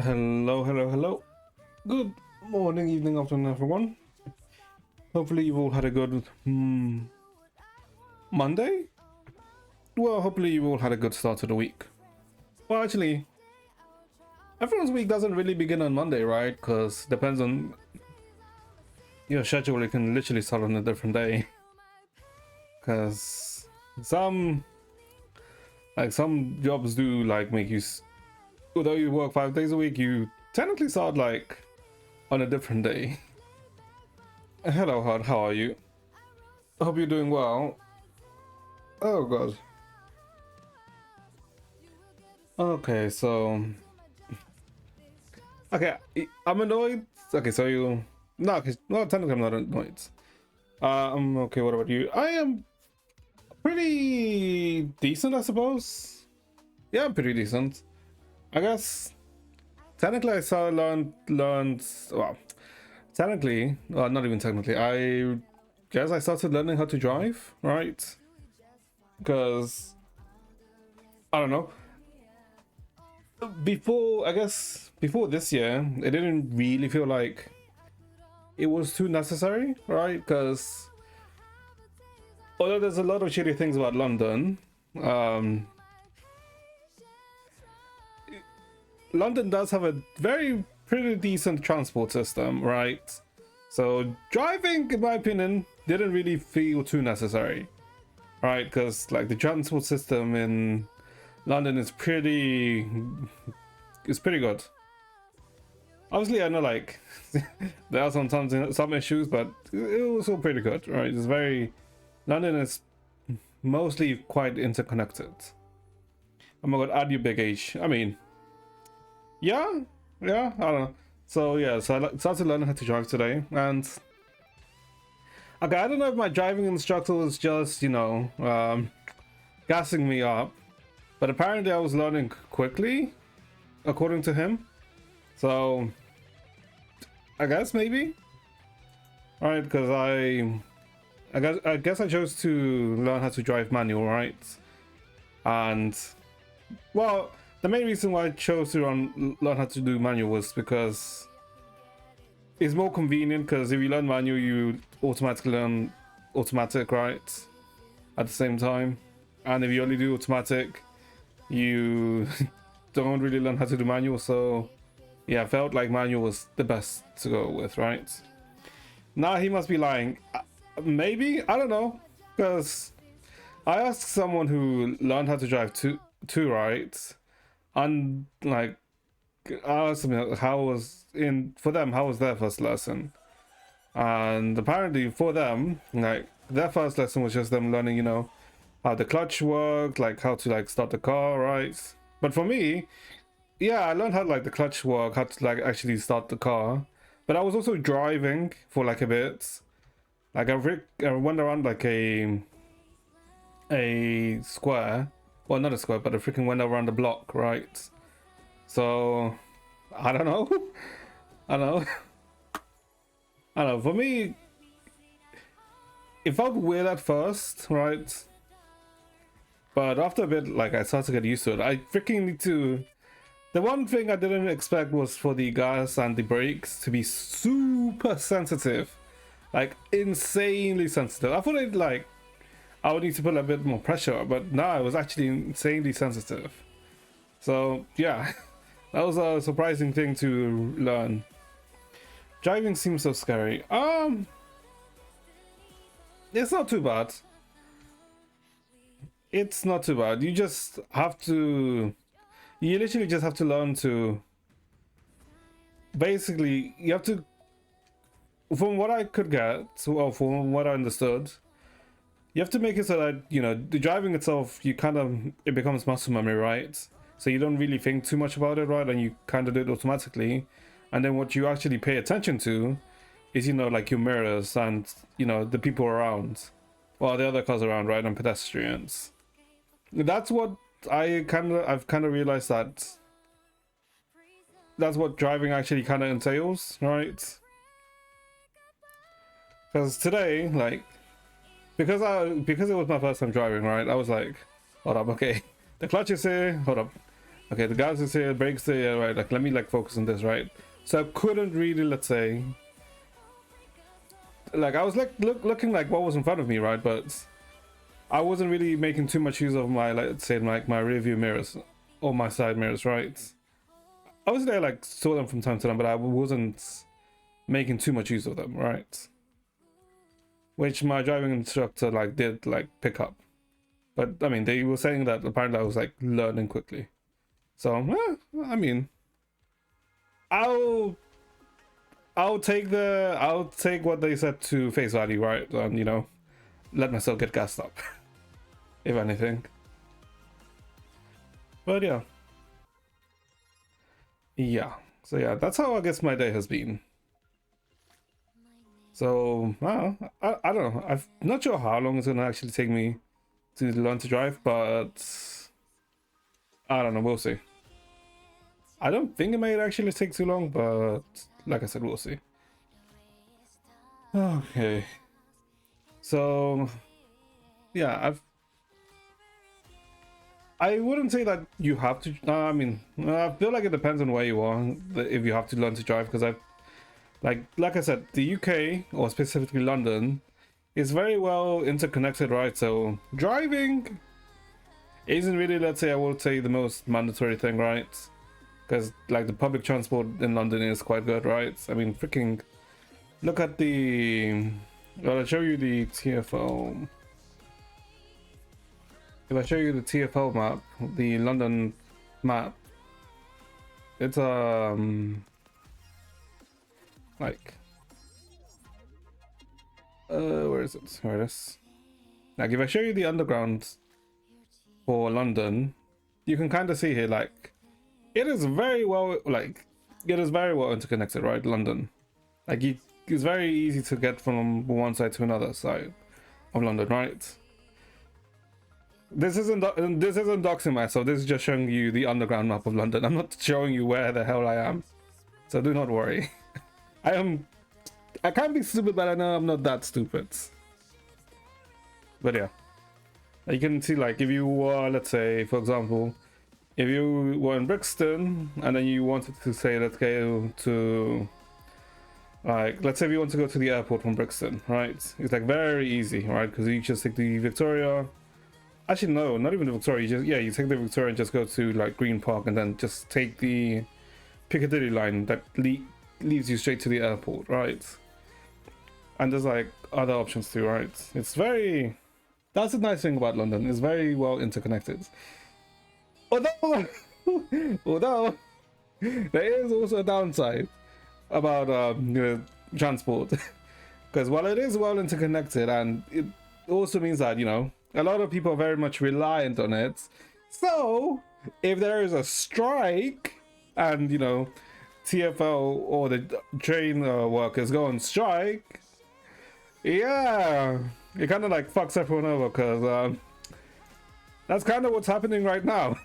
Hello, hello, hello. Good morning, evening, afternoon, everyone. Hopefully, you've all had a good Monday. Well, hopefully, you've all had a good start to the week. Well, actually, everyone's week doesn't really begin on Monday, right? Because depends on your schedule. It can literally start on a different day. Because some jobs do make you, although you work 5 days a week, you technically start on a different day. Hello, Hud. How are you? I hope you're doing well. Oh god. Okay, so I'm annoyed. Okay, so you no, okay, no, technically I'm not annoyed. Okay, what about you? I am pretty decent, I suppose. Yeah, I'm pretty decent. I guess technically I saw learned well, technically, well, not even technically. I guess I started learning how to drive, right? Because I don't know. Before this year, it didn't really feel like it was too necessary, right? Because although there's a lot of shitty things about London, London does have a pretty decent transport system, right? So driving, in my opinion, didn't really feel too necessary, right? Because the transport system in London is pretty good. Obviously, I know there are some issues, but it was all pretty good, right? London is mostly quite interconnected. Oh my god, add you big age. I mean, yeah, I don't know. So yeah, so I started learning how to drive today, and okay, I don't know if my driving instructor was just gassing me up, but apparently I was learning quickly, according to him. So I guess maybe, right? Because I guess I chose to learn how to drive manual, right? And well, the main reason why I chose to learn how to do manual was because it's more convenient. Because if you learn manual, you automatically learn automatic, right? At the same time, and if you only do automatic, you don't really learn how to do manual. So yeah, I felt like manual was the best to go with, right? Now he must be lying. Maybe, I don't know, because I asked someone who learned how to drive too, right? And I asked them how was their first lesson, and apparently for them, their first lesson was just them learning, how the clutch worked, how to start the car, right? But for me, yeah, I learned how the clutch work, how to actually start the car. But I was also driving for a bit. I went around a square. Well, not a square, but I freaking went around the block, right? So I don't know. I don't know. I don't know. For me, it felt weird at first, right? But after a bit, I started to get used to it. I freaking need to. The one thing I didn't expect was for the gas and the brakes to be super sensitive, insanely sensitive. I thought I would need to put a bit more pressure, but no, it was actually insanely sensitive. So yeah, that was a surprising thing to learn. Driving seems so scary. It's not too bad. It's not too bad. You literally just have to learn to, basically, you have to, from what I could get, well, from what I understood, you have to make it so that, the driving itself, it becomes muscle memory, right? So you don't really think too much about it, right? And you kind of do it automatically. And then what you actually pay attention to is, your mirrors and, the people around. Well, the other cars around, right? And pedestrians. That's what I've kind of realized that's what driving actually kind of entails, right? Because today, like, because it was my first time driving, right? I was like, hold up, okay, the clutch is here, hold up, okay, the gas is here, brakes here, right? Like, let me like focus on this, right? So I couldn't really, let's say, like, I was like looking like what was in front of me, right? But I wasn't really making too much use of my, let's say, like my rear view mirrors or my side mirrors, right? Obviously, I like saw them from time to time, but I wasn't making too much use of them, right? Which my driving instructor like did like pick up. But I mean, they were saying that apparently I was like learning quickly. So I mean, I'll I'll take what they said to face value, right? And you know, let myself get gassed up, if anything. But yeah. So yeah, that's how I guess my day has been. So I don't know. I'm not sure how long it's gonna actually take me to learn to drive, but I don't know. We'll see. I don't think it may actually take too long, but like I said, we'll see. Okay. So yeah, I wouldn't say that you have to. I mean, I feel like it depends on where you are if you have to learn to drive, because like I said, the UK, or specifically London, is very well interconnected, right? So driving isn't really, let's say, I would say the most mandatory thing, right? Because like the public transport in London is quite good, right? I mean, freaking look at the. Well, I'll show you the TFL. If I show you the TFL map, the London map, it's like where is it? Here it is. Like if I show you the underground for London, you can kind of see here like it is very well interconnected, right? London, like it's very easy to get from one side to another side of London, right? This isn't doxing myself. This is just showing you the underground map of London. I'm not showing you where the hell I am, so do not worry. I can't be stupid, but I know I'm not that stupid. But yeah, you can see like if you were, let's say, for example, if you were in Brixton and then you wanted to say, let's go to, like, let's say we want to go to the airport from Brixton, right? It's like very easy, right? Because you just take the Victoria. Actually, no, not even the Victoria. You take the Victoria and just go to like Green Park, and then just take the Piccadilly line that leads you straight to the airport, right? And there's like other options too, right? It's very. That's the nice thing about London. It's very well interconnected. Although there is also a downside about transport, because while it is well interconnected, and it also means that a lot of people are very much reliant on it. So if there is a strike and TFL or the train workers go on strike, yeah, it kind of like fucks everyone over, because that's kind of what's happening right now.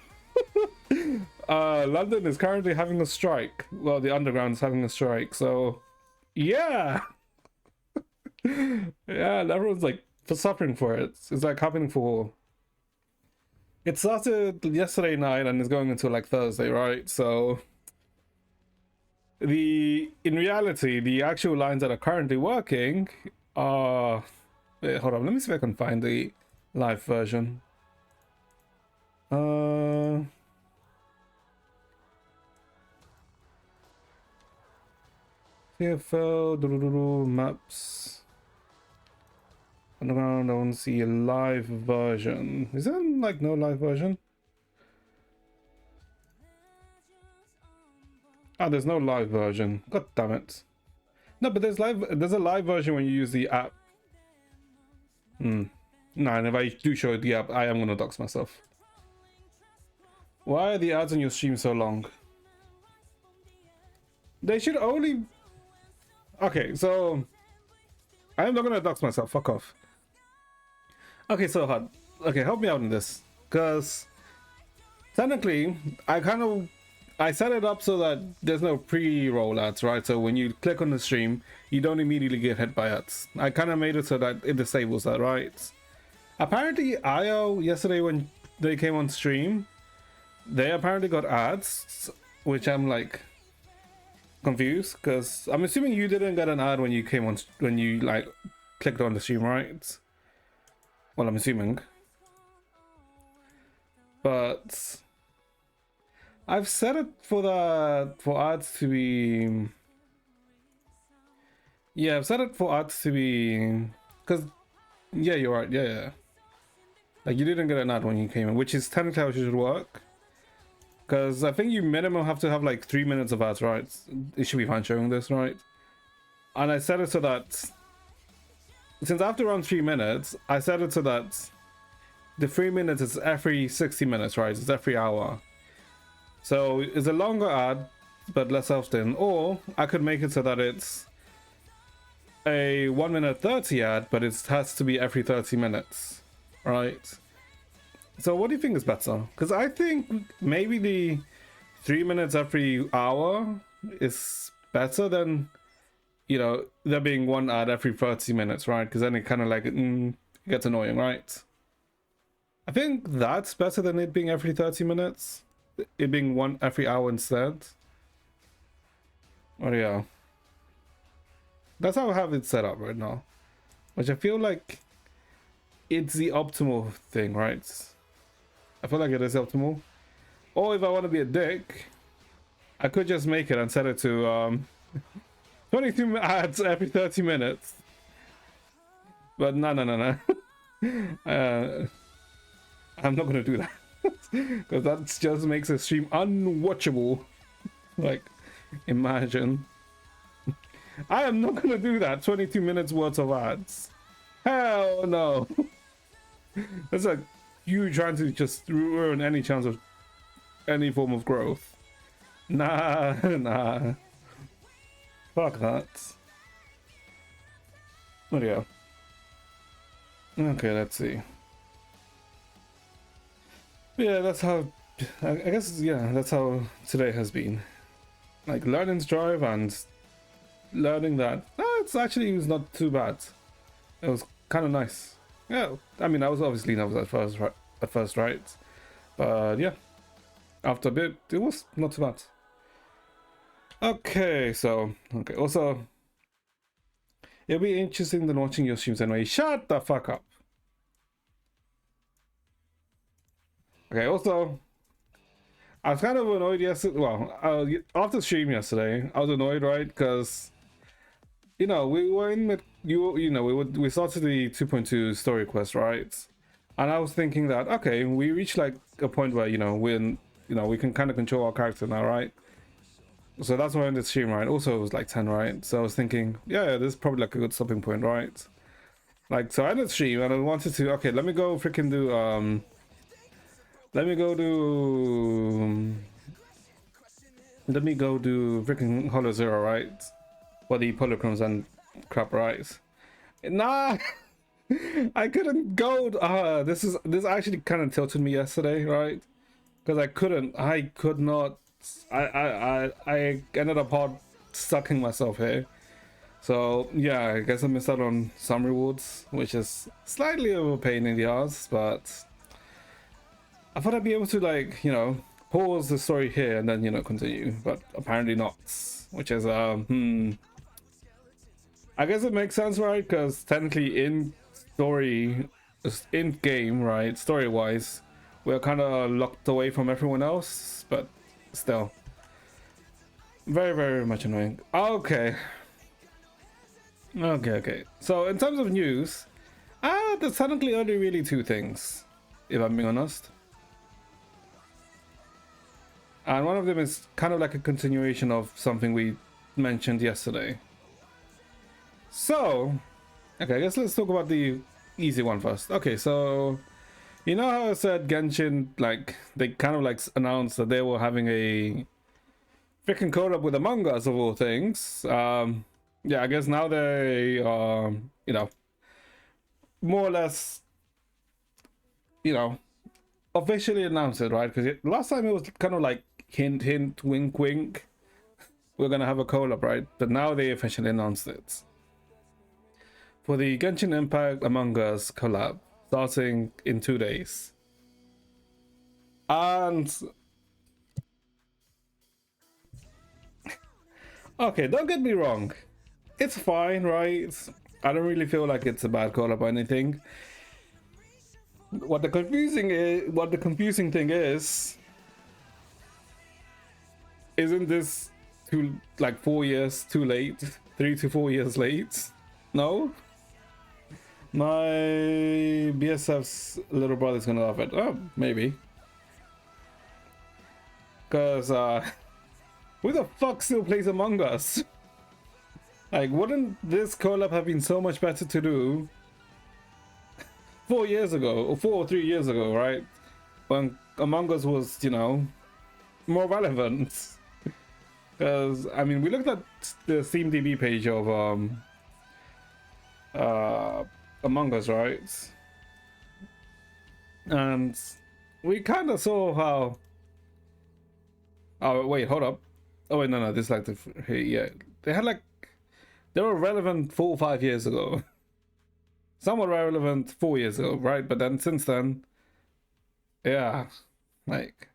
London is currently having a strike. Well, the underground is having a strike, so yeah. Yeah, and everyone's like suffering for it. It's like happening for. It started yesterday night and is going until like Thursday, right? So in reality, the actual lines that are currently working are. Wait, hold on, let me see if I can find the live version. TFL maps. Underground, I want to see a live version. Is there like no live version? Ah, there's no live version. God damn it. No, but there's a live version when you use the app. Nah, and if I do show the app, I am gonna dox myself. Why are the ads on your stream so long? They should only. Okay, so I am not gonna dox myself. Fuck off. Okay, so hard. Okay, help me out in this, because technically, I I set it up so that there's no pre-roll ads, right? So when you click on the stream, you don't immediately get hit by ads. I kind of made it so that it disables that, right? Apparently, IO yesterday when they came on stream, they apparently got ads, which I'm like confused because I'm assuming you didn't get an ad when you came on when you like clicked on the stream, right? Well, I'm assuming, but I've set it for ads to be. Yeah, I've set it for ads to be because yeah, you're right. Yeah. Like you didn't get an ad when you came in, which is technically how it should work. Because I think you minimum have to have like 3 minutes of ads, right? It should be fine showing this, right? And I set it so that since after around 3 minutes, I set it so that the 3 minutes is every 60 minutes, right? It's every hour. So it's a longer ad, but less often. Or I could make it so that it's a 1 minute 30 ad, but it has to be every 30 minutes, right? So what do you think is better? Because I think maybe the 3 minutes every hour is better than, you know, there being one ad every 30 minutes, right? Because then it kind of like it gets annoying, right? I think that's better than it being every 30 minutes. It being one every hour instead. Oh yeah. That's how I have it set up right now. Which I feel like it's the optimal thing, right? I feel like it is optimal. Or if I want to be a dick, I could just make it and set it to 22 ads every 30 minutes. But no. I'm not going to do that. Because that just makes a stream unwatchable. Like, imagine. I am not going to do that. 22 minutes worth of ads. Hell no. That's like you trying to just ruin any chance of any form of growth. Nah. Fuck that. What do you go? Okay, let's see. Yeah, that's how. I guess, yeah, that's how today has been. Like, learning's drive and learning that. It's actually not too bad. It was kind of nice. Yeah, I mean, I was obviously nervous at first, right? But yeah, after a bit, it was not too bad. Okay, also, it'll be interesting than watching your streams anyway. Shut the fuck up. Okay, also, I was kind of annoyed yesterday. Well, after stream yesterday, I was annoyed, right? Because, you know, we were in the, we started the 2.2 story quest, right? And I was thinking that, okay, we reached like a point where, we can kind of control our character now, right? So that's why I ended the stream, right? Also, it was like 10, right? So I was thinking, yeah, this is probably like a good stopping point, right? Like, so I ended the stream and I wanted to, okay, let me go freaking do, let me go do freaking Hollow Zero, right? For the polychromes and crap, right? Nah, I couldn't go. This actually kind of tilted me yesterday, right? Because I could not. I ended up hard sucking myself here. So yeah, I guess I missed out on some rewards, which is slightly of a pain in the ass, but I thought I'd be able to, like, pause the story here and then, continue, but apparently not, which is, I guess it makes sense, right? Because technically in game, right, story-wise, we're kind of locked away from everyone else, but still. Very, very much annoying. Okay. So, in terms of news, there's technically only really two things, if I'm being honest. And one of them is kind of like a continuation of something we mentioned yesterday. So, okay, I guess let's talk about the easy one first. Okay, so, you know how I said Genshin, like, they kind of like announced that they were having a freaking collab with Among Us of all things. Yeah, I guess now they, more or less, officially announced it, right? Because last time it was kind of like hint hint, wink wink, we're gonna have a collab, right? But now they officially announced it for the Genshin Impact Among Us collab starting in 2 days. And okay, don't get me wrong, it's fine, right? I don't really feel like it's a bad collab or anything. What the confusing thing is, isn't this too, like, 4 years too late? 3 to 4 years late? No? My BSF's little brother's gonna love it. Oh, maybe. Cause who the fuck still plays Among Us? Like, wouldn't this collab have been so much better to do 4 years ago, or 4 or 3 years ago, right? When Among Us was, you know, more relevant. Because, I mean, we looked at the SteamDB page of Among Us, right? And we kind of saw how... Oh, wait, hold up. Oh, wait, no, this is like the... Yeah, they had like... They were relevant 4 or 5 years ago. Somewhat relevant 4 years ago, right? But then since then... Yeah, like...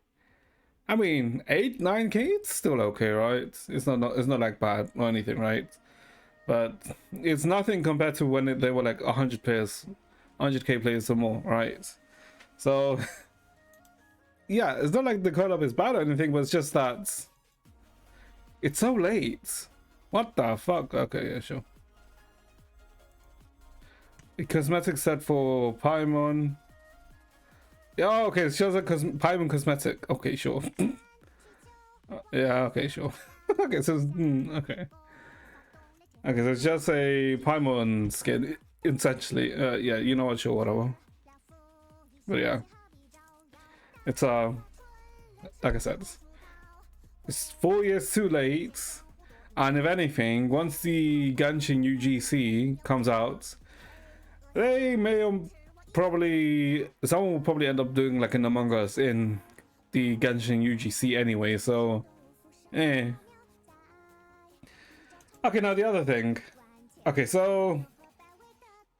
I mean, 8, 9K, it's still okay, right? It's not like bad or anything, right? But it's nothing compared to when they were like 100 players, 100K players or more, right? So, yeah, it's not like the collab is bad or anything, but it's just that it's so late. What the fuck? Okay, yeah, sure. The cosmetic set for Paimon. Yeah, okay, it shows a Paimon cosmetic. Okay, sure. Yeah, okay, sure. Okay, so okay. Okay, so it's just a Paimon skin, essentially. Yeah, you know what, sure, whatever. But yeah, it's like I said, it's 4 years too late. And if anything, once the Genshin UGC comes out, they may someone will probably end up doing like an Among Us in the Genshin UGC anyway, so okay, now the other thing. Okay, so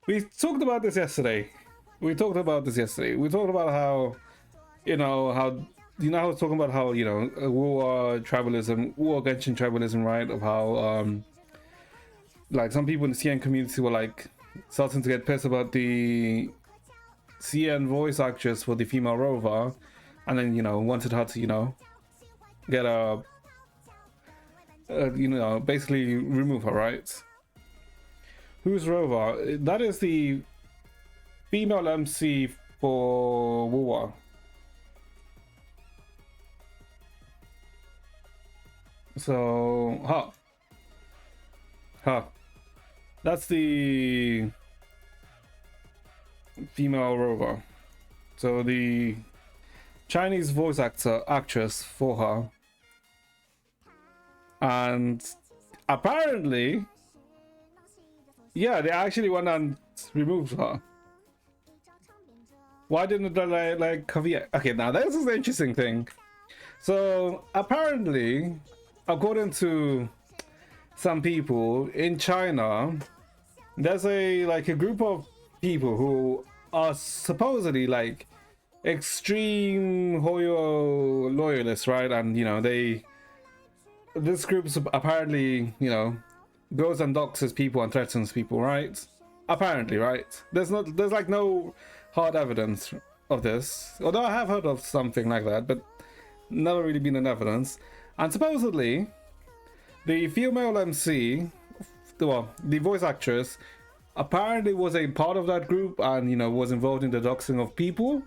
we talked about this yesterday. We talked about how, you know, how I was talking about how, you know, war Genshin tribalism, right? Of how like some people in the CN community were like starting to get pissed about the CN voice actress for the female rover, and then, you know, wanted her to, you know, get a you know, basically remove her, right? Who's Rover? That is the female MC for Wuwa. So, that's the female rover. So the Chinese voice actress for her, and apparently, yeah, they actually went and removed her. Why didn't they like cover it? Okay, now this is the interesting thing. So apparently, according to some people in China, there's a group of people who are supposedly like extreme Hoyo loyalists, right? And, you know, this group apparently, you know, goes and doxes people and threatens people, right? Apparently, right? There's like no hard evidence of this, although I have heard of something like that, but never really been an evidence. And supposedly the female MC, well, the voice actress, apparently was a part of that group and, you know, was involved in the doxing of people.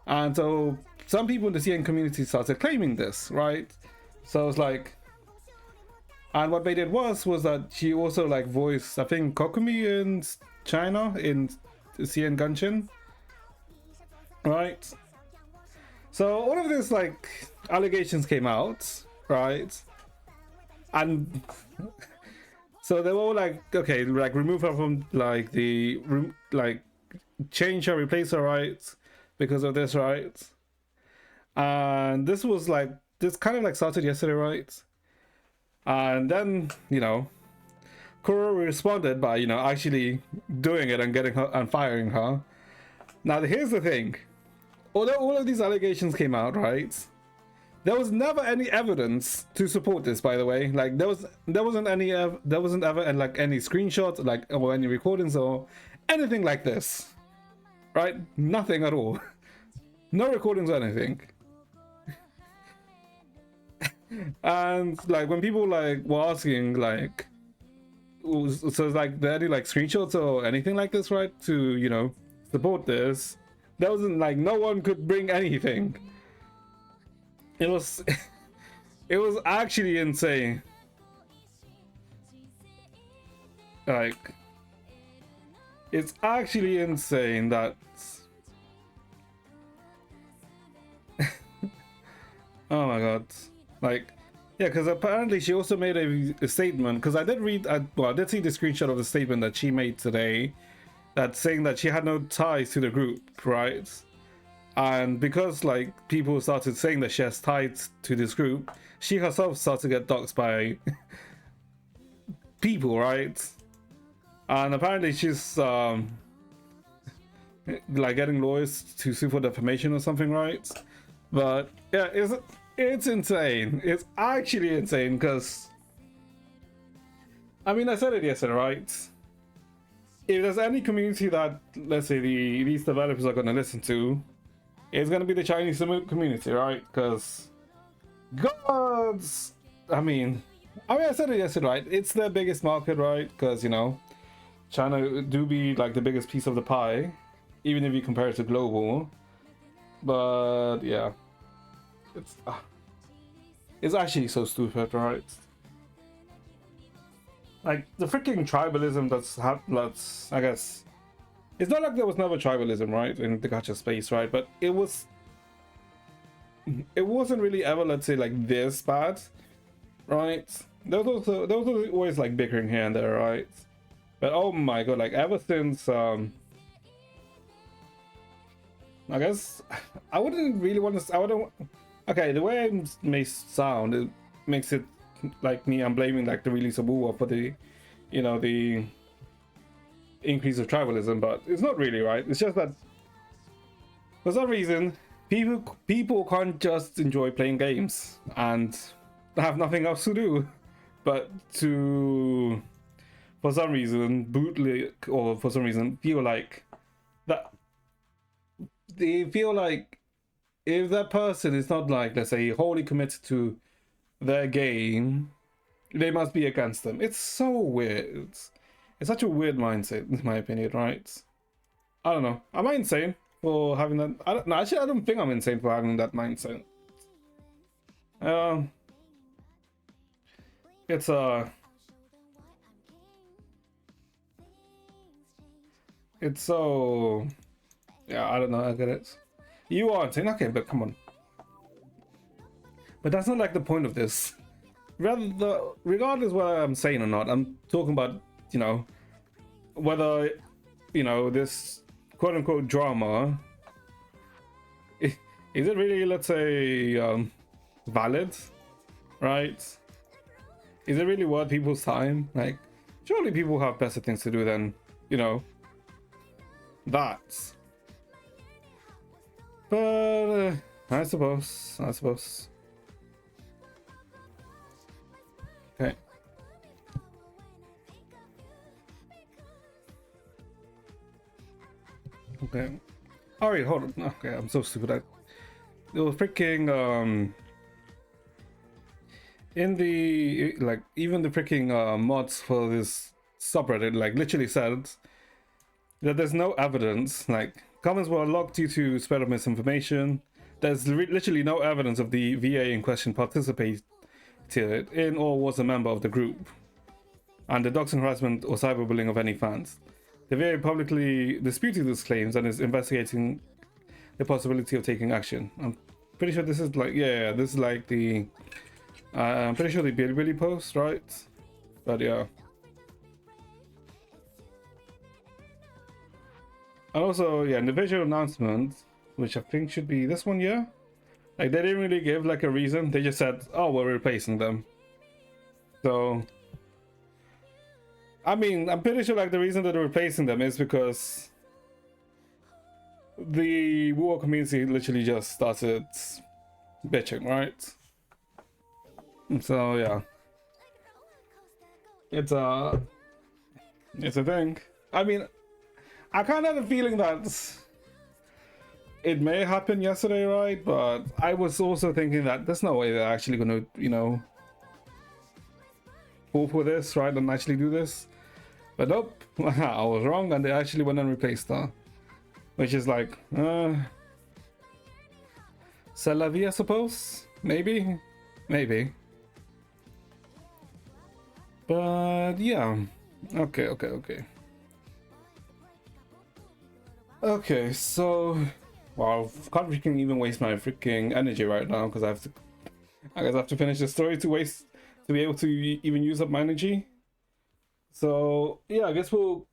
And so some people in the CN community started claiming this, right? So it's like, and what they did was that she also like voiced, I think, Kokumi in China in CN Genshin, right? So all of this like allegations came out, right? And so they were all like, okay, like remove her from like change her, replace her, right? Because of this, right? And this was like this kind of like started yesterday, right? And then, you know, Kuro responded by, you know, actually doing it and getting her and firing her. Now, here's the thing. Although all of these allegations came out, right? There was never any evidence to support this, by the way. Like there wasn't ever like any screenshots, like or any recordings or anything like this, right? Nothing at all. No recordings or anything. And like when people like were asking like, so like there any like screenshots or anything like this, right? To, you know, support this, there wasn't like no one could bring anything. It was it was actually insane. Like it's actually insane that oh my god. Like yeah, because apparently she also made a statement, because I did read well, I did see the screenshot of the statement that she made today, that's saying that she had no ties to the group, right? And because like people started saying that she has ties to this group, she herself started to get doxxed by people, right? And apparently she's like getting lawyers to sue for defamation or something, right? But yeah, it's insane. It's actually insane, because I mean, I said it yesterday, right? If there's any community that, let's say, these developers are going to listen to, it's going to be the Chinese community, right? Because gods, I mean I said it yesterday, right? It's their biggest market, right? Because, you know, China do be like the biggest piece of the pie, even if you compare it to global. But yeah, it's actually so stupid, right? Like the freaking tribalism that's I guess it's not like there was never tribalism, right, in the gacha space, right? But it wasn't really ever, let's say, like this bad, right? There was always like bickering here and there, right? But oh my god, like ever since I guess I wouldn't really want to. I wouldn't. Okay, the way it may sound, it makes it like me. I'm blaming like the release of OBAL for the, you know, the increase of tribalism, but it's not really, right? It's just that for some reason people can't just enjoy playing games and have nothing else to do, but to, for some reason, bootleg, or for some reason feel like that they feel like if that person is not like, let's say, wholly committed to their game, they must be against them. It's so weird. It's such a weird mindset, in my opinion, right? I don't know. Am I insane for having that? I don't know. Actually, I don't think I'm insane for having that mindset. It's it's so, yeah, I don't know. I get it. You are insane, okay, but come on. But that's not like the point of this. Regardless whether I'm sane or not, I'm talking about, you know, whether, you know, this quote unquote drama, is it really, let's say, valid, right? Is it really worth people's time? Like, surely people have better things to do than, you know, that. But I suppose. Okay. Okay. Alright, hold on. Okay, I'm so stupid. It was freaking in the, like, even the freaking mods for this subreddit like literally said that there's no evidence, like comments were locked due to spread of misinformation. There's literally no evidence of the VA in question participated in or was a member of the group, and the doxing, harassment or cyberbullying of any fans. The VA publicly disputed these claims and is investigating the possibility of taking action. I'm pretty sure this is like, yeah, this is like the I'm pretty sure the Bilibili post, right? But yeah. And also, yeah, in the visual announcement, which I think should be this one, yeah, Like they didn't really give like a reason. They just said, "Oh, we're replacing them." So, I mean, I'm pretty sure like the reason that they're replacing them is because the war community literally just started bitching, right? So yeah, it's a thing. I mean, I kind of have a feeling that it may happen yesterday, right? But I was also thinking that there's no way they're actually gonna, you know, fall for this, right, and actually do this. But nope, I was wrong, and they actually went and replaced her, which is like, c'est la vie, I suppose. Maybe. But yeah, okay. Okay, so, wow, can't freaking even waste my freaking energy right now because I guess I have to finish the story to be able to even use up my energy. So yeah, I guess we'll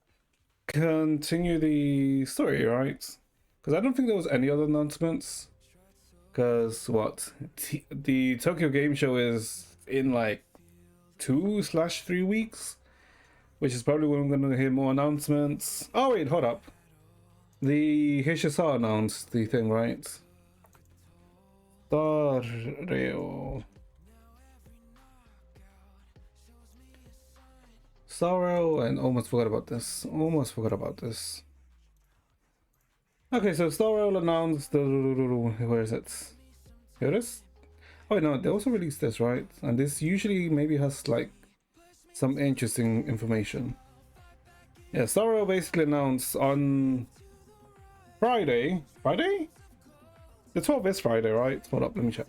continue the story, right? Because I don't think there was any other announcements. Because the Tokyo Game Show is in like 2/3 weeks, which is probably when I'm gonna hear more announcements. Oh wait, hold up. The HSR announced the thing, right? Starreo. Sorrow, and almost forgot about this. Okay, so Starreo announced where is it? Here it is? Oh no, they also released this, right? And this usually maybe has like some interesting information. Yeah, Starreo basically announced on Friday? The 12th is Friday, right? Hold up, let me check.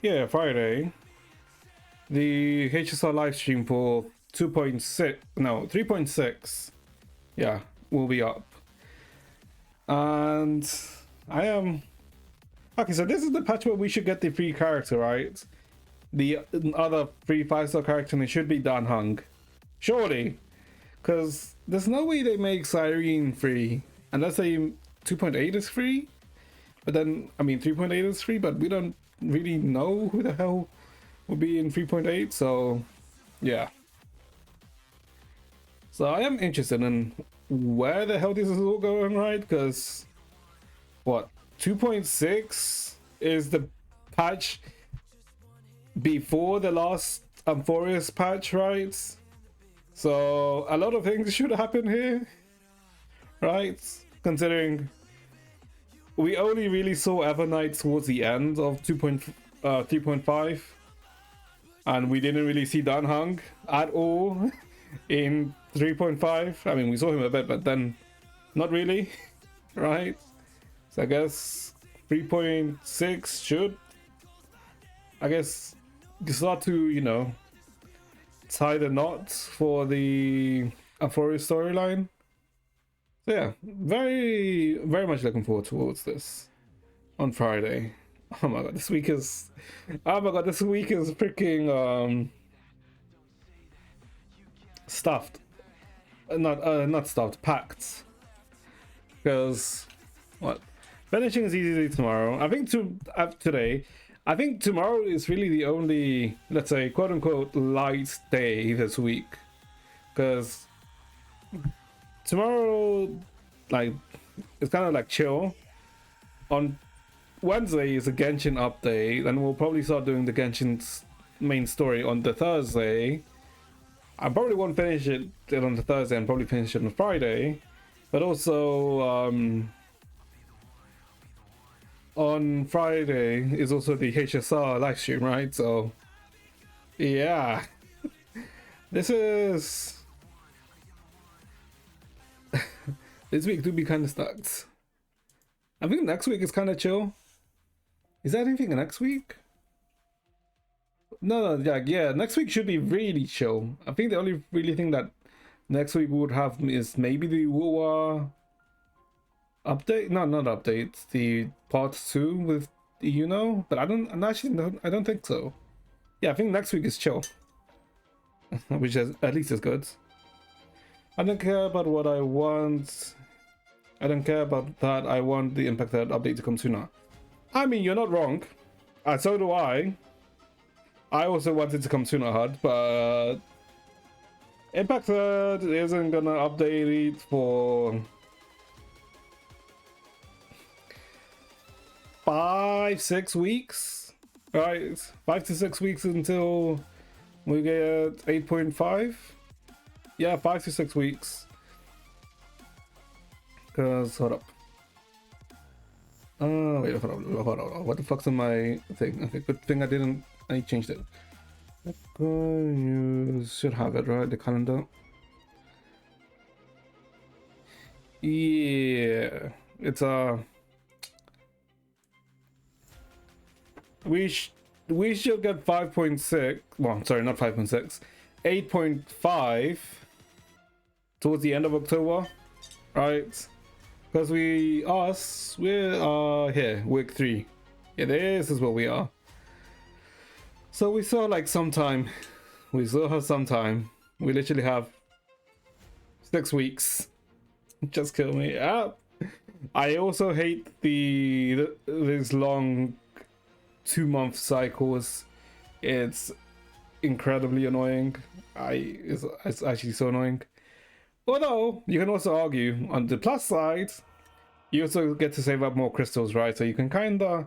Yeah, Friday. The HSR live stream for 3.6, yeah, will be up. And I am... Okay, so this is the patch where we should get the free character, right? The other free 5-star character, and it should be Dan Hung. Surely. Because there's no way they make Cyrene free. Unless they 2.8 is free. But then, I mean, 3.8 is free, but we don't really know who the hell will be in 3.8. So, yeah. So I am interested in where the hell this is all going, right? Because, what, 2.6 is the patch before the last Amphorius patch, right? So a lot of things should happen here, right? Considering we only really saw Evernight towards the end of 3.5, and we didn't really see Dan Hung at all in 3.5. I mean, we saw him a bit, but then not really, right? So I guess 3.6 should, I guess, start to, you know, tie the knot for the Amphorius storyline. So yeah, very much looking forward towards this on Friday. Oh my god, this week is freaking stuffed. Not stuffed, packed. Because what? Finishing is easy tomorrow. I think today. I think tomorrow is really the only, let's say, quote-unquote light day this week. Because tomorrow, like, it's kind of like chill. On Wednesday is a Genshin update, and we'll probably start doing the Genshin's main story on the Thursday. I probably won't finish it on the Thursday and probably finish it on Friday. But also, on Friday is also the HSR live stream, right? So, yeah. This week do be kind of stacked. I think next week is kind of chill. Is there anything next week? No, yeah, next week should be really chill. I think the only really thing that next week we would have is maybe the Wuwa update. No, not update. The part 2 with but I don't think so. Yeah, I think next week is chill. Which is at least is good. I don't care about what I want. I don't care about that. I want the Impact Third update to come sooner. I mean, you're not wrong. So do I. I also wanted to come sooner, HUD, but Impact Third isn't gonna update it for 5-6 weeks, right? 5 to 6 weeks until we get 8.5. Yeah, 5 to 6 weeks. Cause hold up. Wait, hold on. What the fuck's on my thing? Okay, good thing I changed it. You should have it, right? The calendar. Yeah, it's we should get 5.6. Well, sorry, not 5.6. 8.5 towards the end of October, right? Because we're here, week 3. Yeah, this is where we are. So we still like some time. We still have some time. We literally have 6 weeks. Just kill me. I also hate these long 2-month cycles. It's incredibly annoying. It's actually so annoying. Although you can also argue on the plus side, you also get to save up more crystals, right? So you can kind of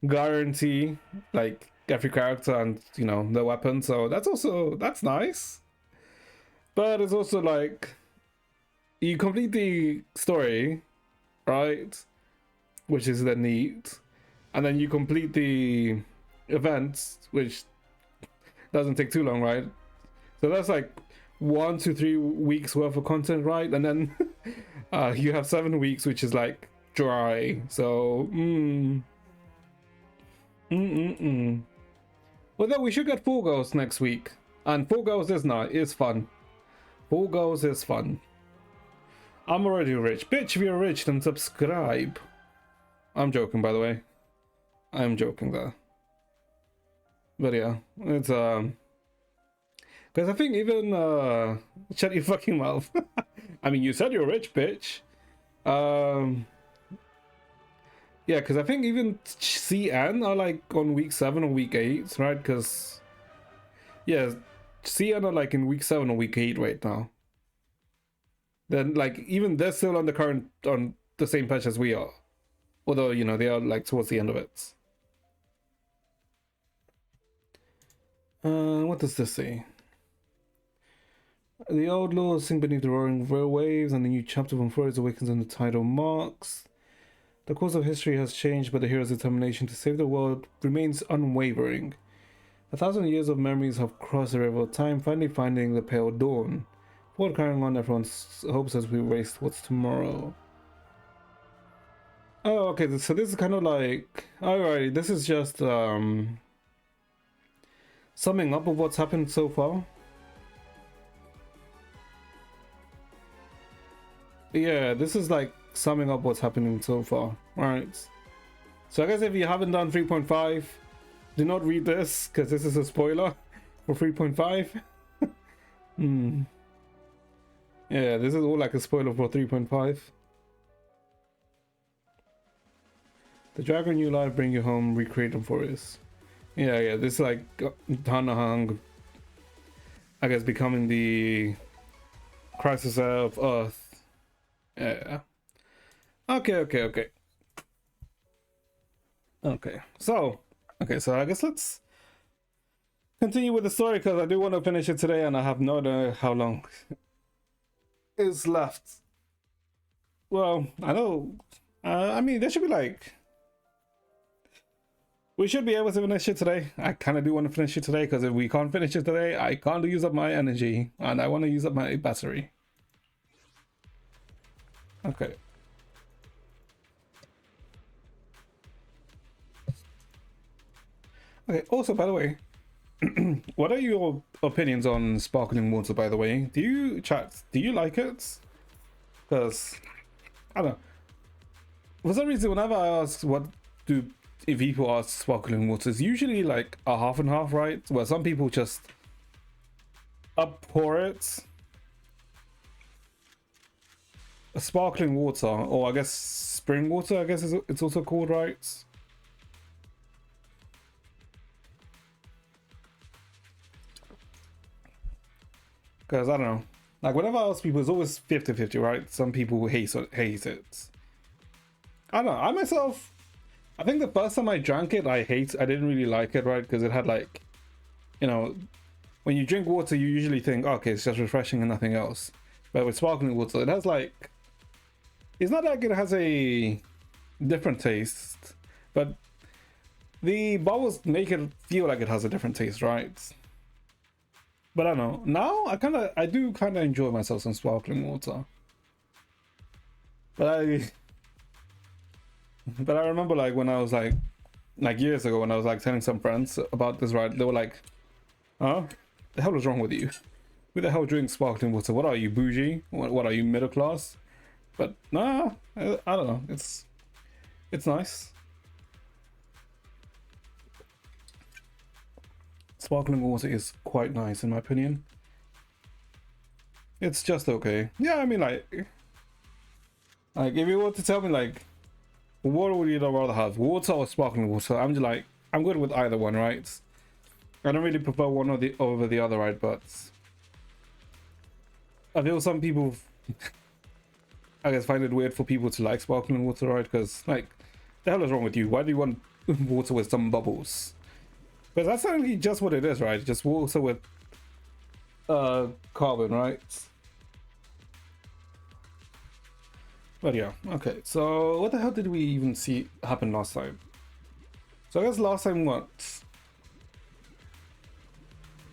guarantee like every character and, you know, the weapon. So that's nice. But it's also like you complete the story, right? Which is the neat, and then you complete the events, which doesn't take too long, right? So that's like 1 to 3 weeks worth of content, right? And then you have 7 weeks, which is like dry. So well, then we should get Fall Girls next week, and Fall Girls is fun. Fall Girls is fun. I'm already rich, bitch. If you're rich, then subscribe. I'm joking, by the way. I'm joking there. But yeah, it's because I think even shut your fucking mouth. I mean, you said you're rich, bitch. Yeah, because I think even CN are like on week 7 or week 8, right? Because yeah, CN are like in week 7 or week 8 right now. Then like even they're still on the same patch as we are, although, you know, they are like towards the end of it. What does this say? The old laws sing beneath the roaring waves, and the new chapter from Freud's awakens on the tidal marks. The course of history has changed, but the hero's determination to save the world remains unwavering. 1,000 years of memories have crossed the river of time, finally finding the pale dawn. Forward carrying on everyone's hopes as we race towards tomorrow. Oh, okay, so this is kind of like... Alright, this is just summing up of what's happened so far. Yeah, this is like summing up what's happening so far. Alright. So I guess if you haven't done 3.5, do not read this, because this is a spoiler for 3.5. Yeah, this is all like a spoiler for 3.5. The dragon you live bring you home, recreate them for us. Yeah, this is like Hanahang, I guess, becoming the crisis of Earth. Yeah. Okay. So I guess let's continue with the story, because I do want to finish it today, and I have no idea how long is left. Well, I know. I mean, there should be like... We should be able to finish it today. I kind of do want to finish it today, because if we can't finish it today, I can't use up my energy, and I want to use up my battery. Okay. Okay, also, by the way, what are your opinions on sparkling water, by the way? Do you like it? Because, I don't know. For some reason, whenever I ask if people ask sparkling water, it's usually like a half and half, right? Where some people just pour it. sparkling water, or I guess spring water, I guess it's also called, right? Because I don't know, like whenever I ask people, it's always 50-50, right? Some people hate it. I don't know. I myself, I think the first time I drank it, I didn't really like it, right? Because it had like, you know, when you drink water, you usually think, oh, okay, it's just refreshing and nothing else. But with sparkling water, it has like, it's not like it has a different taste, but the bubbles make it feel like it has a different taste, right? But I don't know. Now I do kind of enjoy myself some sparkling water. But I remember like when I was like years ago when I was like telling some friends about this, right? They were like, "Huh? The hell is wrong with you? Who the hell drinks sparkling water? What are you, bougie? What are you, middle class?" But nah, I don't know. It's nice. Sparkling water is quite nice in my opinion. It's just okay. Yeah, I mean like if you were to tell me like what would you rather have, water or sparkling water, I'm just like I'm good with either one, right? I don't really prefer one or the over the other, right? But I feel some people I guess find it weird for people to like sparkling water, right? Because like the hell is wrong with you? Why do you want water with some bubbles? But that's actually just what it is, right? Just water with carbon, right? But yeah, okay. So what the hell did we even see happen last time? So I guess last time what?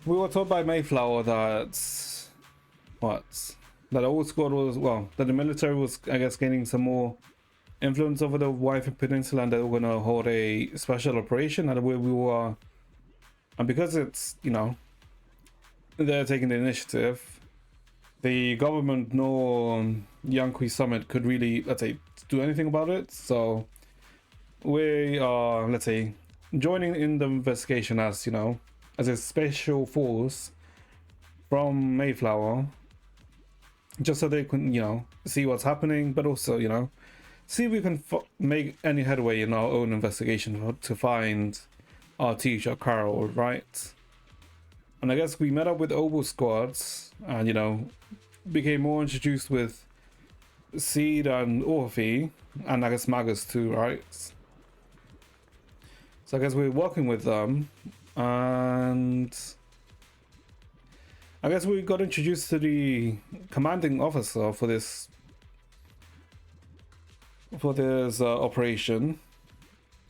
We were told by Mayflower that that old squad was, well, that the military was, I guess, gaining some more influence over the Wife Peninsula, and they were gonna hold a special operation, and where we were, and because it's, you know, they're taking the initiative, the government nor Yankee Summit could really, let's say, do anything about it. So we are, let's say, joining in the investigation as, you know, as a special force from Mayflower, just so they can, you know, see what's happening, but also, you know, see if we can make any headway in our own investigation to find our teacher Carol, right? And I guess we met up with OBAL squads and, you know, became more introduced with Seed and Orphe, and I guess Magus too, right? So I guess we're working with them, and I guess we got introduced to the commanding officer for this operation,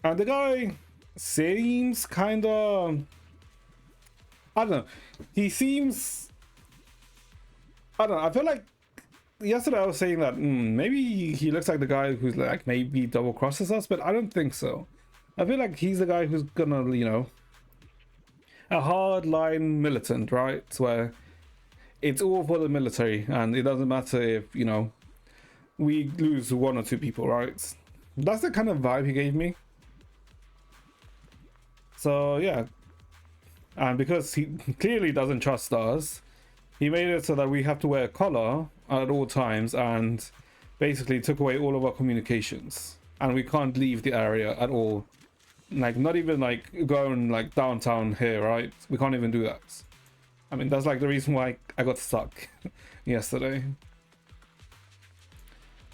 and the guy seems kind of, I don't know, he seems, I don't know, I feel like yesterday I was saying that maybe he looks like the guy who's like maybe double crosses us, but I don't think so. I feel like he's the guy who's gonna, you know, a hardline militant, right? Where it's all for the military and it doesn't matter if, you know, we lose one or two people, right? That's the kind of vibe he gave me. So yeah, and because he clearly doesn't trust us, he made it so that we have to wear a collar at all times and basically took away all of our communications, and we can't leave the area at all. Like not even like going like downtown here, right? We can't even do that. I mean, that's like the reason why I got stuck yesterday.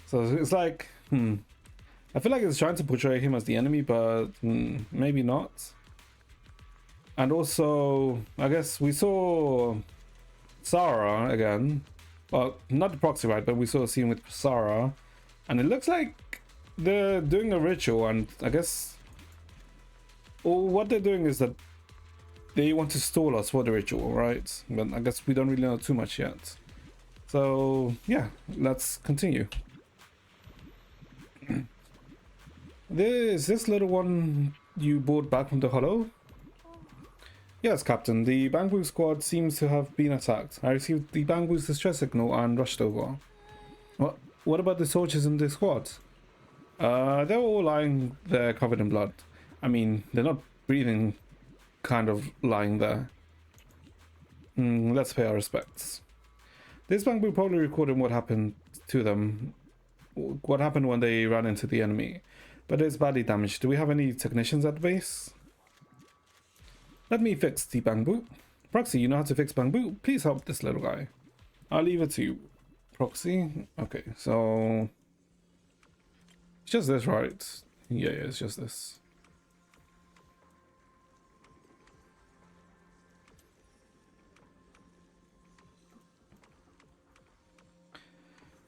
So it's like, I feel like it's trying to portray him as the enemy, but maybe not. And also, I guess we saw Sarah again. Well, not the proxy, right? But we saw a scene with Sarah, and it looks like they're doing a ritual, and I guess what they're doing is that they want to stall us for the ritual, right? But I guess we don't really know too much yet. So yeah, let's continue. This little one you brought back from the hollow? Yes, Captain. The Bamboo squad seems to have been attacked. I received the Bamboo's distress signal and rushed over. What about the soldiers in the squad? They're all lying there covered in blood. I mean, they're not breathing, kind of lying there. Let's pay our respects. This Bamboo probably recorded what happened to them. what happened when they ran into the enemy, but it's badly damaged. Do we have any technicians at the base? Let me fix the Bangbu. Proxy, you know how to fix Bangbu? Please help this little guy. I'll leave it to you, Proxy. Okay, so it's just this, right? Yeah, it's just this.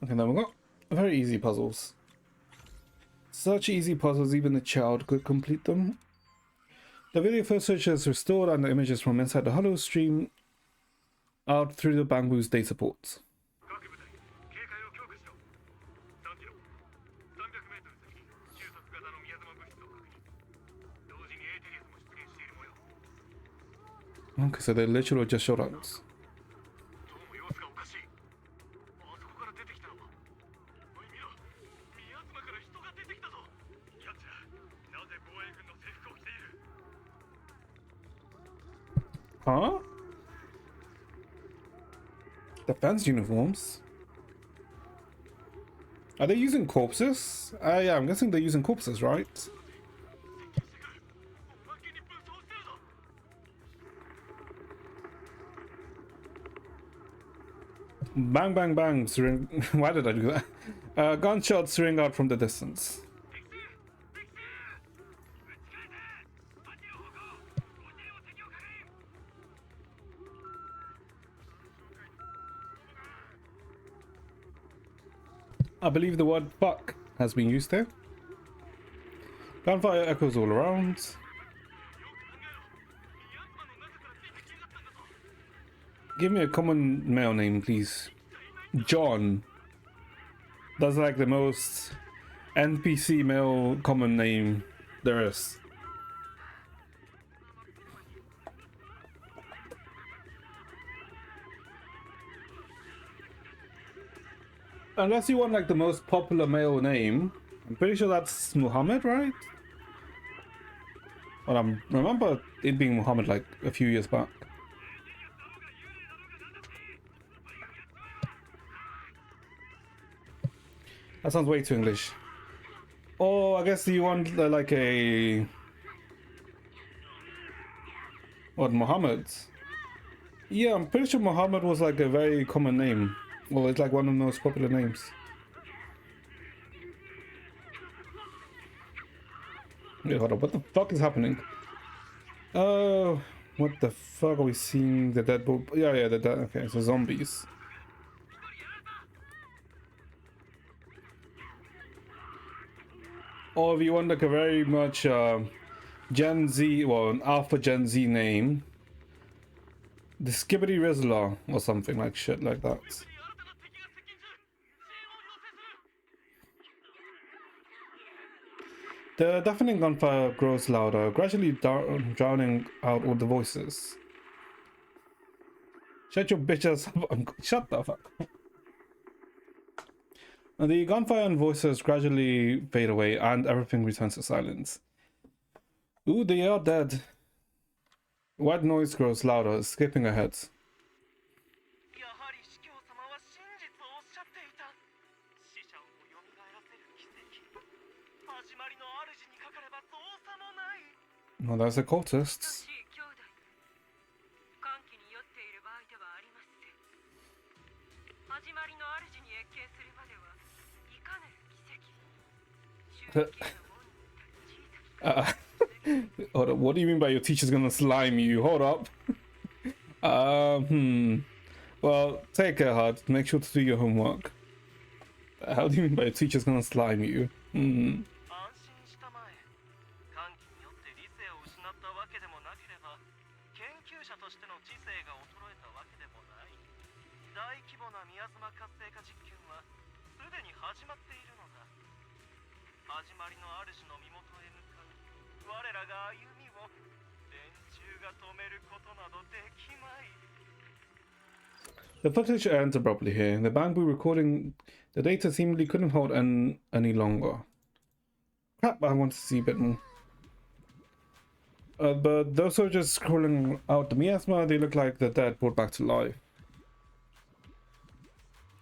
Okay, then we've got very easy puzzles. Such easy puzzles, even a child could complete them. The video footage is restored and the images from inside the hollow stream out through the Bangbu's data ports. Okay, so they literally just showed us. Huh? Defense uniforms? Are they using corpses? Yeah, I'm guessing they're using corpses, right? Bang, bang, bang. Why did I do that? Gunshots ring out from the distance. I believe the word fuck has been used here. Gunfire echoes all around. Give me a common male name, please. John. That's like the most NPC male common name there is. Unless you want like the most popular male name, I'm pretty sure that's Muhammad, right? Well, I remember it being Muhammad like a few years back. That sounds way too English. Oh, I guess you want like a... What, Muhammad? Yeah, I'm pretty sure Muhammad was like a very common name. Well, it's like one of the most popular names. Wait, hold on, what the fuck is happening? Oh, what the fuck are we seeing? The dead bull? Yeah, the dead. Okay, so zombies. Or if you want like a very much Gen Z, well, an Alpha Gen Z name, the Skibbity Rizzler or something like shit like that. The deafening gunfire grows louder, gradually drowning out all the voices. Shut your bitch ass up. Shut the fuck up. And the gunfire and voices gradually fade away and everything returns to silence. Ooh, they are dead. White noise grows louder, skipping ahead. Oh, there's the cultists. Hold up, what do you mean by your teacher's gonna slime you? Hold up. Well, take care, hard. Make sure to do your homework. How do you mean by your teacher's gonna slime you? The footage ends abruptly here. The Bangbu recording the data seemingly couldn't hold any longer. Crap, I want to see a bit more. But those soldiers scrolling out the miasma, they look like the dead brought back to life.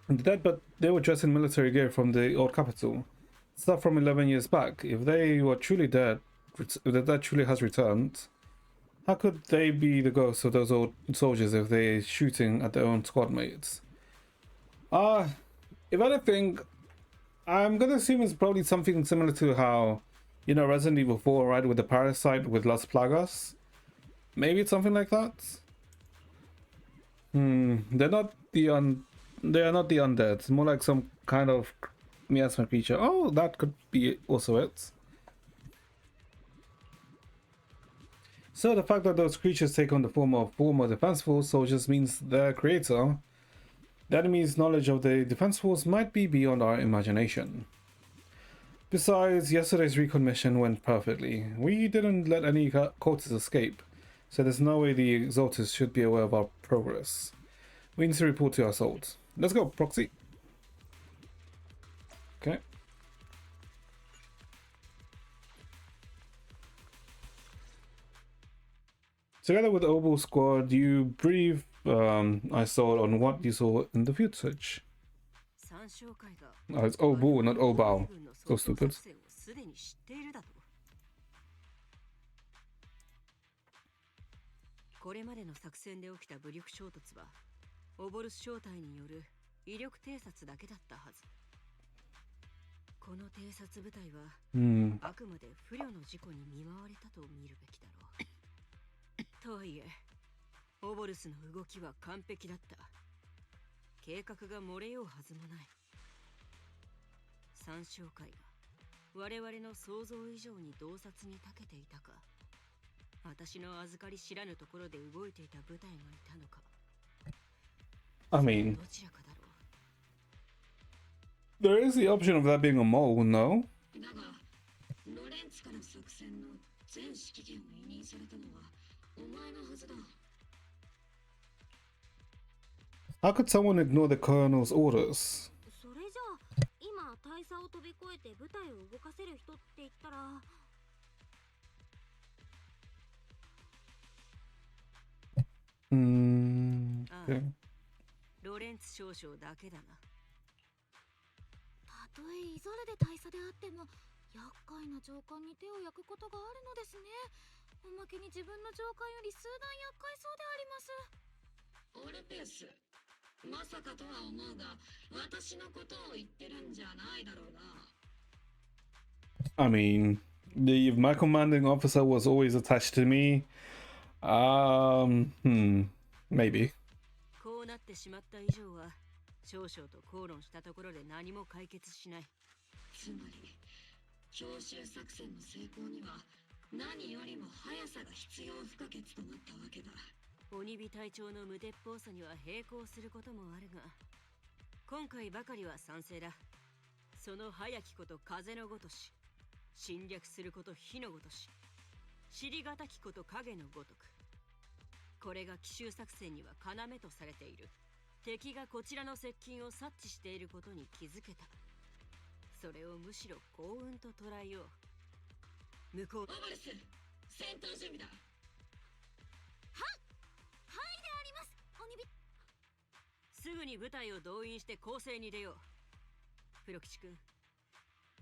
The dead, but they were dressed in military gear from the old capital. Stuff from 11 years back. If they were truly dead, if the dead truly has returned, how could they be the ghosts of those old soldiers if they're shooting at their own squad mates? If anything, I'm gonna assume it's probably something similar to how, you know, Resident Evil 4, right, with the parasite with Las Plagas. Maybe it's something like that. They're not the they are not the undead. It's more like some kind of miasma creature. Oh, that could be also it. So the fact that those creatures take on the form of former Defense Force soldiers means their creator, the enemy's knowledge of the Defense Force, might be beyond our imagination. Besides, yesterday's recon mission went perfectly. We didn't let any cultists escape, so there's no way the Exalters should be aware of our progress. We need to report to our assault. Let's go, Proxy. Okay. Together with the OBAL squad, you brief I saw on what you saw in the footage. Oh, it's OBAL, not OBAL. So stupid. これまでの作戦で起きた武力衝突はオボルス小隊による威力偵察だけだったはず。この偵察部隊はあくまで不慮の事故に見舞われたと見るべきだろう。とはいえ、オボルスの動きは完璧だった。計画が漏れようはずもない。三小会が我々の想像以上に洞察に長けていたか。私の預かり知らぬところで動いていた部隊がいたのか。I mean, there is the option of that being a mole, no? How could someone ignore the colonel's orders? それじゃあ今大佐を飛び越えて部隊を動かせる人って言ったらOkay. ロレンツ少将だけだな。たとえイゾルで大佐であっても厄介な上官に手を焼くことがあるのですね。おまけに自分の上官より数段厄介そうであります。オルペス、まさかとは思うが、私のことを言ってるんじゃないだろうな。I mean, my commanding officer was always attached to me. Maybe. こうなってしまった以上は少将と口論したところで何も解決しない。つまり強襲作戦の成功には何よりも速さが必要不可欠となったわけだ。鬼火隊長の無鉄砲さには並行することもあるが、今回ばかりは賛成だ。その早きこと風のごとし、侵略すること火のごとし、尻がたきこと影のごとく。これが奇襲作戦には要とされている。敵がこちらの接近を察知していることに気づけた。それをむしろ幸運と捉えよう。向こう。オバルス、戦闘準備だ。はいであります。鬼火。すぐに部隊を動員して攻勢に出よう。黒吉君、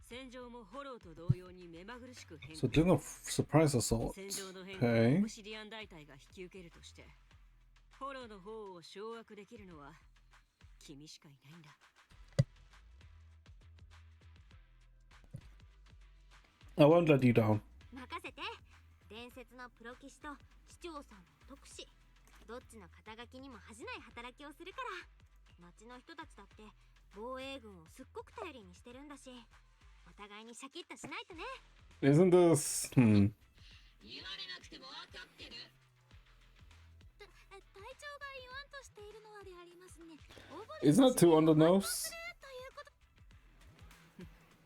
戦場もフォローと同様に目まぐるしく変化。So doing a surprise assault. 戦場の変化をオブシディアン大隊が引き受けるとして、フォローの方を掌握できるのは君しかいないんだ。I won't let you down. 任せて。伝説のプロ騎士と市長さんの特使、どっちの肩書きにも恥じない働きをするから。町の人たちだって防衛軍をすっごく頼りにしてるんだし、お互いにシャキッとしないとね。 Isn't this... 言われなくても分かってる。隊長が言わんとしているのはでありますね。 Isn't that too on the nose?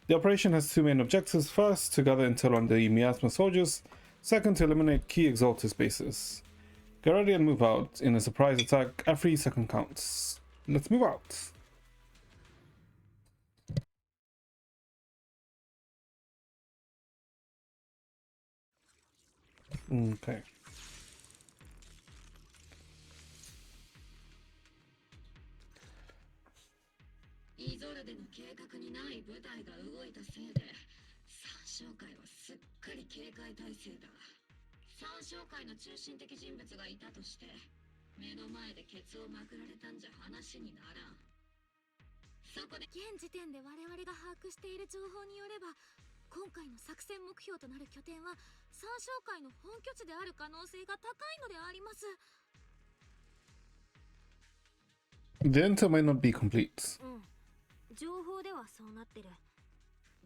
The operation has two main objectives. First, to gather intel on the Miasma soldiers. Second, to eliminate key Exaltus bases. Get ready and move out. In a surprise attack, every second counts. Let's move out. Okay. イゾルデの計画にない部隊が動いたせいで三将会はすっかり警戒態勢だ。三将会の中心的人物がいたとして目の前でケツをまくられたんじゃ話にならん。そこで現時点で我々が把握している情報によれば、今回の作戦目標となる拠点は三将会の本拠地である可能性が高いのであります。The intel may not be complete. 情報ではそうなってる。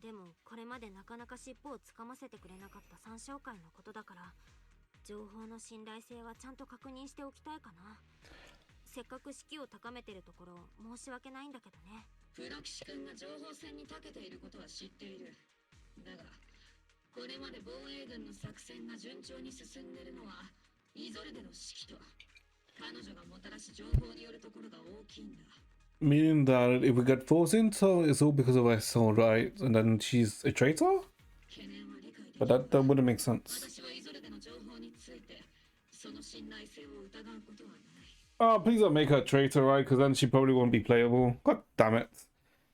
でもこれまでなかなか尻尾をつかませてくれなかった三将会のことだから、情報の信頼性はちゃんと確認しておきたいかな。せっかく士気を高めてるところ申し訳ないんだけどね。プロ騎士君が情報戦に長けていることは知っている。だがこれまで防衛軍の作戦が順調に進んでいるのはイゾルデの指揮と彼女がもたらす情報によるところが大きいんだ。Meaning that if we get false intel, it's all because of her soul, right? And then she's a traitor? But that wouldn't make sense. Oh, please don't make her a traitor, right? Because then she probably won't be playable. God damn it.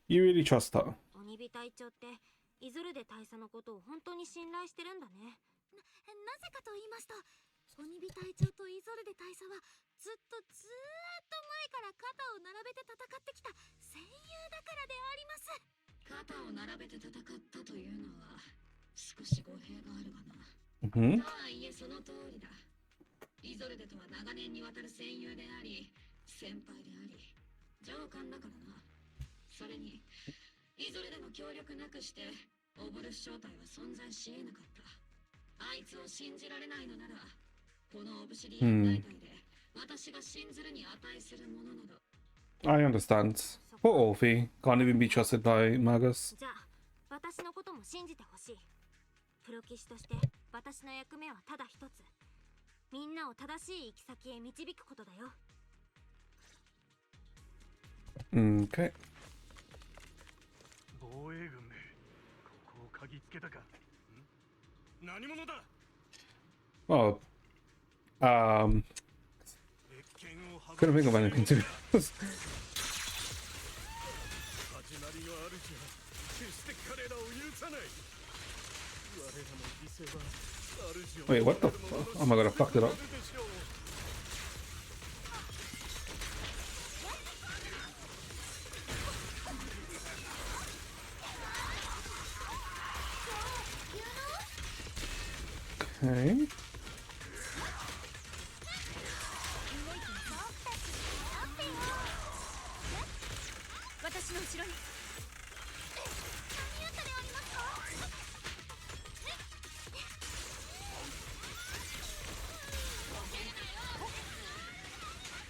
You really trust her. 鬼火隊長ってイゾルデ大佐のことを本当に信頼してるんだね。なぜかと言いますと、鬼火隊長とイゾルデ大佐はずっと前から肩を並べて戦ってきた戦友だからであります。肩を並べて戦ったというのは少し語弊があるがな。とはいえその通りだ。イゾルデとは長年にわたる戦友であり先輩であり上官だからな。それにイゾルデの協力なくしてオブルス正体は存在し得なかった。あいつを信じられないのならこのオブシディアン大隊で私が信ずるに値するものなど。I understand. Poor Orphe. Can't even be trusted by Magus. じゃあ私のことも信じてほしい。プロ騎士として私の役目はただ一つ。みんなを正しい行き先へ導くことだよ。Okay. 防衛軍め、ここを嗅ぎつけたか。何者だ。 Well, couldn't think of anything to be honest. 始まりの主は決して彼らを許さない。我らの犠牲は主を Wait, what the fuck? Oh my god, I fucked it up. Okay. 私の後ろに。何やったでありますか。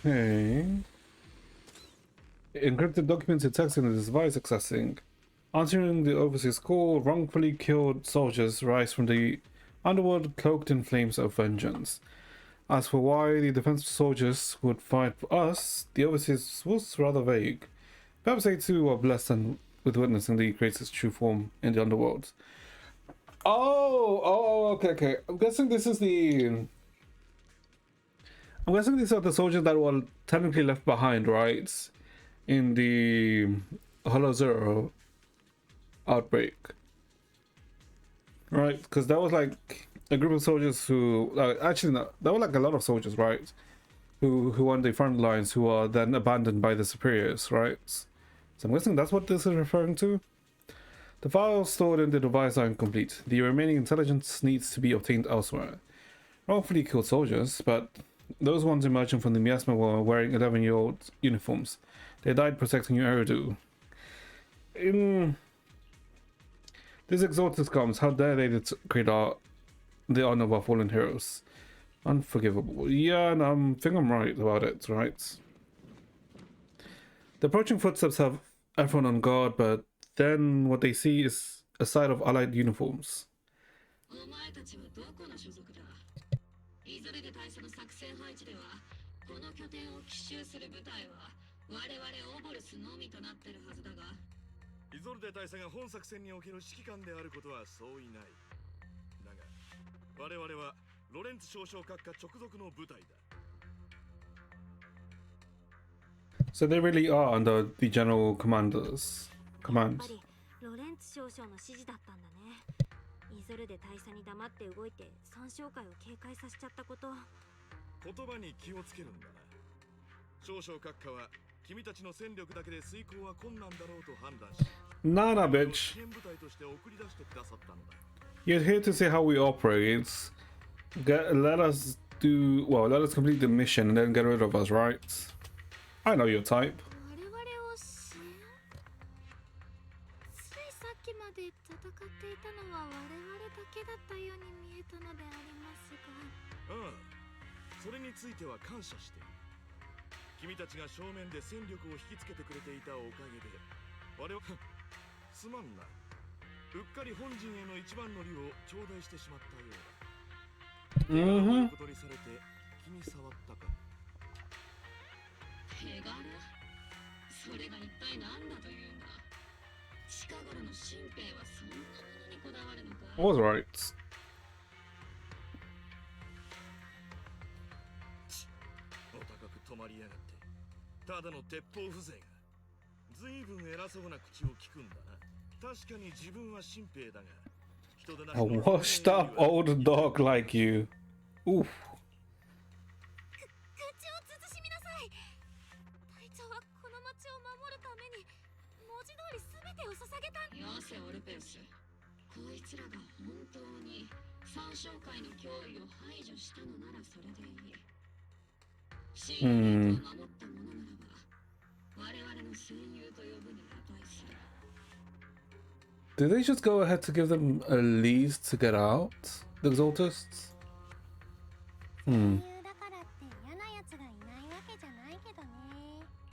Okay. Encrypted documents and text in the device accessing. Answering the overseer's call, wrongfully killed soldiers rise from the underworld cloaked in flames of vengeance. As for why the defensive soldiers would fight for us, the overseers was rather vague. Perhaps they too are blessed with witnessing the creator's true form in the underworld. Okay. I'm guessing these are the soldiers that were technically left behind, right? In the Hollow Zero outbreak. Right? Because that was like a group of soldiers who... actually, no, there were like a lot of soldiers, right? Who were on the front lines, who are then abandoned by the superiors, right? So I'm guessing that's what this is referring to. The files stored in the device are incomplete. The remaining intelligence needs to be obtained elsewhere. Wrongfully killed soldiers, but those ones emerging from the miasma were wearing 11-year-old uniforms. They died protecting Eridu. In this exalted comes, how dare they desecrate the honor of our fallen heroes? Unforgivable. Yeah, and I think I'm right about it, right? The approaching footsteps have everyone on guard, but then what they see is a sight of allied uniforms. 我々オボルスのみとなってるはずだが、イゾルデ大佐が本作戦における指揮官であることはそういない。だが我々はロレンツ少将閣下直属の部隊だ。So they really are under the general commander's やっ command. ぱりロレンツ少将の指示だったんだね。イゾルデ大佐に黙って動いて三将会を警戒させちゃったこと。言葉に気をつけるんだな。少将閣下は君たちの戦力だけで遂行は困難だろうと判断し、Nah, bitch. 支援部隊として送り出してくださったのだ。 You're here to see how we operate. Let us do well. Let us complete the mission and then get rid of us, right? I know your type. 我々を支援？ついさっきまで戦っていたのは我々だけだったように見えたのでありますが。ああ、それについては感謝している。君たちが正面で戦力を引きつけてくれていたおかげで我々すまんな。うっかり本陣への一番乗りを頂戴してしまったようだ。ことにされて気に障ったか。手柄？それが一体何だというんだ。近頃の新兵はそんなものにこだわるのか。 I was right. お高く止まりやがって。ただの鉄砲風情が。ずいぶん偉そうな口を聞くんだな。確かに自分は新兵だが。A washed up old dog like you. Oof. 口を慎みなさい。隊長はこの町を守るために文字通り全てを捧げた。よせオルペウス。こいつらが本当に三将会の脅威を排除したのならそれでいい。シールを守ったものならば我々の戦友と呼ぶに値する。 Did they just go ahead to give them a lease to get out? The Exaltists? だからって嫌なやつがいないわけじゃないけどね。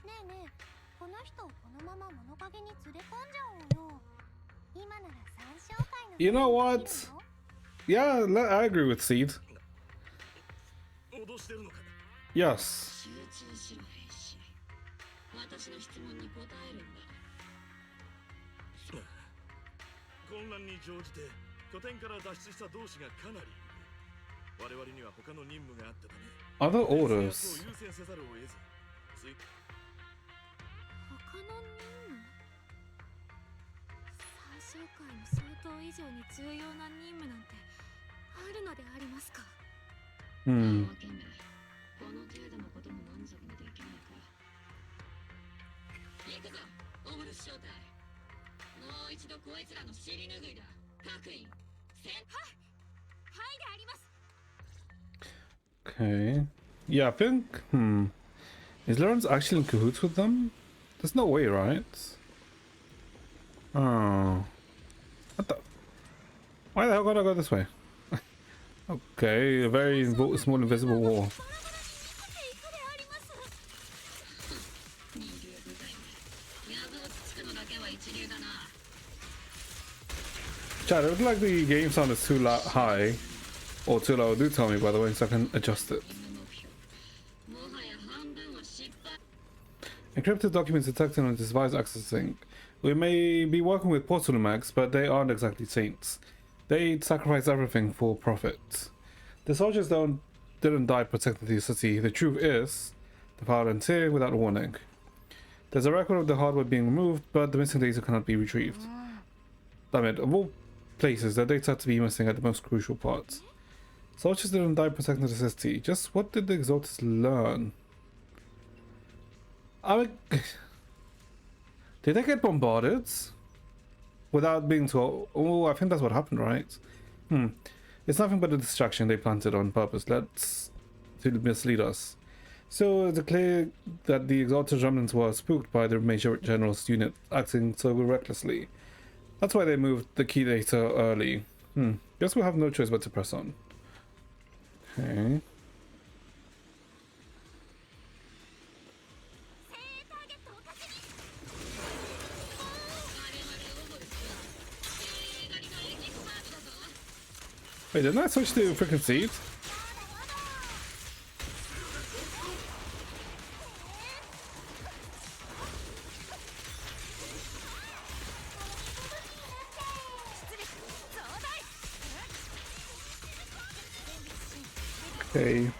ねえねえ、この人をこのまま物陰に連れ込んじゃおうよ。今なら三将会の。 You know what? Yeah, I agree with Seed. 脅してるのか。 Yes. 集中しろ兵士。私の質問に答えるんだ。混乱に乗じて拠点から脱出した同志がかなりいる。我々には他の任務があったため Other 制圧 orders. を優先せざるを得ず。他の任務？三将会の相当以上に重要な任務なんてあるのでありますか？わけめ、この程度のことも満足にできないか。行くぞ、オブルス正体。もう一度こいつらの尻拭いだ。各員、戦。はいであります。 Okay. Yeah, I think. Is Lawrence actually in cahoots with them? There's no way, right? Oh. What the? Why the hell gotta go this way? Okay, a very small invisible wall. Chad, it looks like the game sound is too high or too low. Do tell me, by the way, so I can adjust it. Encrypted documents detected on this device accessing. We may be working with portal mags, but they aren't exactly saints. They sacrifice everything for profit. The soldiers didn't die protecting the city. The truth is, the violence here without warning. There's a record of the hardware being removed, but the missing data cannot be retrieved. Damn it, of all places, the data had to be missing at the most crucial parts. Soldiers didn't die protecting the city. Just what did the Exaltists learn? I mean, did they get bombarded? Without being told? Oh, I think that's what happened, right? It's nothing but a distraction they planted on purpose. To mislead us. So it's clear that the Exalted remnants were spooked by the Major General's unit acting so recklessly. That's why they moved the key data early. Guess we'll have no choice but to press on. Okay. Wait, didn't I switch to freaking Seed? Okay.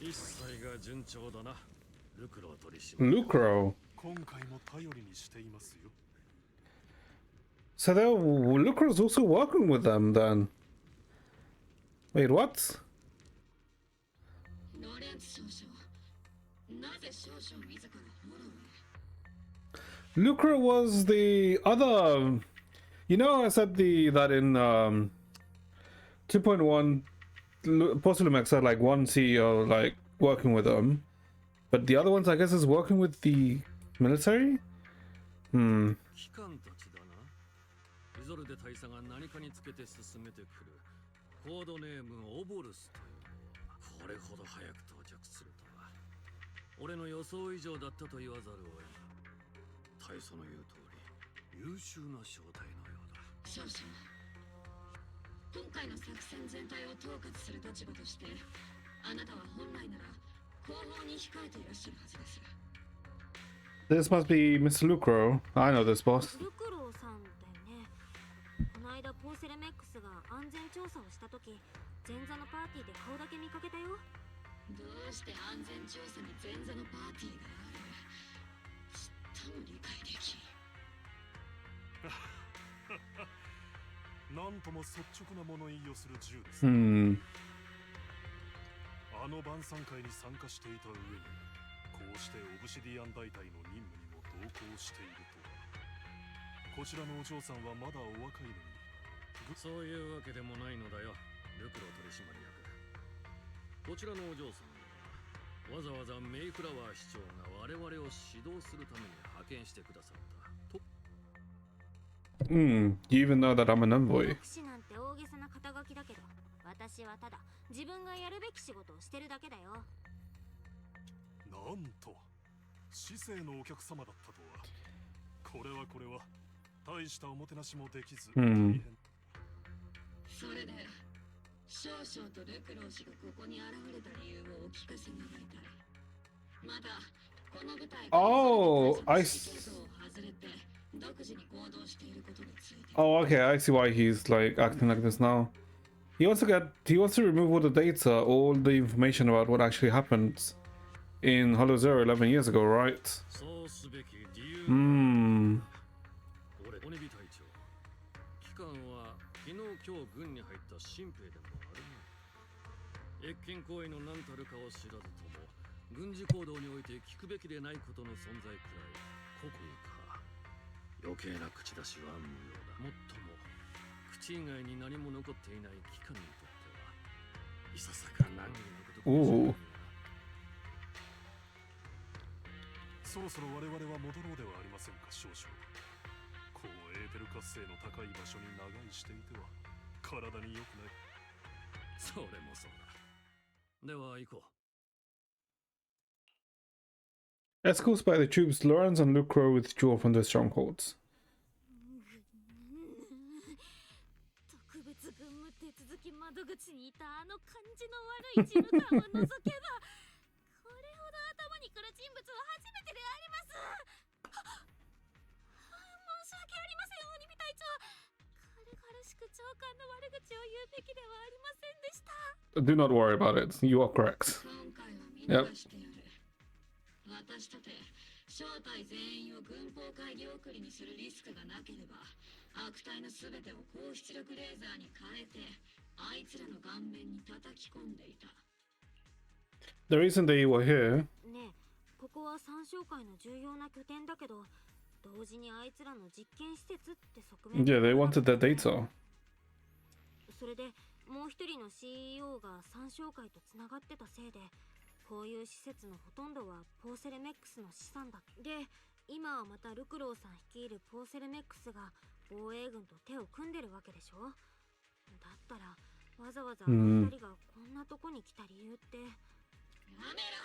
一切が順調だな。ルクロー取締。 Lucro. 今回も頼りにしていますよ。 So Lucro's also working with them then. Wait, what? ロレンツ少将、なぜ少将自らフォローへ。 Lucro was the other. You know, I said that in 2.1, Postlumex had like one CEO like working with them, but the other ones, I guess, is working with the military. 機関たちだな。イゾルデ大佐が何かにつけて進めてくる。コードネームオボルスというのはこれほど早く到着するとは。俺の予想以上だったと言わざるを得ん。大佐の言う通り、優秀な正体のようだ。少将、今回の作戦全体を統括する立場として、あなたは本来なら後方に控えていらっしゃるはずです。 This must be Mr. Lucro. I know this boss. ルクローさんだよね。この間ポーセレメックスが安全調査をした時、前座のパーティーで顔だけ見かけたよ。どうして安全調査に前座のパーティーがある。ちっとも理解できん。なんとも率直な物言いをする銃です。あの晩餐会に参加していた上に、こうしてオブシディアン大隊の任務にも同行しているとは。こちらのお嬢さんはまだお若いのに。そういうわけでもないのだよ、ルクロ取締役。こちらのお嬢さんはわざわざメイフラワー市長が我々を指導するために派遣してくださったと。You even know that I'm an envoy. 牧師なんて大げさな肩書きだけど、私はただ自分がやるべき仕事をしてるだけだよ。なんと市政のお客様だったとは。これは大したおもてなしもできず、大変。それで少将とルクロー氏がここに現れた理由をお聞かせ願いたい。まだこの舞台が Oh, I を外れて独自に行動していることについて。 Oh, okay, I see why he's like acting like this now. He wants to remove all the data, all the information about what actually happened in Hollow Zero 11 years ago, right? そうすべき理由。俺、鬼火隊長。機関は昨日今日軍に入った新兵でもあるが、越権行為の何たるかを知らずとも、軍事行動において聞くべきでないことの存在くらい酷か。余計な口出しは無用だ。もっとも口以外に何も残っていない機関にとってはいささか難儀なことかもしれないが。そろそろ我々は戻ろうではありませんか、少々。こうエーテル活性の高い場所に長居していては体に良くない。それもそうだ。では行こう。Escorts by the troops, Lawrence and Lucro withdraw from the strongholds. 特別軍務手続き窓口にいたあの感じの悪い事務官を除けばこれほど頭にくる人物は初めてであります。申し訳ありません、鬼火隊長。軽々しく長官の悪口を言うべきではありませんでした。 Do not worry about it. You are correct. 今回は見逃してやる。私とて正体全員を軍法会議送りにするリスクがなければ悪態のすべてを高出力レーザーに変えてあいつらの顔面に叩き込んでいた。 The reason they were here. ねえ、ここは三商会の重要な拠点だけど、同時にあいつらの実験施設って側面。 Yeah, they wanted their data. それでもう一人の CEO が三商会とつながってたせいで、こういう施設のほとんどはポーセレメックスの資産だ。で、今はまたルクローさん率いるポーセレメックスが防衛軍と手を組んでるわけでしょ。だったらわざわざあの二人がこんなとこに来た理由って。やめろ、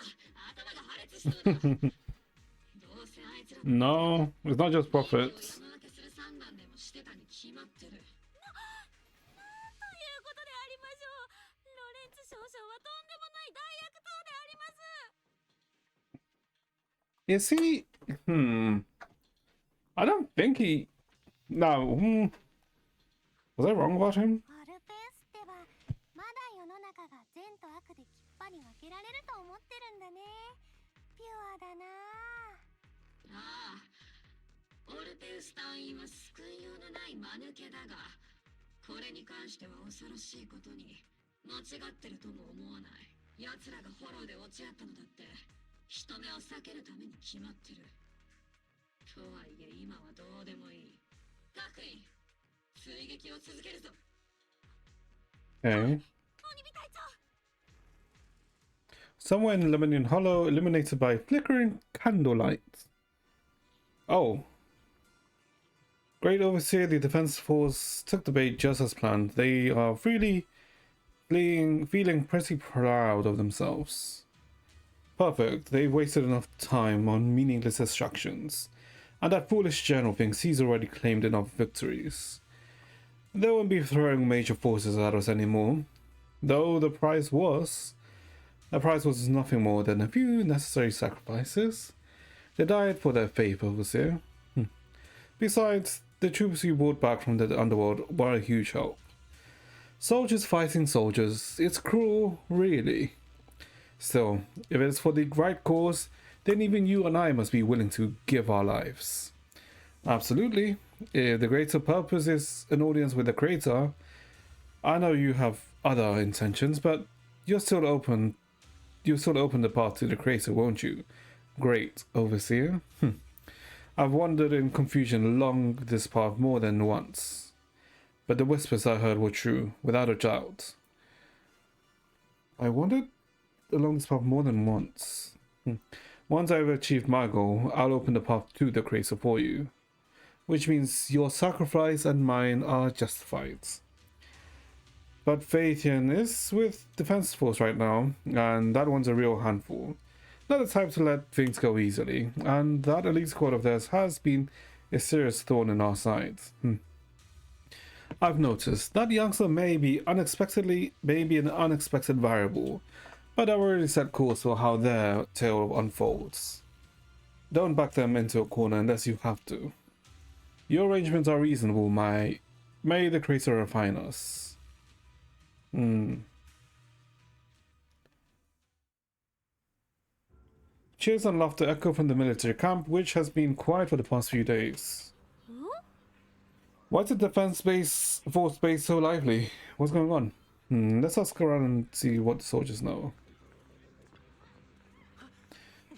頭が破裂しそうだ。どうせあいつら No, it's not just profits. 山分けする算段でもしてたに決まってる。ということでありましょう。ロレンツ少将はとんでもない大悪党であります。 Is he? I don't think he. No. Was I wrong about him? オルペンスってはまだ世の中が善と悪できっぱり分けられると思ってるんだね。ピュアだな。ああ、オルペウス隊員は救いようのない間抜けだが、これに関しては恐ろしいことに間違ってるとも思わない。奴らがフォローで落ち合ったのだって人目を避けるために決まってる。とはいえ今はどうでもいい。学院、追撃を続けるぞ。Okay. Somewhere in Lemonian Hollow, illuminated by flickering candlelight. Oh. Great Overseer, the Defense Force took the bait just as planned. They are feeling pretty proud of themselves. Perfect. They've wasted enough time on meaningless distractions. And that foolish general thinks he's already claimed enough victories. They won't be throwing major forces at us anymore. Though the price was nothing more than a few necessary sacrifices. They died for their faith, Overseer. Besides, the troops you brought back from the underworld were a huge help. Soldiers fighting soldiers, it's cruel, really. Still, if it's for the right cause, then even you and I must be willing to give our lives. Absolutely. If the greater purpose is an audience with the creator, I know you have other intentions, but you'll still open the path to the creator, won't you? Great, Overseer. I've wandered in confusion along this path more than once. But the whispers I heard were true, without a doubt. I wandered along this path more than once. Once I've achieved my goal, I'll open the path to the creator for you. Which means your sacrifice and mine are justified. But Phaethian is with Defense Force right now, and that one's a real handful. Not the type to let things go easily, and that elite squad of theirs has been a serious thorn in our side. I've noticed that youngster may be an unexpected variable, but I've already set course for how their tale unfolds. Don't back them into a corner unless you have to. Your arrangements are reasonable, may the creator refine us. Cheers and laughter echo from the military camp, which has been quiet for the past few days. Why is the defense force base so lively? What's going on? Let's ask around and see what the soldiers know.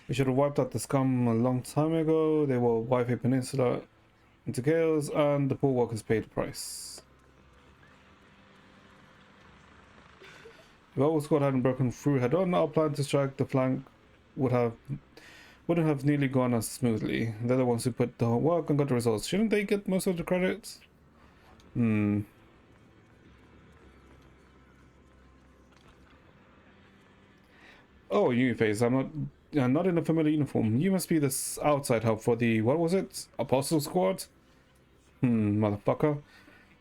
We should have wiped out the scum a long time ago. They will wipe a peninsula into chaos, and the poor workers paid the price. If our squad hadn't broken through head on, our plan to strike the flank wouldn't have nearly gone as smoothly. They're the ones who put the work and got the results. Shouldn't they get most of the credit? Oh, you face. I'm not in a familiar uniform. You must be this outside help for the, what was it? Apostle Squad? Motherfucker.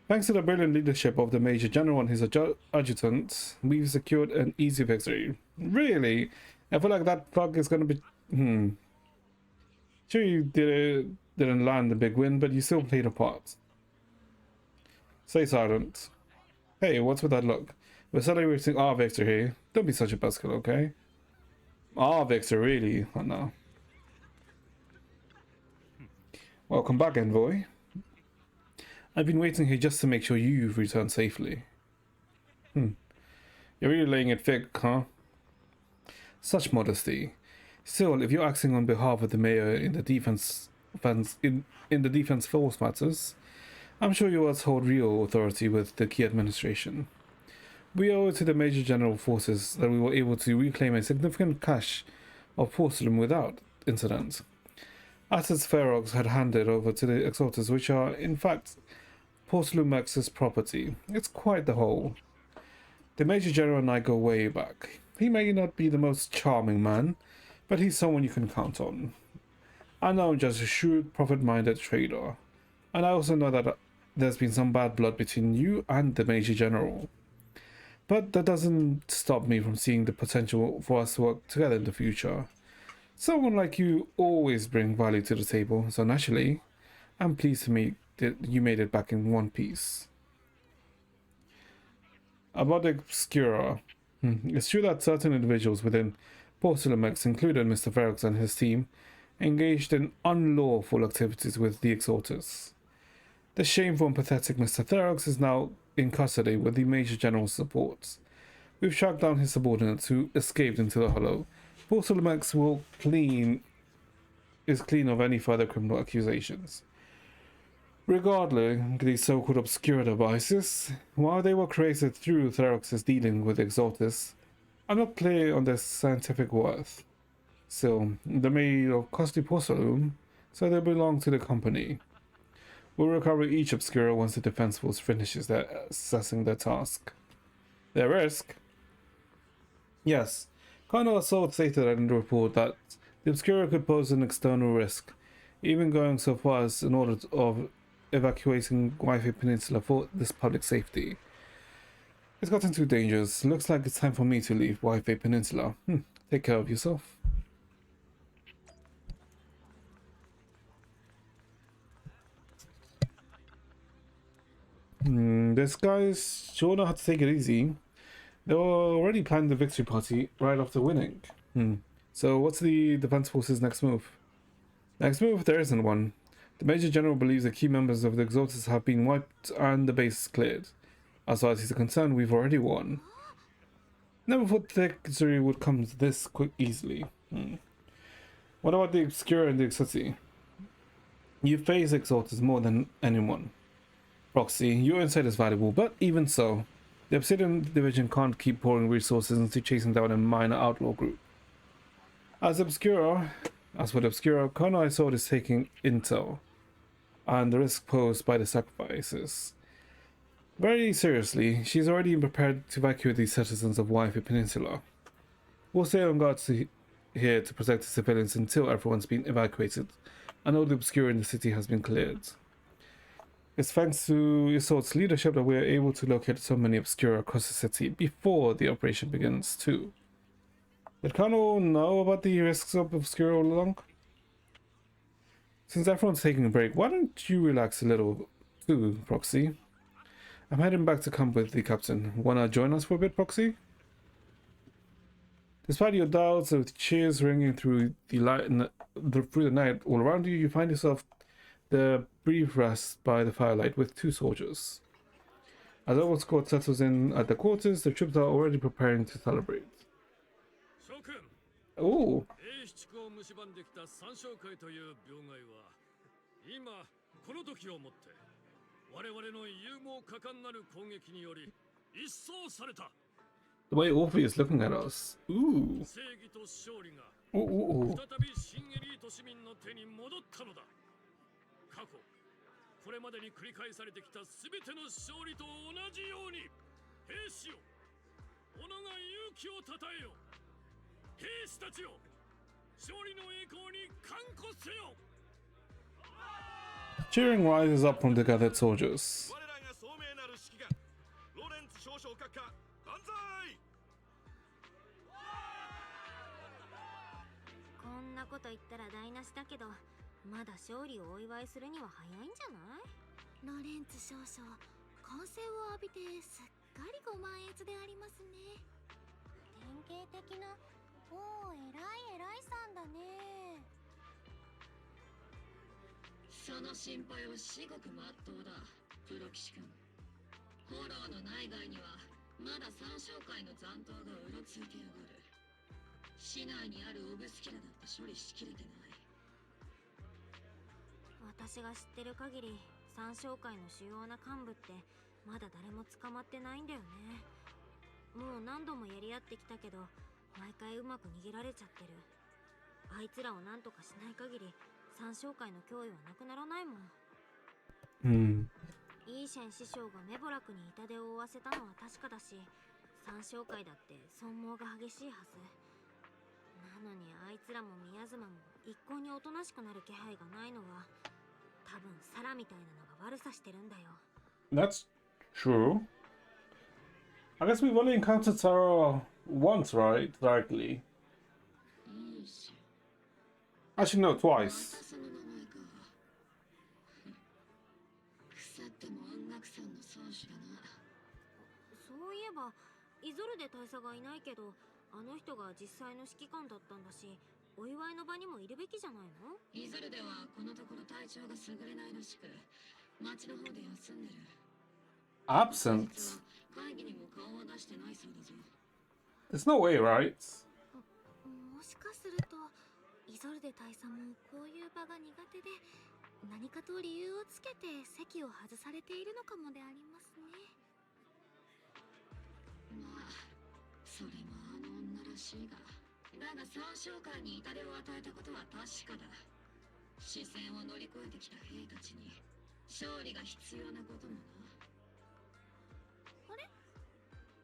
Thanks to the brilliant leadership of the Major General and his adjutant, we've secured an easy victory. Really? I feel like that fuck is gonna be... Sure, you didn't land the big win, but you still played a part. Stay silent. Hey, what's with that look? We're celebrating our victory here. Don't be such a buzzkill, okay? Our victory, really? Oh no. Welcome back, Envoy. I've been waiting here just to make sure you've returned safely. You're really laying it thick, huh? Such modesty. Still, if you're acting on behalf of the mayor in the defense force matters, I'm sure you words hold real authority with the key administration. We owe it to the Major General Forces that we were able to reclaim a significant cache of porcelain without incident. Assets Ferox had handed over to the Exalters, which are, in fact, Porcelain Max's property. It's quite the whole. The Major General and I go way back. He may not be the most charming man, but he's someone you can count on. I know I'm just a shrewd, profit-minded trader, and I also know that there's been some bad blood between you and the Major General. But that doesn't stop me from seeing the potential for us to work together in the future. Someone like you always brings value to the table, so naturally, I'm pleased to meet that you made it back in one piece. About the Obscura, it's true that certain individuals within Porcelamex, including Mr. Ferox and his team, engaged in unlawful activities with the Exalters. The shameful and pathetic Mr. Ferox is now in custody with the Major General's support. We've tracked down his subordinates who escaped into the Hollow. Porcelamex is clean of any further criminal accusations. Regarding these so-called obscure devices, while they were created through Therox's dealing with Exaltus, I'm not clear on their scientific worth. Still, they're made of costly porcelain, so they belong to the company. We'll recover each obscura once the defense force finishes assessing their task. Their risk? Yes, Colonel Assault stated in the report that the obscura could pose an external risk, even going so far as in order of evacuating Wi-Fi Peninsula for this public safety. It's gotten too dangerous. Looks like it's time for me to leave Wi-Fi Peninsula. Take care of yourself. This guy's sure know how to take it easy. They were already planning the victory party right after winning. So what's the defense force's next move? Next move? There isn't one. The Major General believes the key members of the Exalters have been wiped and the base cleared. As far as he's concerned, we've already won. Never thought the victory would come this quick easily. What about the Obscura and the Exotic? You face Exalters more than anyone. Proxy, your insight is valuable, but even so, the Obsidian Division can't keep pouring resources into chasing down a minor outlaw group. As for the Obscura, Colonel Isord is taking intel and the risk posed by the sacrifices very seriously. She's already prepared to evacuate the citizens of Wi-Fi Peninsula. We'll stay on guard here to protect the civilians until everyone's been evacuated and all the Obscura in the city has been cleared. It's thanks to Isord's leadership that we are able to locate so many Obscura across the city before the operation begins too. Did Colonel know about the risks of Obscura all along? Since everyone's taking a break, why don't you relax a little too, Proxy? I'm heading back to camp with the captain. Wanna join us for a bit, Proxy? Despite your doubts, with cheers ringing through the night all around you, you find yourself the brief rest by the firelight with two soldiers. As our squad settles in at the quarters, the troops are already preparing to celebrate. Oh. The way Orphe is looking at us. Ooh. Ooh. これまでに繰り返されてきたすべての勝利と同じように兵士よ己が勇気をたたえよ兵士たちよ勝利の栄光に歓呼せよ Cheering rises up from the gathered soldiers. 我らが聡明なる指揮官ロレンツ少将閣下万歳こんなこと言ったら台無しだけどまだ勝利をお祝いするには早いんじゃない？ロレンツ少将、歓声を浴びてすっかりご満悦でありますね。典型的な、おお、偉いさんだね。その心配は至極まっとうだ、プロ騎士君。フォローの内外にはまだ三将会の残党がうろついてやがる。市内にあるオブスキュラだって処理しきれてない。私が知ってる限り三将会の主要な幹部ってまだ誰も捕まってないんだよね。もう何度もやり合ってきたけど毎回うまく逃げられちゃってる。あいつらを何とかしない限り三将会の脅威はなくならないもん。イーシェン師匠がメボラクに痛手を負わせたのは確かだし三将会だって損耗が激しいはず。なのにあいつらも宮妻も一向におとなしくなる気配がないのは多分サラみたいなのが悪さしてるんだよ。That's true. I guess we've only encountered Sarah once, right? Directly. Actually, no, twice. そういえばイゾルデ大佐がいないけどあの人が実際の指揮官だったんだし、お祝いの場にもいるべきじゃないの？イズルではこのところ体調が優れないらしく、町の方で休んでる。 Absent? 会議にも顔を出してないそうだぞ。 There's no way, right? もしかするとイゾルデ大佐もこういう場が苦手で何かと理由をつけて席を外されているのかもでありますね。まあそれもあの女らしいが、だが三将会に痛手を与えたことは確かだ。視線を乗り越えてきた兵たちに勝利が必要なこともな。あれ、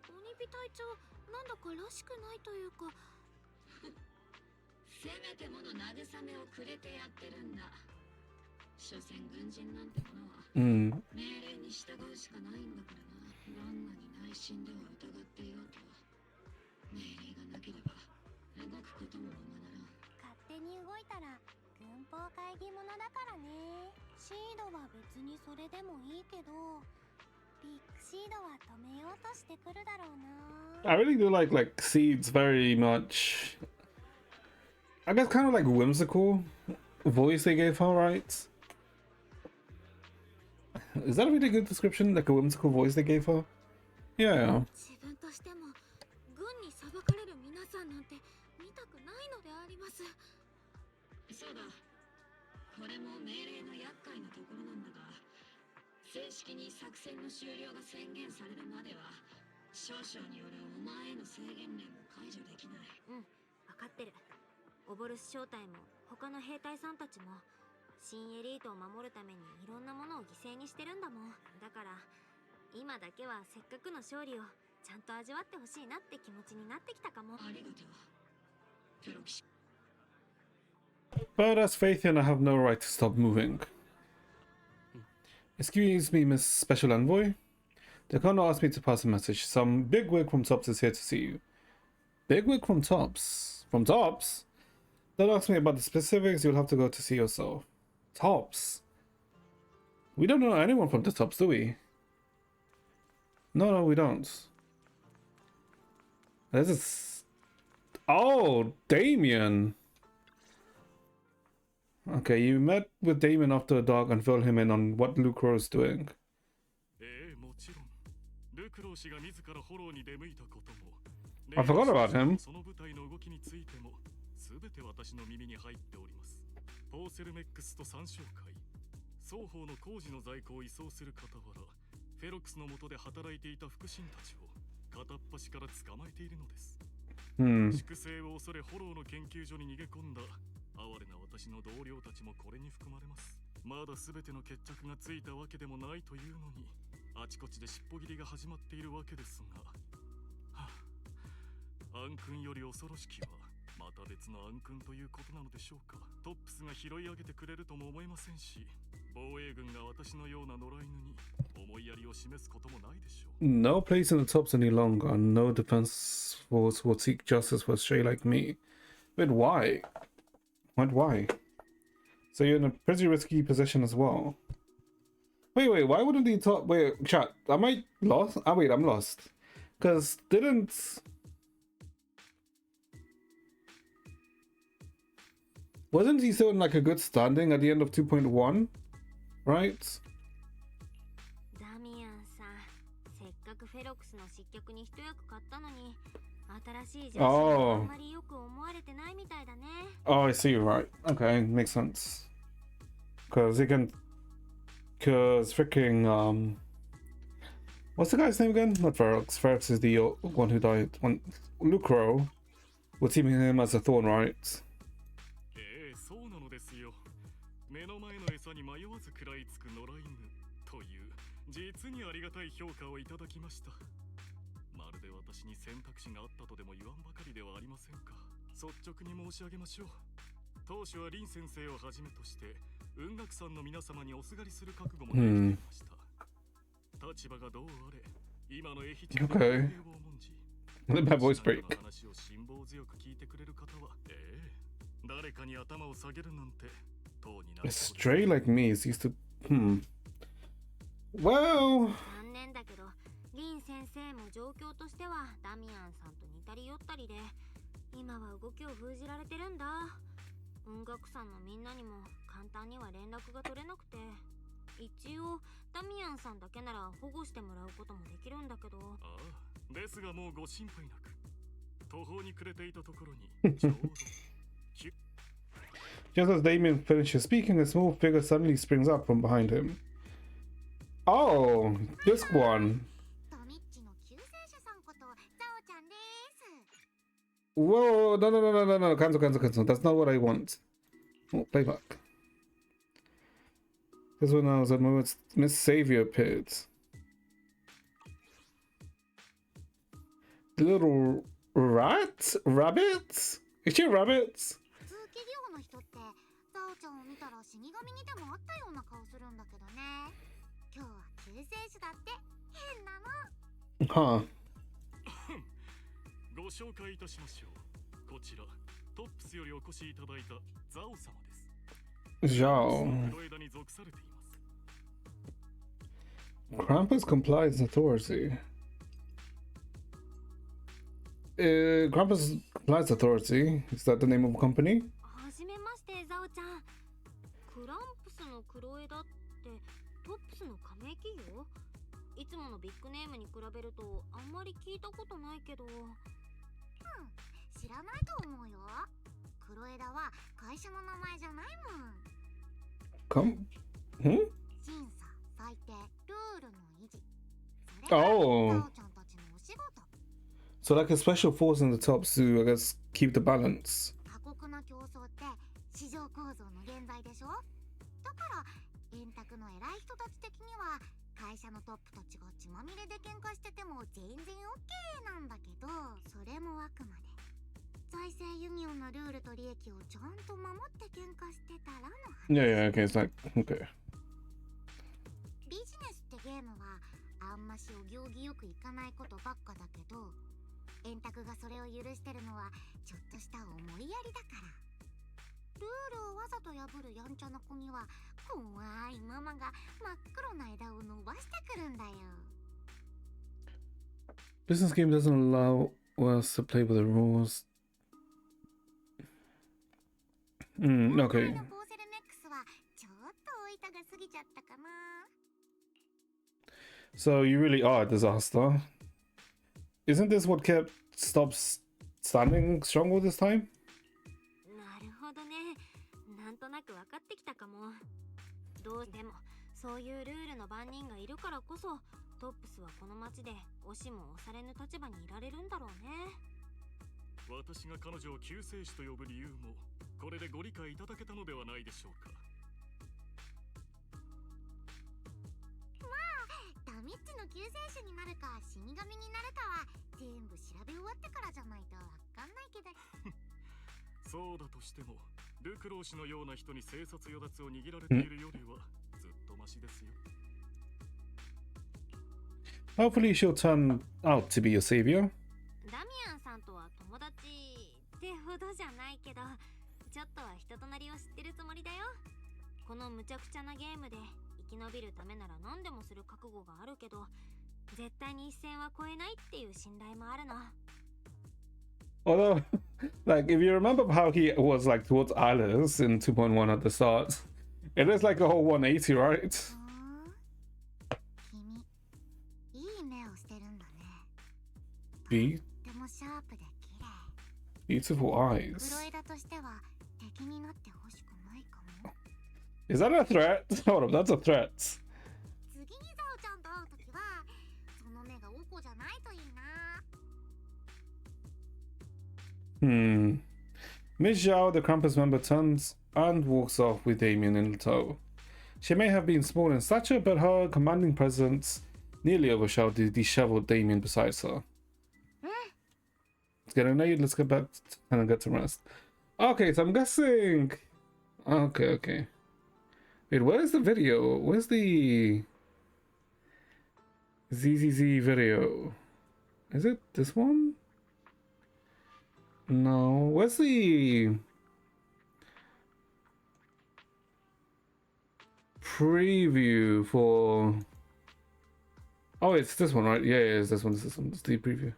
鬼火隊長、なんだからしくないというか。せめてもの慰めをくれてやってるんだ。所詮軍人なんてものは命令に従うしかないんだからな。どんなに内心では疑っていようと、命令がなければ動くこともままならん。勝手に動いたら軍法会議者だからね。シードは別にそれでもいいけど、ビッグシードは止めようとしてくるだろうな。 I really do like Seed's very much, I guess, kind of like whimsical voice they gave her, right? Is that a really good description? Like a whimsical voice they gave her? Yeah. 自分としても軍に裁かれる皆さんなんて見たくないのであります。そうだ、これも命令の厄介なところなんだが、正式に作戦の終了が宣言されるまでは少々によるお前への制限令も解除できない。分かってる。オボルス正体も他の兵隊さんたちも新エリートを守るためにいろんなものを犠牲にしてるんだもん。だから今だけはせっかくの勝利をちゃんと味わってほしいなって気持ちになってきたかも。ありがとう、プロ騎士。 But as Faithian, I have no right to stop moving. Excuse me, Miss Special Envoy. The colonel asked me to pass a message. Some bigwig from Tops is here to see you. Bigwig from Tops? From Tops? Don't ask me about the specifics, you'll have to go to see yourself. Tops? We don't know anyone from the Tops, do we? No, we don't. This is... Oh, Damien! Okay, you met with Damien after dark and filled him in on what Luke Rose is doing. もちろん。ルクロー氏が自らフォローに出向いたことも、 I forgot about him. その部隊の動きについても全て私の耳に入っております。ポーセルメックスと三将会、双方の工事の在庫を移送する傍ら、フェロックスの下で働いていた腹心たちを片っ端から捕まえているのです。粛清を恐れフォローの研究所に逃げ込んだ哀れな私の同僚たちもこれに含まれます。まだ全ての決着がついたわけでもないというのに、あちこちで尻尾切りが始まっているわけですが、暗君より恐ろしきはまた別の暗君ということなのでしょうか。トップスが拾い上げてくれるとも思えませんし、防衛軍が私のような野良犬に思いやりを示すこともないでしょう。 No place in the Tops any longer. No defense force will seek justice for a stray like me. Wait, why? Why? So you're in a pretty risky position as well. Wait, why wouldn't the top... Wait, chat, am I lost? Ah, wait, I'm lost. Because didn't... Wasn't he still in like a good standing at the end of 2.1? Right? ダミアンさん、せっかくフェロックスの失脚に一役買ったのに、新しい女子はあんまりよく思われてないみたいだね。Oh, I see, right. Okay, makes sense. Because freaking, what's the guy's name again? Not Ferox. Ferox is the one who died. Lucro was teaming him as a thorn, right? そうなのですよ。目の前の餌に迷わず食らいつく野良犬という実にありがたい評価をいただきました。まるで私に選択肢があったとでも言わんばかりではありませんか。率直に申し上げましょう。当初は林先生をはじめとして雲岳さんの皆様におすがりする覚悟もできていました。立場がどうあれ、今のエヒチの命令を重んじ、 Let my voice break. 話を辛抱強く聞いてくれる方は、誰かに頭を下げるなんて当にな A stray like me is used to... Well... 残念だけど、林先生もも状況としてはダミアンさんと似たり寄ったりで、今は動きを封じられてるんだ。音楽さんのみんなにも簡単には連絡が取れなくて、一応ダミアンさんだけなら保護してもらうこともできるんだけど。ああ、ですがもうご心配なく、途方に暮れていたところにちょうどJust as Damien finishes speaking, a small figure suddenly springs up from behind him. Oh, this one. トミッチの救世主さんことザオちゃんです。 Whoa, no, no, no, no, no, no, cancel, cancel, cancel. That's not what I want. Oh, playback. This one now is at moment Miss Savior appeared. The little rat? Rabbit? Is she a rabbit? 普通企業の人ってザオちゃんを見たら死神にでもあったような顔するんだけどね。今日は救世主だって変なの。 Huh. ご紹介いたしましょう。こちらトップスよりお越しいただいたザオ様です。 Zhao. 黒枝に属されています。 Krampus complies authority. Krampus complies authority. Is that the name of a company? はじめまして、ザオちゃん。クランプスの黒枝ってトップスの加盟企業？いつものビッグネームに比べるとあんまり聞いたことないけど。知らないと思うよ。黒枝は会社の名前じゃないもん。審査、裁定、ルールの維持。それがザオちゃんたちのお仕事。 So like a special force in the tops to, I guess, keep the balance. 過酷な競争って市場構造の現在でしょ。だから円卓の偉い人たち的には会社のトップたちが血まみれで喧嘩してても全然 OK なんだけど、それもあくまで財政ユニオンのルールと利益をちゃんと守って喧嘩してたらの話。 Yeah, yeah, okay, it's like, okay. ビジネスってゲームはあんましお行儀よくいかないことばっかだけど、円卓がそれを許してるのはちょっとした思いやりだから。ルールをわざと破るやんちゃな子には怖いママが真っ黒な枝を伸ばしてくるんだよ。 Business game doesn't allow us to play with the rules. Okay. のボーセルネックスはちょっとお板が過ぎちゃったかな。 So you really are a disaster. Isn't this what kept Stops standing strong all this time? なるほどね。なんとなく分かってきたかも。どうでもそういうルールの番人がいるからこそ、トップスはこの町で押しも押されぬ立場にいられるんだろうね。私が彼女を救世主と呼ぶ理由もこれでご理解いただけたのではないでしょうか。ダミッチの救世主になるか死神になるかは全部調べ終わってからじゃないとわかんないけど。そうだとしてもルクロー氏のような人に生殺与奪を握られているよりはずっとマシですよ。 Hopefully she'll turn out to be a savior. ダミアンさんとは友達ってほどじゃないけど、ちょっとは人となりを知ってるつもりだよ。この無茶苦茶なゲームで生き延びるためなら何でもする覚悟があるけど、絶対に一線は越えないっていう信頼もあるの。 Although, like, if you remember how he was like towards Alice in 2.1 at the start, it is like a whole 180, right? 君、いい目をしてるんだね。 Be とてもシャープで綺麗。 beautiful 黒 eyes. 枝としては敵になってほしくないかも。 Is that a threat? Hold up, that's a threat. 次にザオちゃんと会うときはその目がおこじゃないといいな。 Miss Zhao, the Krampus member, turns and walks off with Damien in tow. She may have been small in stature, but her commanding presence nearly overshadowed the disheveled Damien beside her. It's getting late, let's get back and get some rest. Okay, so I'm guessing... Okay. Wait, where's the video? Where's the... ZZZ video? Is it this one? No, where's the preview for Oh, it's this one, right? Yeah, it's this one. It's this one. It's the preview.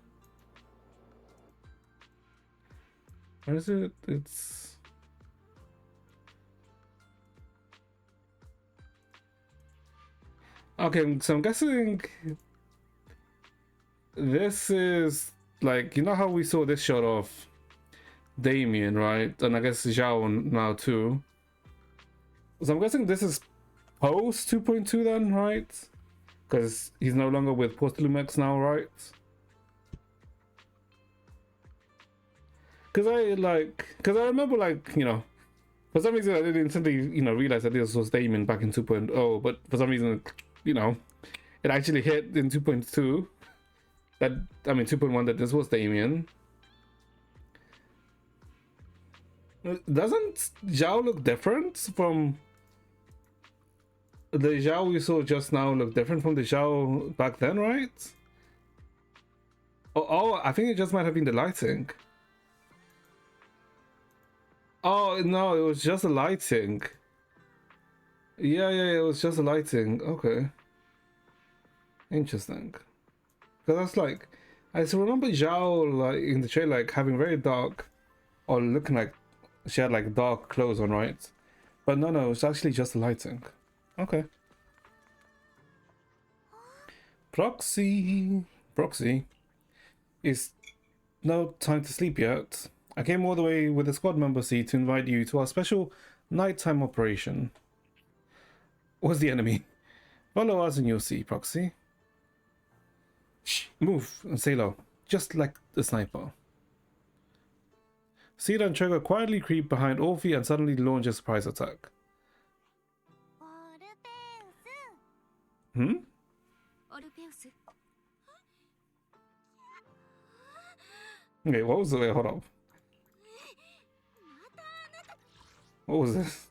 Where is it? It's... Okay, so I'm guessing this is like, you know how we saw this shot of Damien, right? And I guess Zhao now too. So I'm guessing this is post 2.2 then, right? Because he's no longer with Post-Lumex now, right? Because I remember, like, you know, for some reason I didn't instantly, you know, realize that this was Damien back in 2.0, but for some reason, you know, it actually hit in 2.2 that, I mean 2.1, that this was Damien. Doesn't Zhao look different from the Zhao we saw just now? Look different from the Zhao back then, right? Oh, I think it just might have been the lighting. Oh no, it was just the lighting. Yeah, it was just the lighting. Okay, interesting. Because that's like, I still remember Zhao like in the trailer like having very dark, or looking like she had like dark clothes on, right? But no, it's actually just the lighting. Okay. Proxy. It's no time to sleep yet. I came all the way with a squad member seat to invite you to our special nighttime operation. What's the enemy? Follow us and you'll see, Proxy. Shh, move and say low, just like the sniper. Seed and Trigger quietly creep behind Orphe and suddenly launch a surprise attack. Hmm? Okay, what was the way? Hold up. What was this?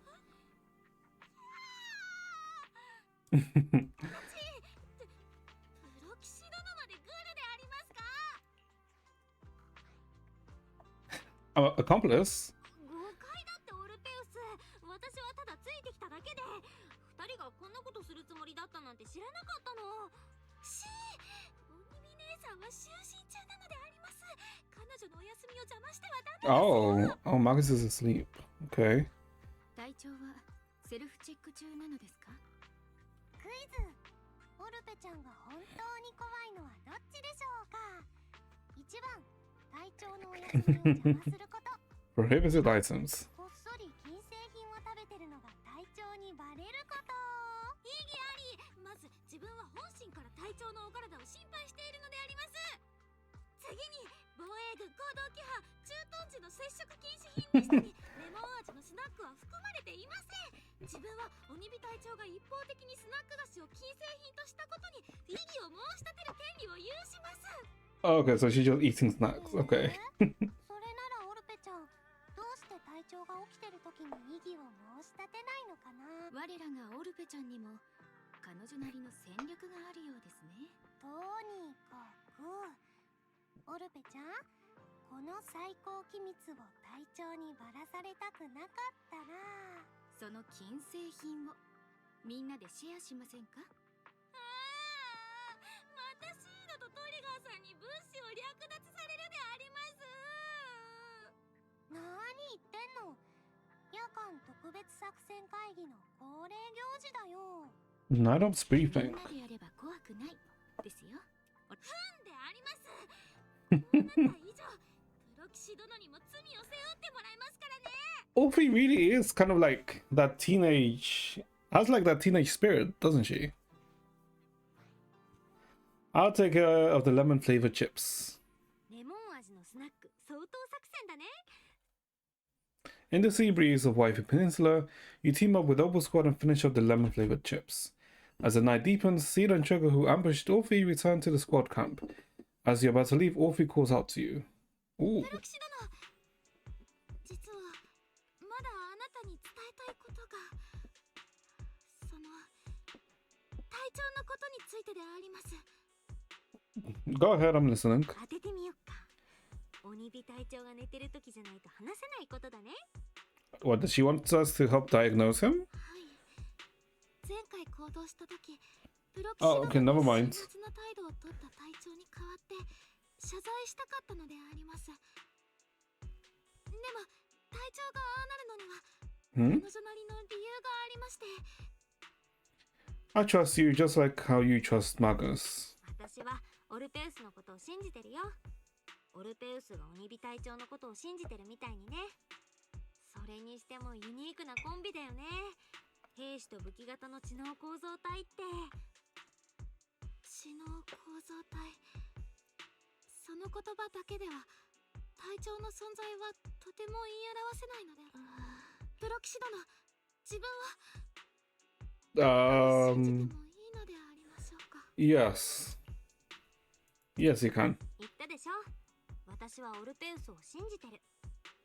Accomplice? 誤解だってオルペウス。私はただついてきただけで、二人がこんなことするつもりだったなんて知らなかったの。しー、おにび姉さんは就寝中なのであります。彼女のお休みを邪魔してはダメです。Oh, Marcus is asleep. Okay. 体調はセルフチェック中なのですか？クイズ。オルペちゃんが本当に怖いのはどっちでしょうか。1番、体調のお休みを邪魔すること。Prohibited items. こっそり金製品を食べてるのが体調にバレること。意義あり。まず自分は本心から体調のお体を心配しているのであります。次に防衛軍行動規範駐屯地の接触禁止品リストにレモン味のスナックは含まれていません。自分は鬼火隊長が一方的にスナック菓子を禁制品としたことに異議を申し立てる権利を有します。Okay, so she's just eating snacks. Okay. それならオルペちゃん、どうして体調が起きてる時に異議を申し立てないのかな。我らがオルペちゃんにも彼女なりの戦略があるようですね。とにかくオルペちゃん、この最高機密を隊長にばらされたくなかったら、その金製品をみんなでシェアしませんか？またシードとトリガーさんに物資を略奪されるであります。何言ってんの。夜間特別作戦会議の恒例行事だよ。Night Ops み briefing. んなでやれば怖くないですよ。であります。こうなった以上、プロ騎士殿にも罪を背負ってもらいますからね。Orphe really is kind of like that teenage, has like that teenage spirit, doesn't she? I'll take care of the lemon flavored chips. レモン味のスナック、相当作戦だね。In the sea breeze of Waifu Peninsula, you team up with OBAL Squad and finish off the lemon flavored chips. As the night deepens, Seed and Trigger, who ambushed Orphe, return to the squad camp. As you're about to leave, Orphe calls out to you. Ooh. プロ騎士殿、実はまだあなたに伝えたいことが、その隊長のことについてであります。Go ahead, I'm listening. 当ててみよっか。鬼火隊長が寝てる時じゃないと話せないことだね。What, does she want us to help diagnose him? はい。前回行動した時、プロ騎士 Oh, okay, never の mind. 辛辣な態謝罪したかったのであります。でも隊長がああなるのには彼女なりの理由がありまして。I trust you just like how you trust Magus. 私はオルペウスのことを信じてるよ。オルペウスが鬼火隊長のことを信じてるみたいにね。それにしてもユニークなコンビだよね。兵士と武器型の知能構造体って。知能構造体、その言葉だけでは隊長の存在はとても言い表せないので。プロ騎士殿、自分は信じてもいいのでありましょうか。 Yes. Yes, you can. 言ったでしょ。私はオルペウスを信じてる。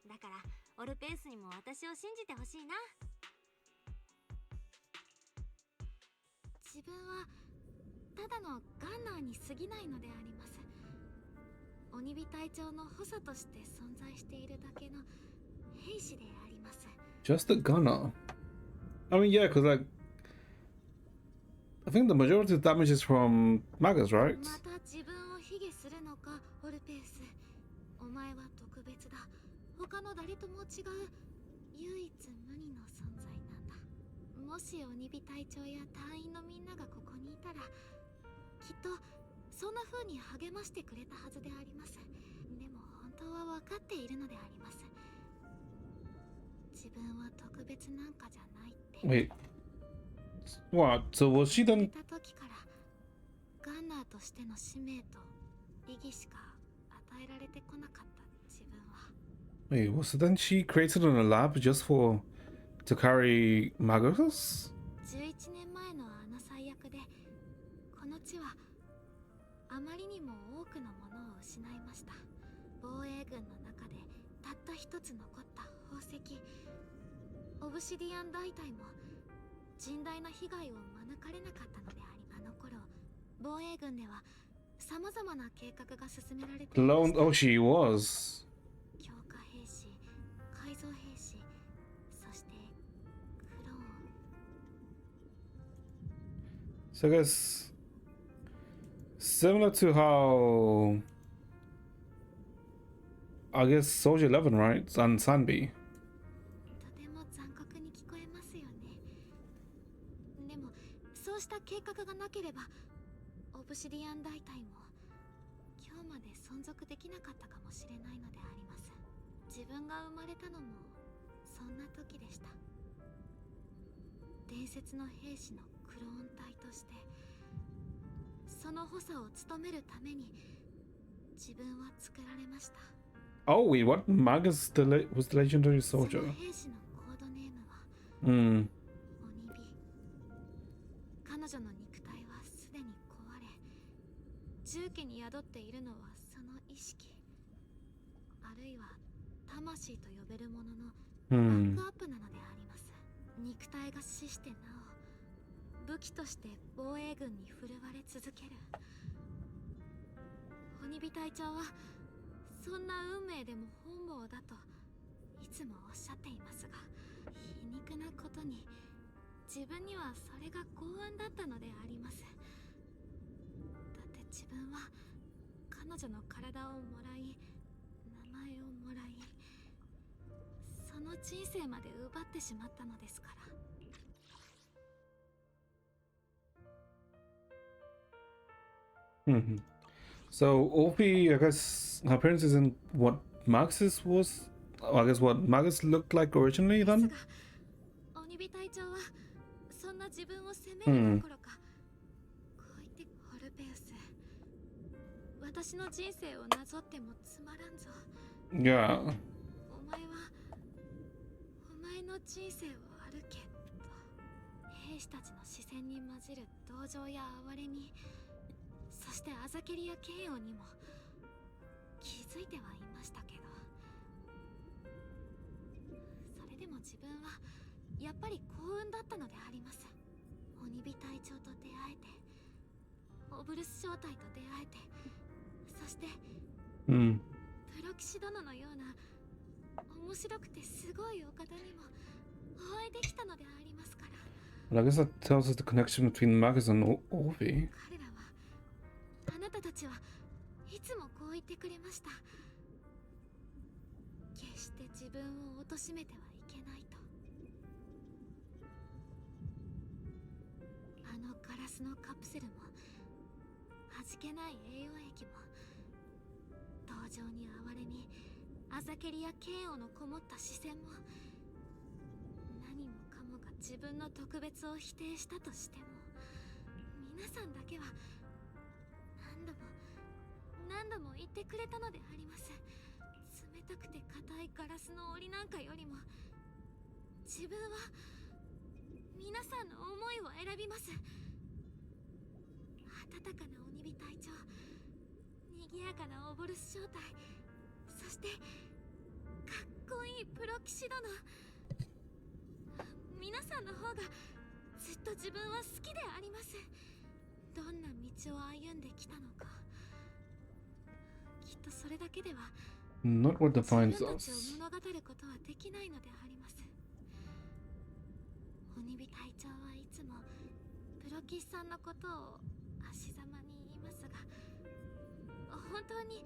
だからオルペウスにも私を信じてほしいな。自分はただのガンナーに過ぎないのであります。鬼火隊長の補佐として存在しているだけの兵士であります。 Just a gunner. I mean, yeah, because like I think the majority of damage is from Magus, right? また自分を卑下するのか、オルペウス。お前は特別だ。他の誰とも違う唯一無二の存在なんだ。もし鬼火隊長や隊員のみんながここにいたら、きっとそんな風に励ましてくれたはずであります。でも本当は分かっているのであります。自分は特別なんかじゃないって。 Wait. What? So was she 生まれ then? た時からガンナーとしての使命と意義しか与えられてこなかった自分は。 Wait, was then she created in a lab just for to carry Magus? 11年前のあの最悪で、この地はあまりにも多くのものを失いました。防衛軍の中でたった一つ残った宝石、オブシディアン大隊も甚大な被害を免れなかったのであり、あの頃防衛軍では様々な計画が進められていま Clone? した。 Oh, she was. 強化兵士、改造兵士、そしてクローン。 So I guess similar to how I guess Soldier 11, right? And Sanbi. とても残酷に聞こえますよね。でもそうした計画がなければオブシディアン大隊も今日まで存続できなかったかもしれないのであります。自分が生まれたのもそんな時でした。伝説の兵士のクローン隊としてその補佐を務めるために自分は作られました。 Oh wait, what? Magus was the legendary その soldier. 兵士のコードネームは Hmm. 鬼火。彼女の肉体はすでに壊れ、重機に宿っているのはその意識、あるいは魂と呼べるもののバックアップなのであります。肉体が死してなお武器として防衛軍に振るわれ続ける。鬼火隊長はそんな運命でも本望だといつもおっしゃっていますが、皮肉なことに自分にはそれが幸運だったのであります。だって自分は彼女の体をもらい、名前をもらい、その人生まで奪ってしまったのですから。 Hmm. So Opie, I guess her parents isn't what Max's was. I guess what Magus looked like originally です then. が、鬼火隊長はそんな自分を責めるどころか、こう言ってオルペウス、私の人生をなぞってもつまらんぞ。 Yeah. お前の人生を歩けと兵士たちの視線に混じる同情や哀れみ、そしてあざけりや嫌悪にも気づいてはいましたけど、それでも自分はやっぱり幸運だったのであります。鬼火隊長と出会えて、オブルス正体と出会えて、そして Hmm. プロ騎士殿のような面白くてすごいお方にもお会いできたのでありますから。 Well, I guess that tells us the connection between Magus and Opie. 彼らは、あなたたちはいつもこう言ってくれました。決して自分を貶めてはいけないと。あのガラスのカプセルも弾けない栄養液も同情に哀れみ、あざけりや嫌悪のこもった視線も、何もかもが自分の特別を否定したとしても、皆さんだけは何度も言ってくれたのであります。冷たくて硬いガラスの檻なんかよりも、自分は皆さんの思いを選びます。温かな鬼火隊長、賑やかなオボルス正体、そしてかっこいいプロ騎士殿。皆さんの方がずっと自分は好きであります。どんな道を歩んできたのか、きっとそれだけでは Not what 自分 defines たちを us. 物語ることはできないのであります。鬼火隊長はいつもプロキシさんのことを足ざまに言いますが、本当に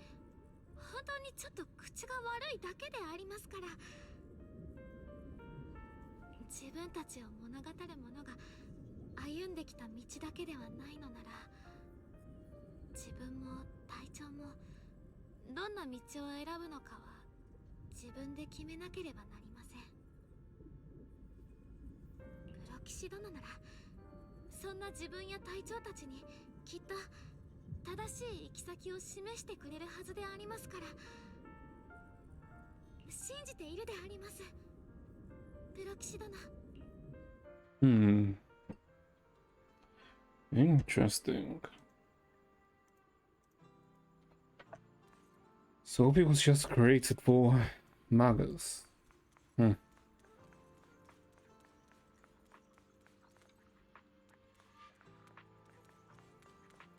ちょっと口が悪いだけでありますから。自分たちを物語る者が歩んできた道だけではないのなら、自分も隊長もどんな道を選ぶのかは自分で決めなければなりません。プロ騎士殿ならそんな自分や隊長たちにきっと正しい行き先を示してくれるはずでありますから、信じているであります、プロ騎士殿。Interesting. Sophie was just created for Magus.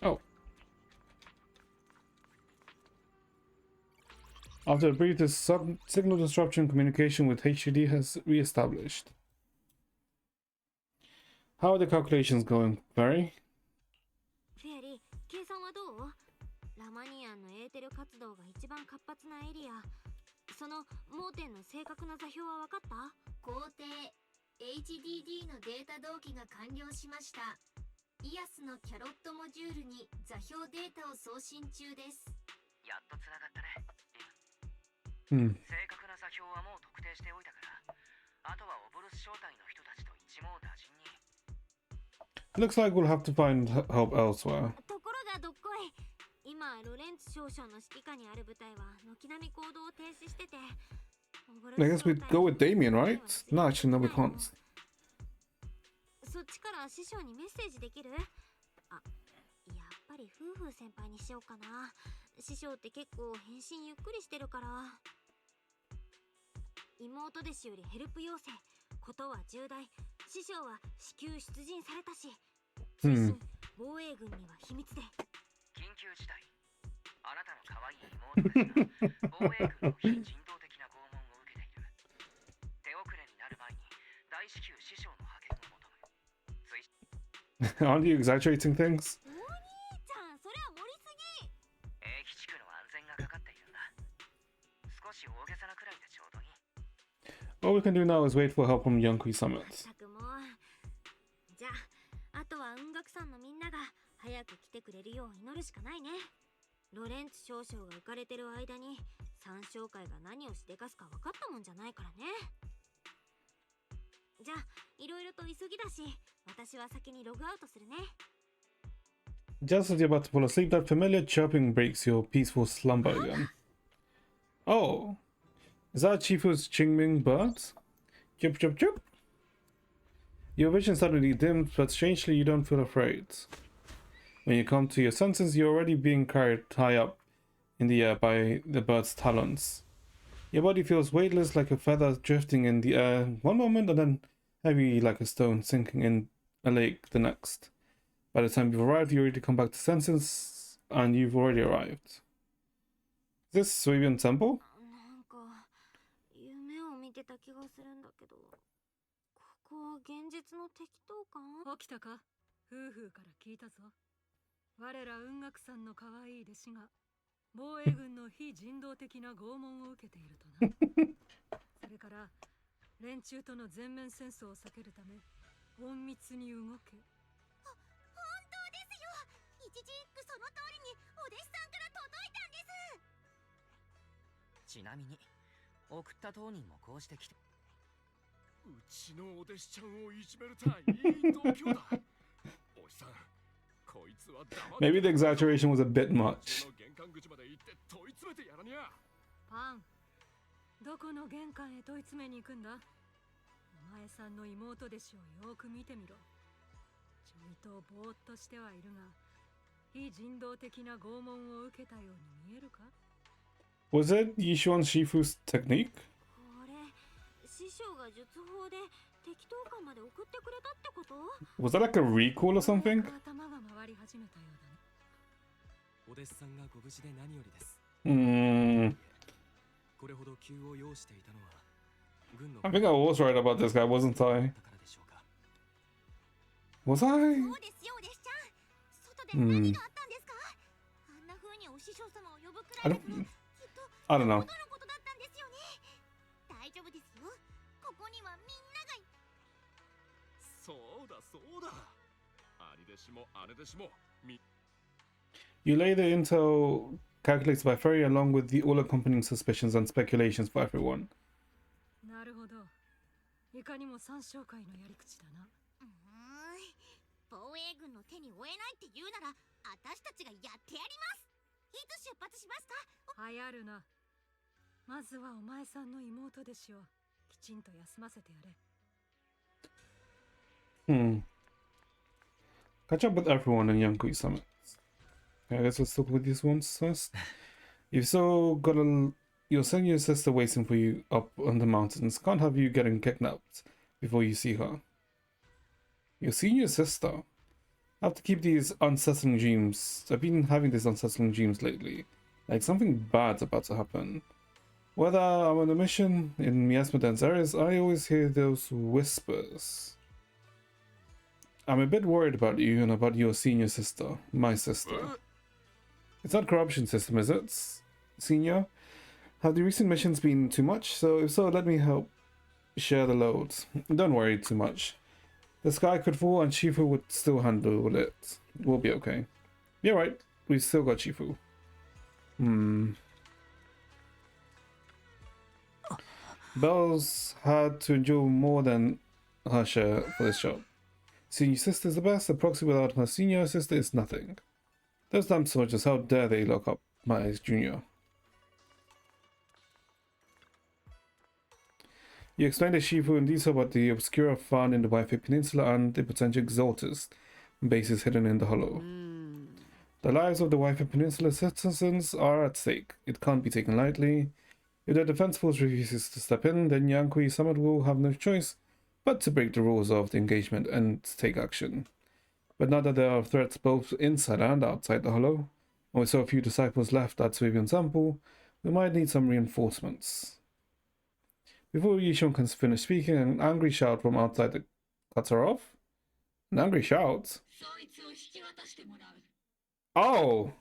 Oh. After a brief signal disruption, communication with HUD has re-established. How are the calculations going, Barry? フェアリー、計算はどう？ラマニアンのエーテル活動が一番活発なエリア。その盲点の正確な座標は分かった？工程 HDD のデータ同期が完了しました。イアスのキャロットモジュールに座標データを送信中です。やっとつながったね。正確な座標はもう特定しておいたから、あとはオボルス正体の人たちと一網打尽に。Looks like we'll have to find help elsewhere. ところがどっこい。今ロレンツ少将の指揮下にある部隊は軒並み行動を停止してて。I guess we'd go with Damien, right? No, actually, no, we can't. そっちから師匠にメッセージできる？あ、やっぱり夫婦先輩にしようかな。師匠って結構返信ゆっくりしてるから。妹弟子よりヘルプ要請。ことは重大。師匠は至急出陣されたし。追伸、防衛軍には秘密で。緊急事態。あなたの可愛い妹ですが、防衛軍の非人道的な拷問を受けている。手遅れになる前に大至急師匠の派遣を求む。Aren't you exaggerating things? お兄ちゃん、それは盛りすぎ。英機地区の安全がかかっているんだ。少し大げさなくらいでちょうどいい。All we can do now is wait for help from Yankee Summit. たくもじゃあ、あとは雲岳山のみんなが早く来てくれるよう祈るしかないね。ロレンツ少将が浮かれてる間に三将会が何をしでかすか分かったもんじゃないからね。じゃあ、いろいろと急ぎだし、私は先にログアウトするね。Just as you're about to fall asleep, that familiar chirping breaks your peaceful slumber again. Oh, is that Chifu's Qingming bird? Chup chup chup. Your vision suddenly dimmed, but strangely you don't feel afraid. When you come to your senses, you're already being carried high up in the air by the bird's talons. Your body feels weightless like a feather drifting in the air one moment and then heavy like a stone sinking in a lake the next. By the time you've arrived, you already come back to senses and you've already arrived. Is this Swabian Temple? なんか夢を見てた気がするんだけど、ここは現実の適当感？起きたか？夫婦から聞いたぞ。我ら雲岳さんの可愛い弟子が防衛軍の非人道的な拷問を受けているとな。それから連中との全面戦争を避けるため隠密に動け。本当ですよ。一字一句その通りにお弟子さんから届いたんです。ちなみに送った当人もこうしてきて、うちのお弟子ちゃんをいじめるたいい度胸だ。おじさん、こいつは黙って Maybe the exaggeration was a bit much. 玄関口まで行って問い詰めてやらにゃ。パン、どこの玄関へ問い詰めに行くんだ。お前さんの妹弟子をよく見てみろ。ちょいとぼーっとしてはいるが、非人道的な拷問を受けたように見えるか。 Was it Yishuan Shifu's technique? これ師匠が術法で適当感まで送ってくれたってこと？ Was that like a recall or something? 頭が回り始めたようだね。お弟子さんがご無事で何よりです。これほど急を要していたのは軍の I think I was right about this guy, wasn't I? Was I? そうですよ、お弟子ちゃん。外で何があったんですか？あんな風にお師匠様を呼ぶくらいですね。きっと I don't know. のことだったんですよね。大丈夫ですよ。ここにはみんながい。そうだそうだ。兄弟子も姉弟子もみ。 You lay the intel calculated by Ferry along with the all accompanying suspicions and speculations for everyone. なるほど。いかにも三将会のやり口だな。防衛軍の手に負えないって言うなら、私たちがやってやります。いつ出発しますか？流行るな。まずはお前さんの妹弟子をきちんと休ませてやれ。Catch up with everyone in Yankui summits. Okay, I guess let's talk with these ones first. You've still got your senior sister waiting for you up on the mountains. Can't have you getting kidnapped before you see her. Your senior sister? I have to keep these unsettling dreams. I've been having these unsettling dreams lately. Like something bad's about to happen. Whether I'm on a mission in Miasma Dense areas, I always hear those whispers. I'm a bit worried about you and about your senior sister, my sister. It's not corruption system, is it? Senior? Have the recent missions been too much? So if so, let me help share the load. Don't worry too much. The sky could fall and Shifu would still handle it. We'll be okay. You're right. We've still got Shifu. Belle's had to endure more than her share for this job. Senior sister is the best. A proxy without her senior sister is nothing. Those damn soldiers, how dare they lock up my junior? You explained to Shifu in detail about the obscura found in the Wi-Fi Peninsula and the potential exalters bases hidden in the hollow. The lives of the Wi-Fi Peninsula citizens are at stake. It can't be taken lightly. If the defense force refuses to step in, then Yankui Summit will have no choice but to break the rules of the engagement and take action. But now that there are threats both inside and outside the hollow, and with so few disciples left at Swabian Temple, we might need some reinforcements. Before Yishun can finish speaking, an angry shout from outside cuts her off. An angry shout? Oh!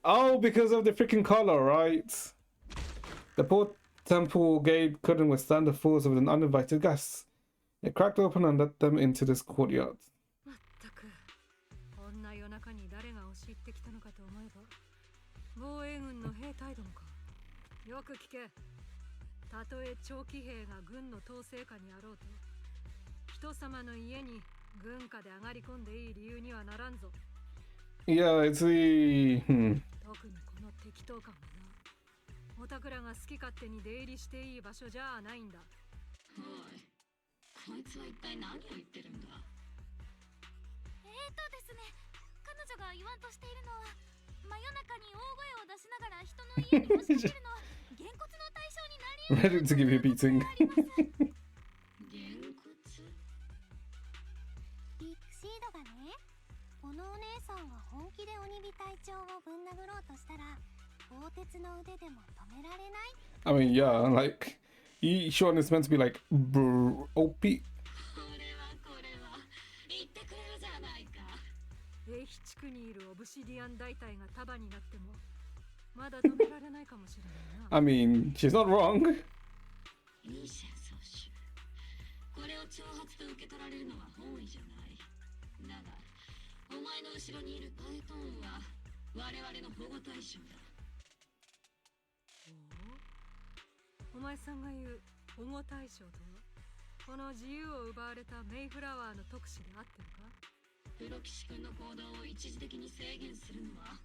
Oh, because of the freaking collar, right? The poor temple gate couldn't withstand the force of an uninvited guest. It cracked open and let them into this courtyard. こんな夜中に誰が押し入ってきたのかと思えば、防衛軍の兵隊どもか。よく聞け。たとえ長期兵が軍の統制下にあろうと、人様の家に軍下で上がり込んでいい理由にはならんぞ。Yeah, it's the... 特にこの適当感はな。おたくらが好き勝手に出入りしていい場所じゃないんだ。おい、こいつは一体何を言ってるんだ。ですね、彼女が言わんとしているのは、真夜中に大声を出しながら人の家に押し入るのはげんこつの対象になり Ready to give you a beating. げんこつビッグシードがね、このお姉さんが本気で鬼火隊長をぶん殴ろうとしたら、鋼鉄の腕でも止められない。 I mean, yeah, like, Yishun is meant to be like, OP. 英比地区にいるオブシディアン大隊が束になってもまだ止められないかもしれないな。 I mean, she's not wrong. ミシェル総主、これを挑発と受け取られるのは本意じゃない。だがお前の後ろにいるパイトーンは我々の保護対象だ。お前さんが言う保護対象とは、この自由を奪われたメイフラワーの特使であってるか？プロ騎士君の行動を一時的に制限するのは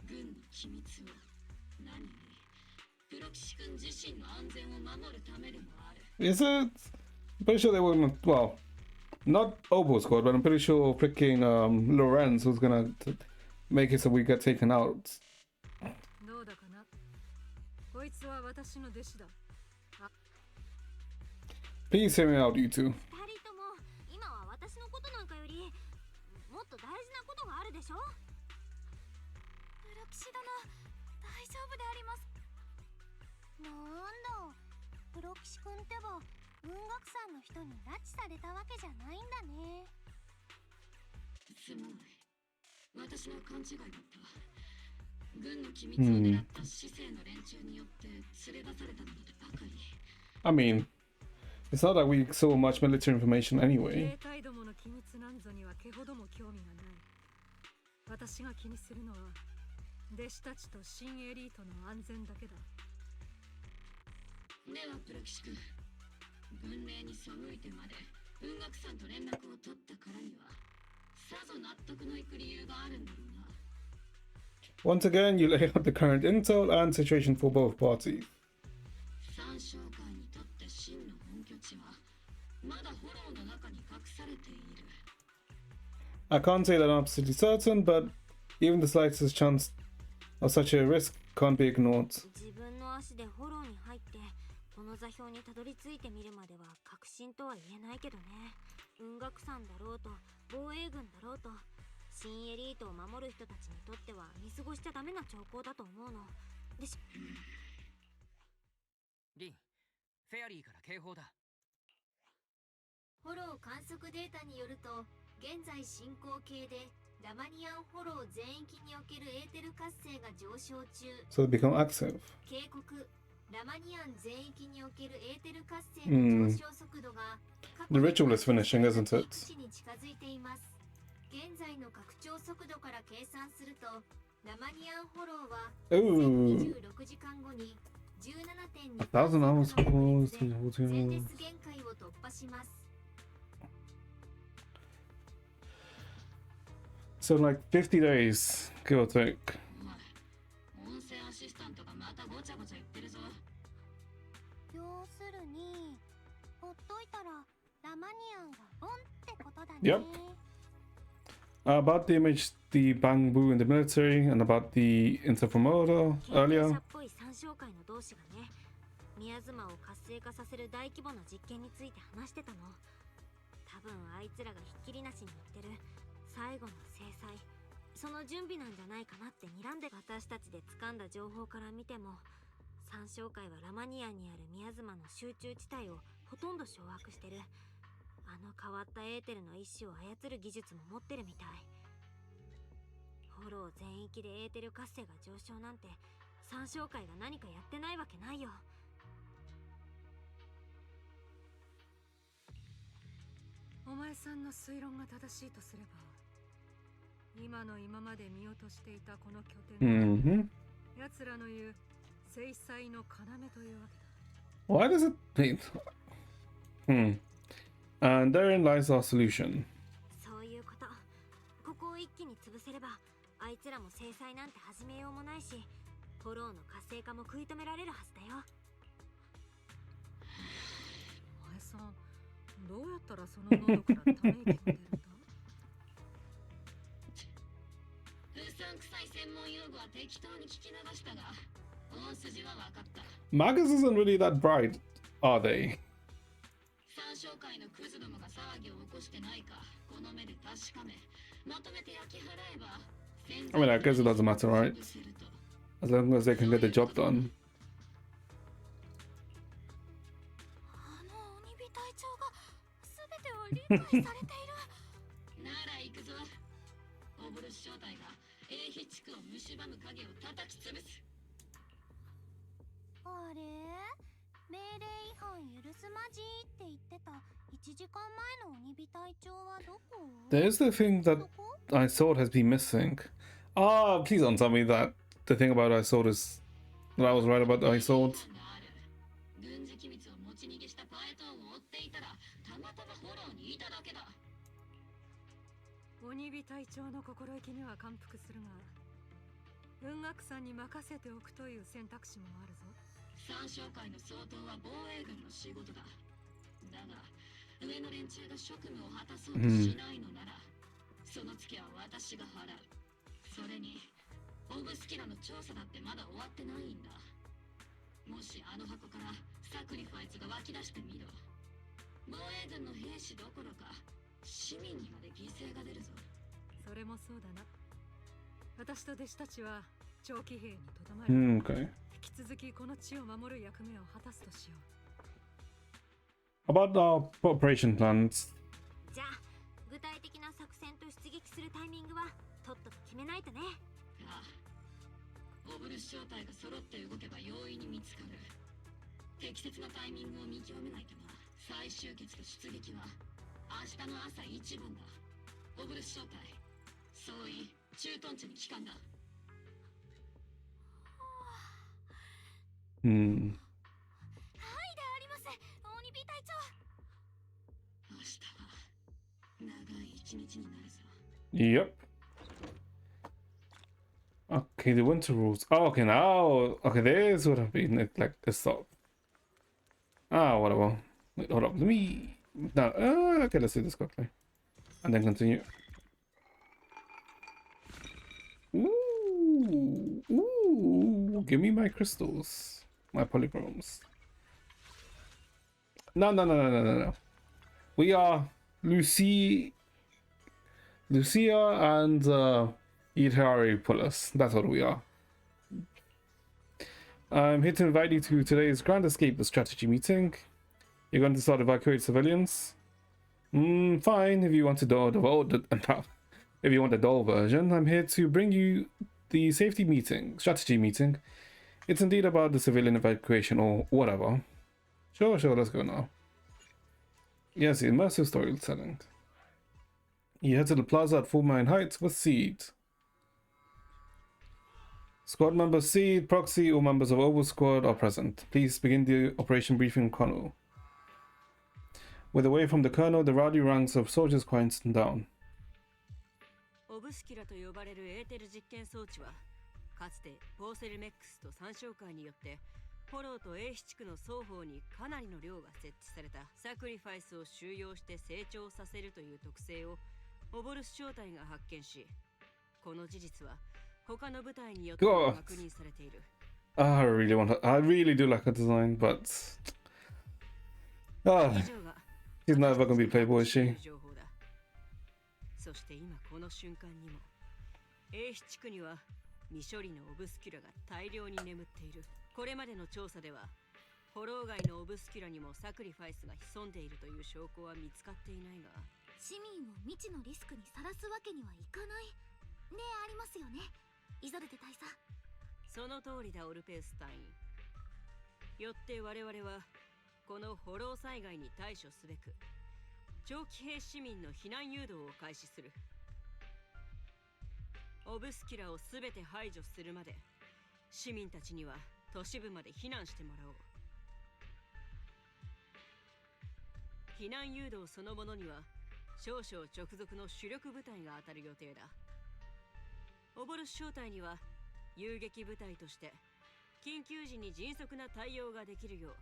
軍の機密を、何よりプロ騎士君自身の安全を守るためでもある。 Is it? I'm pretty sure they wouldn't. Well, not OBAL squad, but I'm pretty sure freaking Lorenz was gonna make it so we get taken out. どうだかな。こいつは私の弟子だ。 Please hear me out, you two. 二人とも今は私のことなんかよりもっと大事なことがあるでしょ。プロ騎士殿、大丈夫であります。なんだ、プロ騎士君ってば文学山の人に拉致されたわけじゃないんだね。すまない、私の勘違いだった。軍の機密を狙った市政の連中によって連れ出されたのでばかり。 I mean, it's not like we saw much military information anyway. 兵隊どもの機密なんぞには毛ほども興味がない。私が気にするのは弟子たちと新エリートの安全だけだ。ではプロ騎士君、軍令に背いてまで文学山と連絡を取ったからにはさぞ納得のいく理由があるんだろうな。 Once again, you lay out the current intel and situation for both parties. 三商会にとって真の本拠地はまだフォローの中に隠されている。 I can't say that I'm absolutely certain, but even the slightest chance of such a risk can't be ignored. 自分の足でフォローに入ってこの座標にたどり着いてみるまでは確信とは言えないけどね。雲岳山だろうと防衛軍だろうと新エリートを守る人たちにとっては見過ごしちゃダメな兆候だと思うのでし。リン、フェアリーから警報だ。フォロー観測データによると、現在進行形でラマニアンフォロー全域におけるエーテル活性が上昇中。 So they become active. 警告、ラマニアン全域におけるエーテル活性の上昇速度が The ritual is finishing, isn't it? に近づいています。現在の拡張速度から計算すると、ラマニアンフォローは Ooh. 26時間後に 1,000 hours before 前列限界を突破します。 So like 50 days, give or take. 音声アシスタントがまたごちゃごちゃ言ってるぞ。要するにほっといたらラマニアンがボンってことだね。Yep. About the image, the bamboo in the military, and about the interpromoter 研究 earlier. 者っぽい三商会の同志がね、宮妻を活性化させる大規模な実験について話してたの。多分あいつらがひっきりなしに言ってる最後の制裁、その準備なんじゃないかなって睨んで。私たちで掴んだ情報から見ても三商会はラマニアンにある宮妻の集中地帯をほとんど掌握してる。あの変わったエーテルの意志を操る技術も持ってるみたい。フォロー全域でエーテル活性が上昇なんて三商会が何かやってないわけないよ。お前さんの推論が正しいとすれば、今の今まで見落としていたこの拠点が、奴らの言う制裁の要というわけだ。 Why does it? And therein lies our solution. そういうこと。ここを一気に潰せればあいつらも制裁なんて始めようもないし、フォローの活性化も食い止められるはずだよ。お前さん、どうやったらその喉からため息が出るんだ？うさんくさい専門用語は適当に聞き流したが、大筋は分かった。 Magus isn't really that bright, are they? 三商会のクズどもが騒ぎを起こしてないか、この目で確かめ、まとめて焼き払えば。 I mean, I guess it doesn't matter, right? As long as they can get the job done. あの鬼火隊長が全てを理解されている。なら行くぞ。オブルス正体が英ヒ地区を蝕む影を叩き潰す。あれ命令違反許すまじって言ってた1時間前の鬼火隊長はどこ？ There's the thing that I thought has been missing. Ah, please don't tell me that the thing about I thought is that I was right about I thought. 軍事機密を持ち逃げしたパイトンを追っていたらたまたまフォローにいただけだ。鬼火隊長の心意気には感服するが、文学さんに任せておくという選択肢もあるぞ。三将会の総統は防衛軍の仕事だ。だが上の連中が職務を果たそうとしないのなら、そのツケは私が払う。それにオブスキラの調査だってまだ終わってないんだ。もしあの箱からサクリファイスが湧き出してみろ。防衛軍の兵士どころか市民にまで犠牲が出るぞ。それもそうだな。私と弟子たちは長期兵にとどまり、Okay. 引き続きこの地を守る役目を果たすとしよう。About our operation plans. じゃあ具体的な作戦と出撃するタイミングはとっとと決めないとね。ああ、オブルス正体が揃って動けば容易に見つかる。適切なタイミングを見極めないとな。再集結と出撃は明日の朝一番だ。オブルス正体総員駐屯地に帰還だ。はいであります、鬼火隊長。明日は長い一日になるぞ。 Yep. Okay, the winter rules. Oh, okay, now. Okay, this would have been like a stop. Ah, whatever. Wait, hold up. Let me. No. Okay, let's do this quickly. And then continue. Ooh. Ooh. Give me my crystals. My polychromes. No. We are Lucia and Itari Pullus. That's what we are. I'm here to invite you to today's Grand Escape the strategy meeting. You're going to start evacuate civilians. Fine. If you want to if you want the dull version, I'm here to bring you the strategy meeting. It's indeed about the civilian evacuation or whatever. Sure, let's go now. Yes, immersive storytelling. You head to the plaza at 4 Mine Heights with Seed. Squad members Seed, Proxy, or members of OBAL Squad are present. Please begin the operation briefing, Colonel. With away from the Colonel, the rowdy ranks of soldiers quiet down. オブスキラと呼ばれるエーテル実験装置は、かつてポーセルメックスと三将会によってフォローと A 地区の双方にかなりの量が設置されたサクリファイスを収容して成長させるという特性をオボルス正体が発見し、この事実は他の部隊によって確認されている。I really do like her design, but she's never gonna be Playboy, is she? そして今この瞬間にも A 地区には未処理のオブスキュラが大量に眠っている。これまでの調査ではフォロー外のオブスキュラにもサクリファイスが潜んでいるという証拠は見つかっていないが、市民を未知のリスクにさらすわけにはいかないねありますよね、イゾルテ大佐。その通りだ、オルペース隊員。よって我々はこのフォロー災害に対処すべく長期兵市民の避難誘導を開始する。オブスキュラをすべて排除するまで市民たちには都市部まで避難してもらおう。避難誘導そのものには少々直属の主力部隊が当たる予定だ。オボルス正体には遊撃部隊として緊急時に迅速な対応ができるよう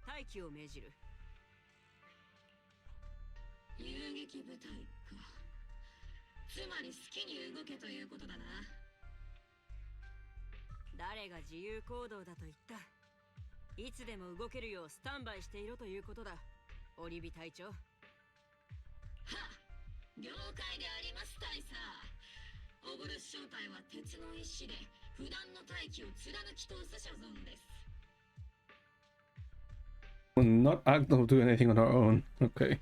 待機を命じる。遊撃部隊か。つまり好きに動けということだな。誰が自由行動だと言った。いつでも動けるようスタンバイしていろということだ、鬼火隊長。はっ、了解であります大佐。オブルス正体は鉄の意志で普段の大気を貫き通す所存です。Not act or do anything on her own. Okay.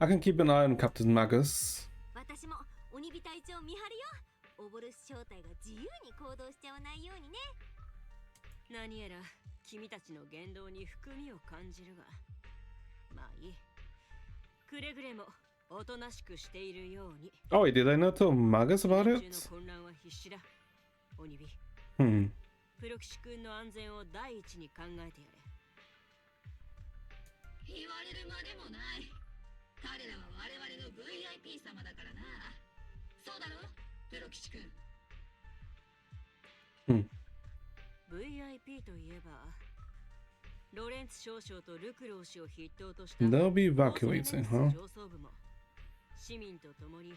I can keep an eye on Captain Magus. 私も鬼火隊長見張るよ。オボルス正体が自由に行動しちゃわないようにね。何やら君たちの言動に含みを感じるが、まあいい。くれぐれもおとなしくしているように。Oh, wait, did I not tell Magus about 中 it? の混乱は必至だ。オニビ。 Hmm. プロキシ君の安全を第一に考えてやれ。言われるまでもない。彼らは我々の VIP 様だからな。そうだろ、プロキシ君。VIP といえば、ロレンツ少将とルクロー氏を筆頭とした They'll be evacuating, huh? 上層部も市民と共に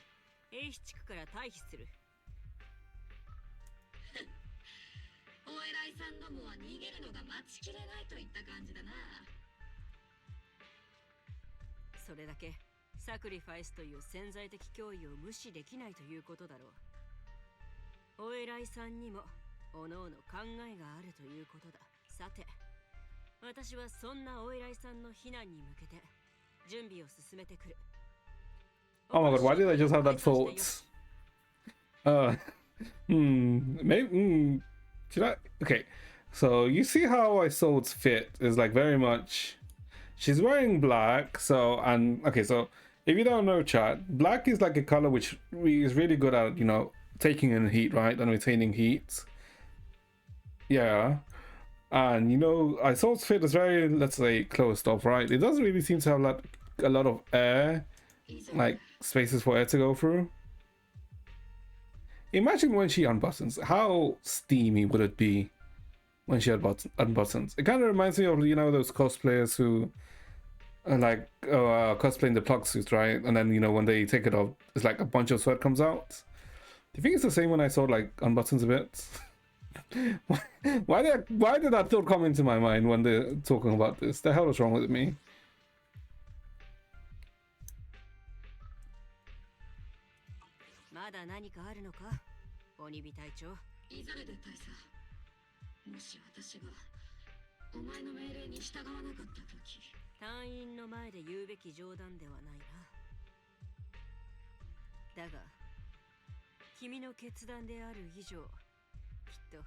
英市地区から退避する。お偉いさんどもは逃げるのが待ちきれないといった感じだな。それだけサクリファイスという潜在的脅威を無視できないということだろう。お偉いさんにもおのおの考えがあるということだ。さて、私はそんなお偉いさんの避難に向けて準備を進めてくる。 Oh my god, why did I just have that thought? Maybe, should I? Okay, so you see how I swords fit is like very much. She's wearing black, so, and okay, so if you don't know, chat, black is like a color which is really good at, you know, taking in heat, right, and retaining heat. Yeah, and you know, I swords fit is very, let's say, closed off, right? It doesn't really seem to have a lot of air, like spaces for air to go through. Imagine when she unbuttons, how steamy would it be when she unbuttons? It kind of reminds me of, you know, those cosplayers who are like cosplaying the plug suits, right? And then, you know, when they take it off, it's like a bunch of sweat comes out. Do you think it's the same when I saw like unbuttons a bit? Why did that thought come into my mind when they're talking about this? The hell is wrong with me? まだ何かあるのか、オニビ隊長。イザレデ大佐、もし私がお前の命令に従わなかった時、隊員の前で言うべき冗談ではないな。だが君の決断である以上、きっと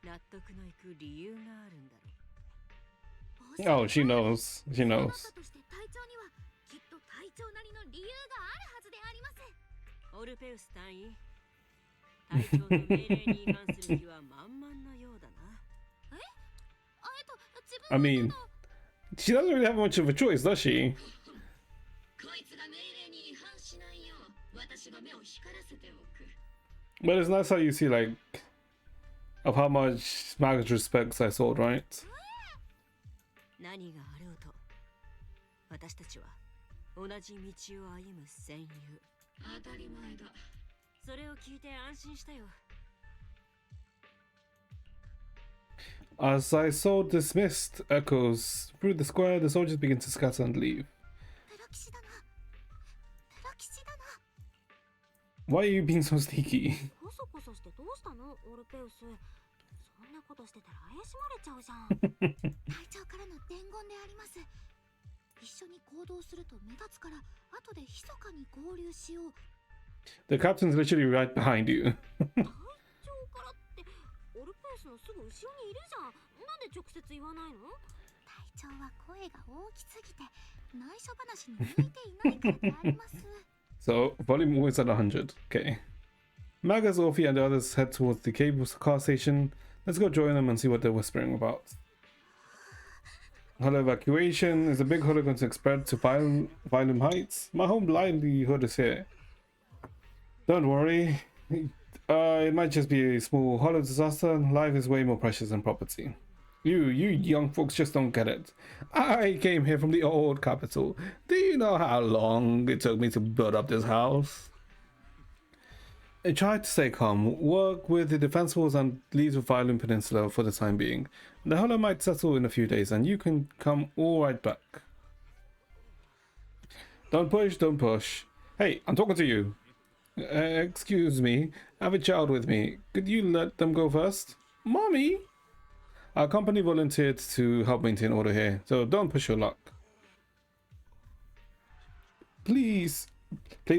納得のいく理由があるんだろう。 Oh, she knows. She knows. として隊長にはきっと隊長なりの理由があるはずであります。オルペウス隊員、隊長の命令に違反する気は満々のようだな。え？自 I 分 mean, she doesn't really have much of a choice, does she? こいつが命令に違反しないよう私が目を光らせておく。 But it's nice how you see, like, of how much Magus respects I sword, right? 何があろうと、私たちは同じ道を歩む戦友。当たり前だ。それを聞いて安心したよ。 As I saw dismissed echoes through the square, the soldiers begin to scatter and leave. プロ騎士だな。プロ騎士だな。 Why are you being so sneaky? コソコソしてどうしたの、オルペウス。そんなことしてたら怪しまれちゃうじゃん。隊長からの伝言であります。一緒に行動すると目立つから後で密かに合流しよう。 The captain's literally right behind you. 隊長からってオルペウスのすぐ後ろにいるじゃん。なんで直接言わないの？隊長は声が大きすぎて内緒話に向いていないからであります。 So, volume always at 100. Okay. Magus, Orphe, and the others head towards the cable car station. Let's go join them and see what they're whispering about. Hollow evacuation. Is a big hollow going to spread to Violum Heights? My whole livelihood is here. Don't worry. It might just be a small hollow disaster. Life is way more precious than property. You young folks just don't get it. I came here from the old capital. Do you know how long it took me to build up this house? I tried to stay calm, work with the defense walls and leave the Violin Peninsula for the time being. The hollow might settle in a few days and you can come all right back. Don't push, don't push. Hey, I'm talking to you. Excuse me, I have a child with me. Could you let them go first? Mommy? Our company volunteered to help maintain order here, so don't push your luck. Please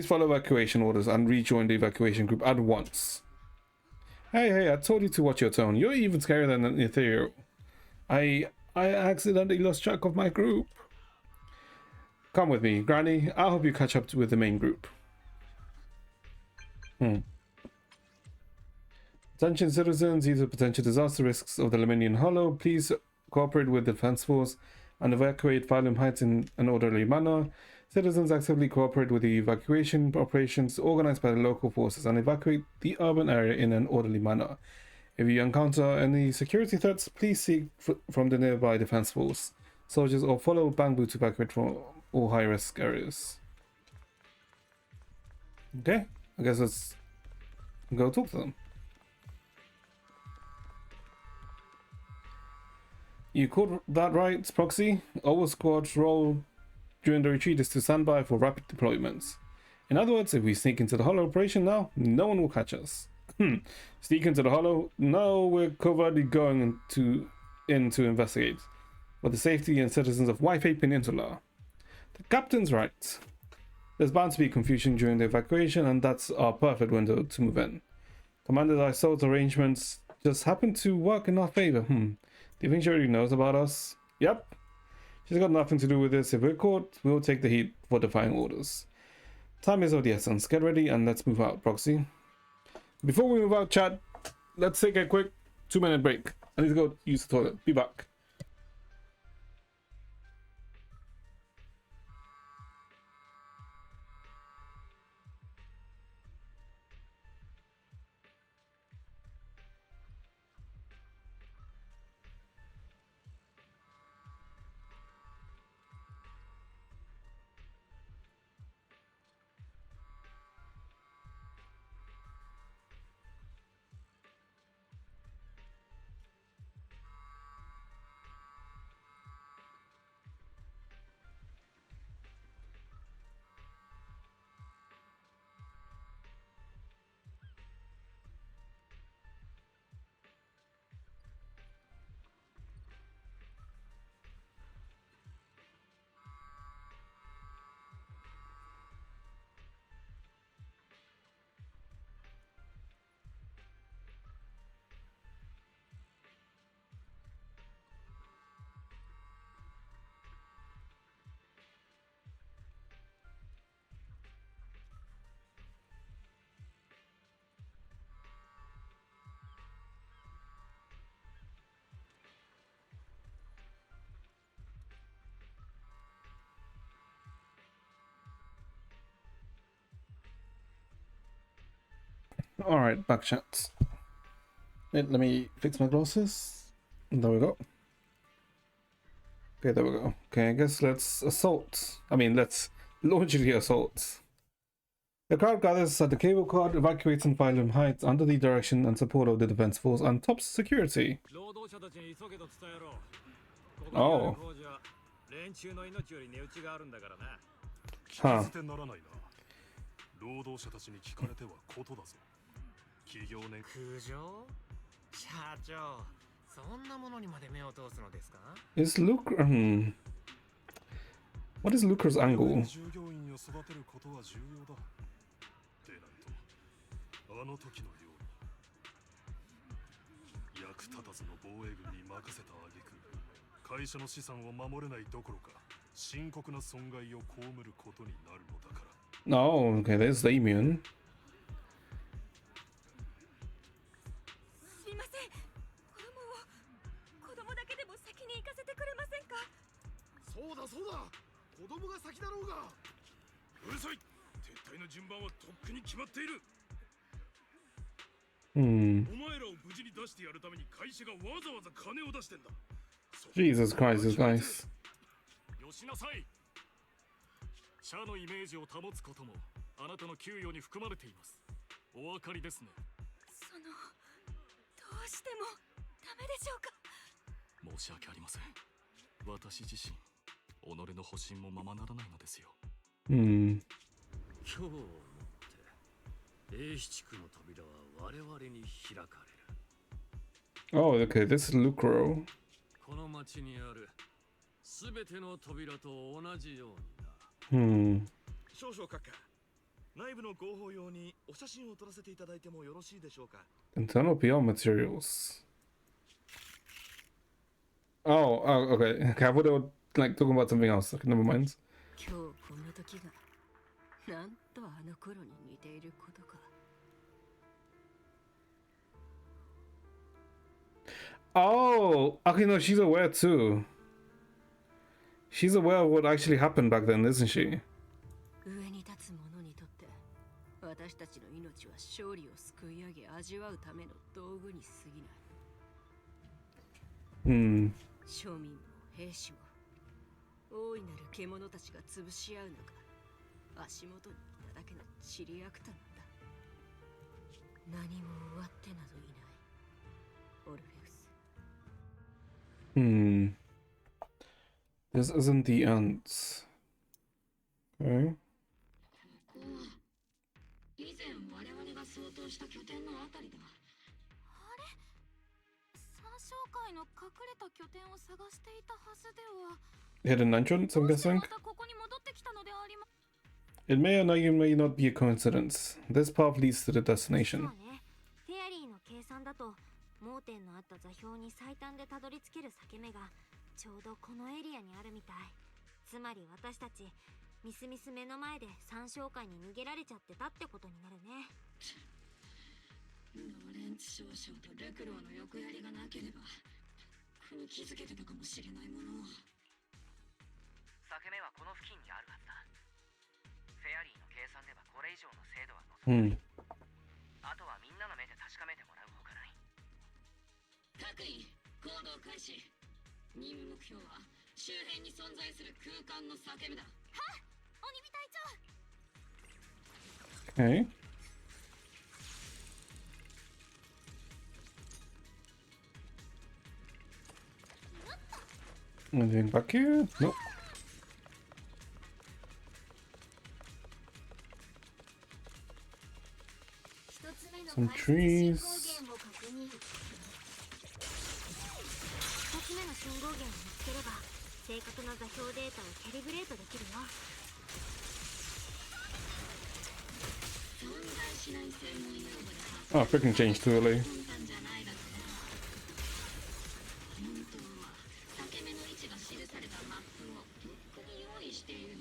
follow evacuation orders and rejoin the evacuation group at once. Hey, I told you to watch your tone. You're even scarier than an ethereal. I accidentally lost track of my group. Come with me, Granny. I'll help you catch up with the main group. Attention citizens, these are potential disaster risks of the Lemnian Hollow. Please cooperate with the defense force and evacuate Phylum Heights in an orderly manner. Citizens actively cooperate with the evacuation operations organized by the local forces and evacuate the urban area in an orderly manner. If you encounter any security threats, please seek from the nearby defense force, soldiers, or follow Bangbu to evacuate from all high-risk areas. Okay, I guess let's go talk to them. You caught that right, Proxy. Our squad's role during the retreat is to stand by for rapid deployments. In other words, if we sneak into the Hollow operation now, no one will catch us. Sneak into the Hollow? No, we're covertly going in to investigate for the safety and citizens of Waifei Peninsula. The captain's right. There's bound to be confusion during the evacuation, and that's our perfect window to move in. Commander Isolde's arrangements just happen to work in our favor. Do you think she already knows about us? Yep. She's got nothing to do with this. If we're caught, we'll take the heat for defying orders. Time is of the essence. Get ready and let's move out, Proxy. Before we move out, chat, let's take a quick 2-minute break. I need to go use the toilet. Be back. Alright, back chat. Let me fix my glasses. There we go. Okay, there we go. Okay, I guess let's assault. Let's launch the assault. The crowd gathers at the cable car, evacuates in Phylum Heights under the direction and support of the defense force and top security. Oh. Huh. 労働者たちに聞かれてはことだぞ。企業年空上社長、そんなものにまで目を通すのですか Is Luke What is Lucre's angle? 従業員を育てることは重要だ。でないと、あの時のように役立たずの防衛軍に任せた挙句、会社の資産を守れないどころか、深刻な損害を被ることになるのだから。Oh, okay, there's the immune. すみません。子供だけでも先に行かせてくれませんか。そうだそうだ。子供が先だろうが。うるさい。撤退の順番はとっくに決まっている。お前らを無事に出してやるために会社がわざわざ金を出してんだ。Jesus Christ, this guy's. よしなさい。社のイメージを保つこともあなたの給与に含まれています。お分かりですね。どうしてもダメでしょうか。申し訳ありません。私自身、己の保身もままならないのですよ。今日をもって英七区の扉は我々に開かれる。Oh, okay, this is Lucro. この町にあるすべての扉と同じようにな。少々閣下、内部の広報用にお写真を撮らせていただいてもよろしいでしょうか。 Internal PR materials. Oh, okay. Okay, I thought they were like talking about something else. Okay, never mind. 今日この時がなんとあの頃に似ていることか。Oh, okay, no, she's aware too. She's aware of what actually happened back then, isn't she? 上に立つ者にとって私たちの命は勝利をすくい上げ味わうための道具に過ぎない。Hmm. 庶民も兵士も大いなる獣たちが潰し合う中、足元にいただけのチリアクタなんだ。何も終わってなどいない。オルフェウス。Hmm. This isn't the end. Okay. 以前我々が相当した拠点のあたりだ。あれ、三将会の隠れた拠点を探していたはずでは。 Hidden entrance, I'm guessing. またここに戻ってきたのでありま。 It may or may not be a coincidence. This path leads to the そ destination. うね。フェアリーの計算だと盲点のあった座標に最短でたどり着ける裂け目がちょうどこのエリアにあるみたい。つまり私たちみすみす目の前で三将会に逃げられちゃってたってことになるね。ロレンツ少将とレクローの横やりがなければ苦に気づけてたかもしれないものを。裂け目はこの付近にあるはずだ。フェアリーの計算ではこれ以上の精度は望めない。あとはみんなの目で確かめてもらうほかない。各員行動開始。任務目標は周辺に存在する空間の裂け目だ。はっ、鬼火隊長。 Okay. Anything back here? Nope. Some trees. 2つ目の信号源を見つければ正確な座標データをキャリブレートできるよ。 Oh, freaking changed too early.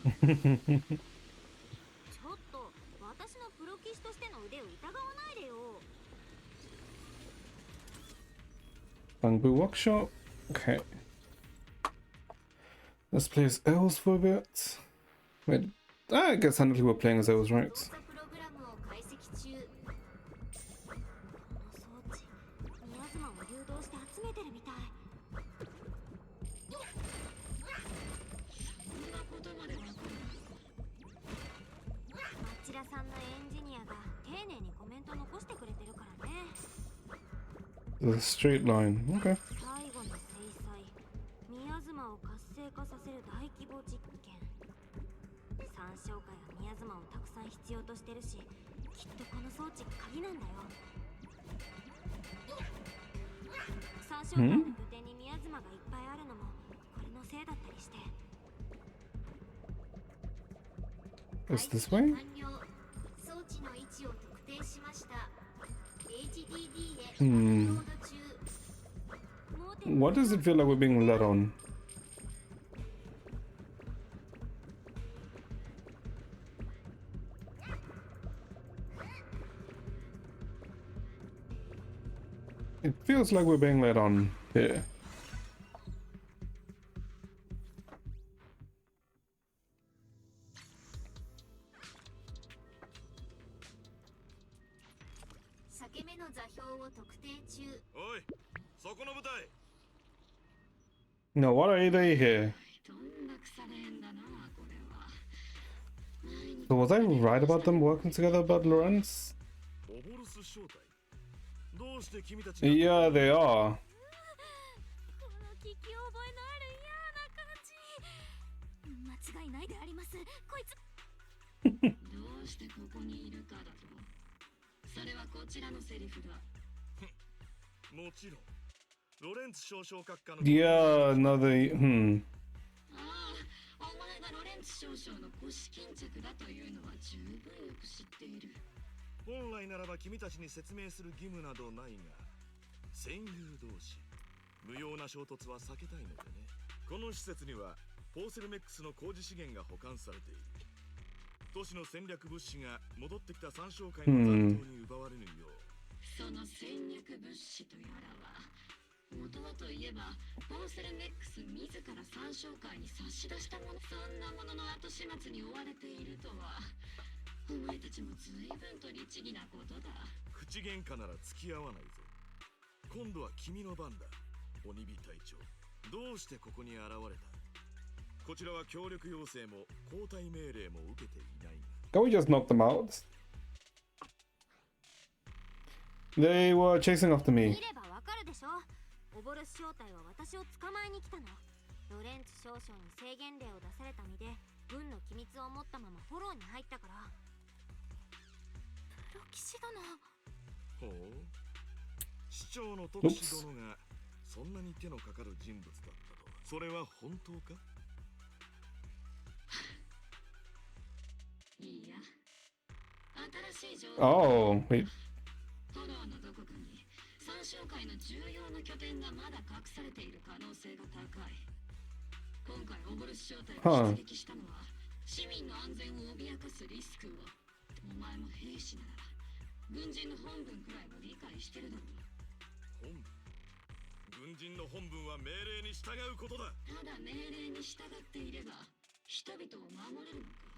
ちょっと私のプロ棋士としての腕を疑わないでよ。 Bamboo workshop. Okay. Let's play as elves for a bit. Wait, I guess technically we're playing as elves, right? プログラムを解析中。この装置宮妻を誘導して集めてるみたい。そんなことまでわかる。町田さんのエンジニアが丁寧にコメント残してくれてるからね。 The straight line. Okay. 最後の制裁、宮妻を活性化させる大規模実験。三将会は宮妻をたくさん必要としてるし、きっとこの装置が鍵なんだよ。三将会の拠点に宮妻がいっぱいあるのもこれのせいだったりして。 Is this way? 完了。装置の位置を特定しました。HDD へ Hmm. ロード中。 What does it feel like we're being led on? It feels like we're being led on here. 裂け目の座標を特定中。おい、そこの部隊。 No, what are they here? どんな腐れ縁だな、これは。 So was I right about them working together about Lorenz? オボルス正体。どうして君たち Yeah, they are. この聞き覚えのある嫌な感じ。間違いないであります。こいつ。どうしてここにいるかだと。それはこちらのセリフだ。もちろん。ロレンツ少将閣下の Yeah, no, they. ああ、お前がロレンツ少将のご資金着だというのは十分よく知っている。本来ならば君たちに説明する義務などないが、戦友同士無用な衝突は避けたいのでね。この施設にはポーセルメックスの工事資源が保管されている。都市の戦略物資が戻ってきた三商会の残党に奪われぬよう、その戦略物資とやらは元はといえばポーセルメックス自ら三商会に差し出したもの。そんなものの後始末に追われているとは、お前たちも随分と律儀なことだ。口喧嘩なら付き合わないぞ。今度は君の番だ、鬼火隊長。どうしてここに現れた？こちらは協力要請も交代命令も受けていないが。 Can we just knock them out? They were chasing after 見 me. ればわかるでしょ。オボルス正体は私を捕まえに来たの。ロレンツ少将に制限令を出された身で、軍の機密を持ったままフォローに入ったから。プロ騎士殿。ほう、市長の特使殿がそんなに手のかかる人物だったとは。それは本当か？いいや、新しい情報。 Oh, wait. フォローのどこかに三商会の重要な拠点がまだ隠されている可能性が高い。今回オボルス正体が出撃したのは、市民の安全を脅かすリスクを。お前も兵士なら軍人の本文くらいも理解してるだろう。本部？軍人の本文は命令に従うことだ。ただ命令に従っていれば人々を守れるのか？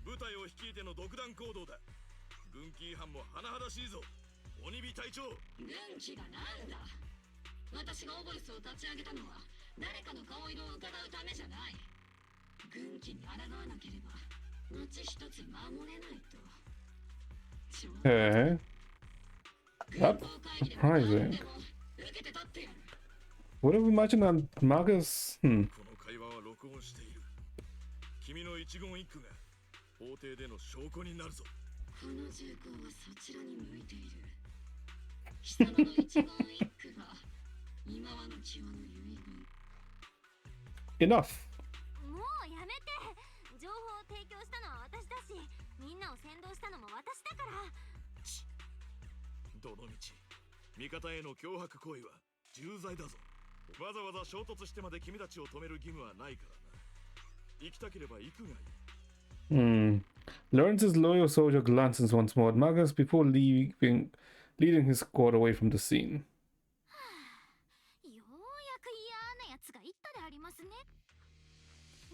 部隊を率いての独断行動だ。軍規違反も甚だしいぞ、鬼火隊長。軍規がなんだ？私がオボルスを立ち上げたのは誰かの顔色を伺うためじゃない。軍規に抗わなければ町一つ守れないと。Okay. That's surprising. Would have imagined that Magus. この会話は録音している。君の一言一句が法廷での証拠になるぞ。この銃口はそちらに向いている。貴様の一言一句が今はの際の遺言。 Enough. もうやめて。情報を提供したのは私だし、みんなを先導したのも私だから。どのみち味方への脅迫行為は重罪だぞ。わざわざ衝突してまで君たちを止める義務はないからな。行きたければ行くがいい。Lawrence's loyal soldier glances once more at Magus before leading his squad away from the scene. ようやく嫌なやつが言ったでありますね。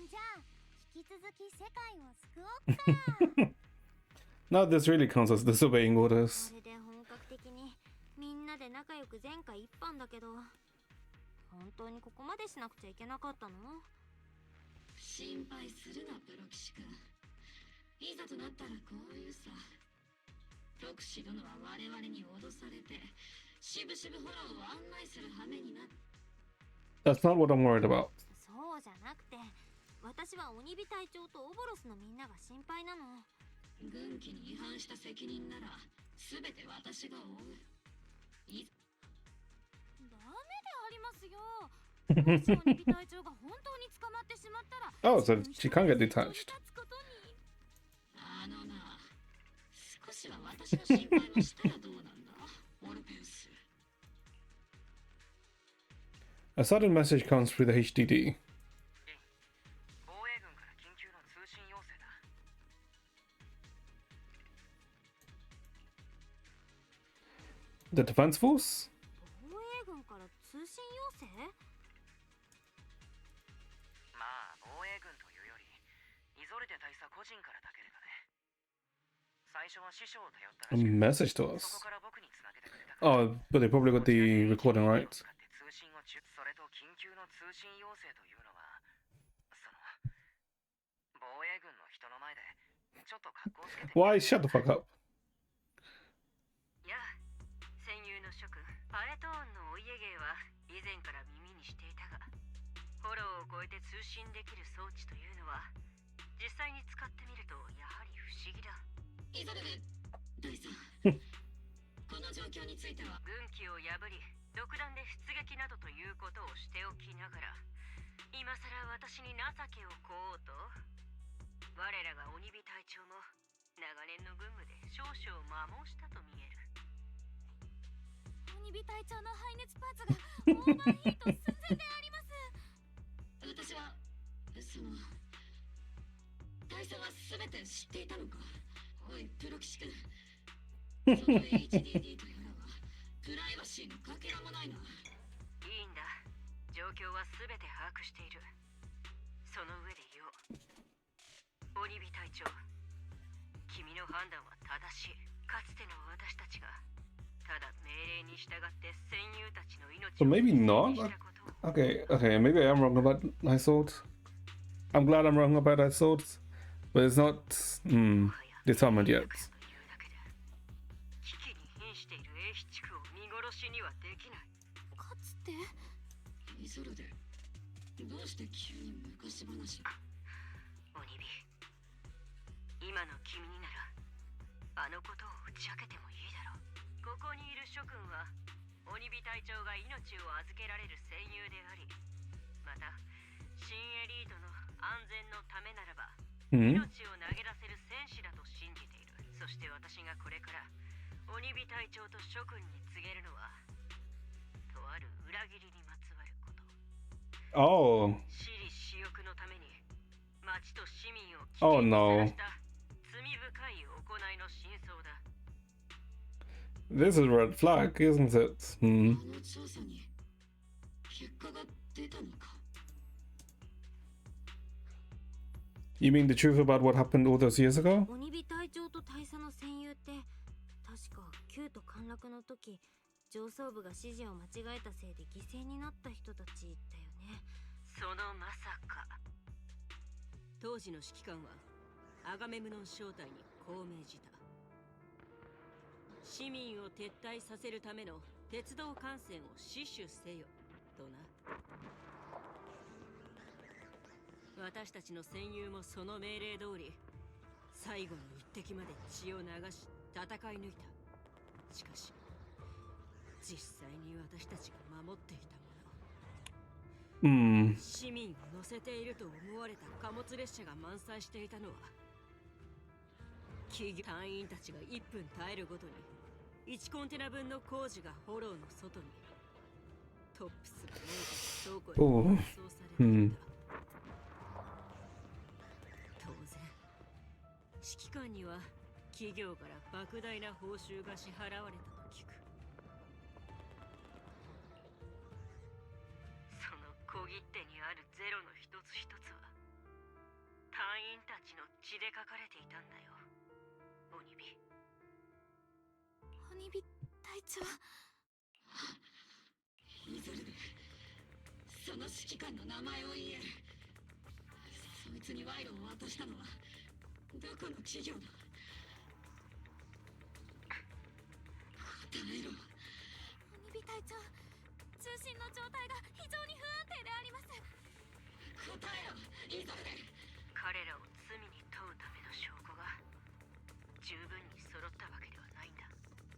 じゃあ引き続き世界を救おうか。Now this really counts as disobeying こ orders. れで本格的にみんなで仲良く前回一般だけど、本当にここまでしなくちゃいけなかったの？心配するな、プロ騎士君。いざとなったらこういうさ。プロ騎士殿は我々に脅されてしぶしぶフォローを案内する羽目になっ。 That's not what I'm worried about. そうじゃなくて、私は鬼火隊長とオボロスのみんなが心配なの。軍規に違反した責任なら全て私が負う。いざ。ダメでありますよ。もし鬼火隊長が本当に捕まってしまったら。Oh, so she can't get detached. あのな、少しは私の心配もしたらどうなんだ、オルペウス。 A sudden message comes through the HDD. 防衛軍から緊急の通信要請だ。 The defense force? 防衛軍から通信要請？まあ防衛軍というよりイゾルデ大佐個人からだければね。最初は師匠を頼ったら A しく、 message to そ us. こから僕につなげてくれた。 Oh, but they probably got the recording right. それと緊急の通信要請というのは、その防衛軍の人の前でちょっと格好つけて。 Why? Shut the fuck up. いや、戦友の諸君、パレトーンのお家芸は以前から耳にしていたが、フォローを超えて通信できる装置というのは実際に使ってみるとやはり不思議だ。イゾルデ大佐、この状況については軍旗を破り独断で出撃などということをしておきながら、今さら私に情けをこうと。我らが鬼火隊長も長年の軍務で少々摩耗したと見える。鬼火隊長の排熱パーツがオーバーヒート寸前であります。私は大佐は全て知っていたのか。おいプロ騎士君、その HDD とやらはプライバシーのかけらもないな。いいんだ、状況は全て把握している。その上で言おう。鬼火隊長、君の判断は正しい。かつての私たちがただ命令に従って戦友たちの命 So を maybe 犠牲 not. にしたことを。 Okay, maybe I am wrong about my sword. I'm glad I'm wrong about that sword, but it's not determined yet. 危機に瀕している英飛地区を見殺しにはできない。かつてイゾルでどうして急に昔話を。鬼火、今の君にならあのことを打ち明けてもいいだろう。ここにいる諸君は鬼火隊長が命を預けられる戦友であり、また新エリートの安全のためならば命を投げ出せる戦士だと信じている。そして私がこれから鬼火隊長と諸君に告げるのは、とある裏切りにまつわること。 Oh. 私利私欲のために町と市民を危 Oh 険に no. さらした罪深い行いの真相だ。 This is a red flag, isn't it? あの調査に結果が出たのか。 You mean the truth about what happened all those years ago? 鬼火隊長と大佐の戦友って確か旧都陥落の時、上層部が指示を間違えたせいで犠牲になった人たちだよね。そのまさか。当時の指揮官はアガメムノン正体にこう命じた。市民を撤退させるための鉄道幹線を死守せよとな。私たちの戦友もその命令通り最後の一滴まで血を流し戦い抜いた。しかし実際に私たちが守っていたもの、市民を乗せていると思われた貨物列車が満載していたのは、企業隊員たちが1分耐えるごとに1コンテナ分の工事がホローの外にトップする倉庫へ搬送されていた。当然指揮官には企業から莫大な報酬が支払われたと聞く。その小切手にあるゼロの一つ一つは隊員たちの血で書かれていたんだよ、鬼火。鬼火隊長、イゾルでその指揮官の名前を言え。そいつに賄賂を渡したのはどこの企業だ。答えろ。鬼火隊長、通信の状態が非常に不安定であります。答えろ、イゾルで。彼らを罪に問うための証拠が十分に揃ったわけではないんだ。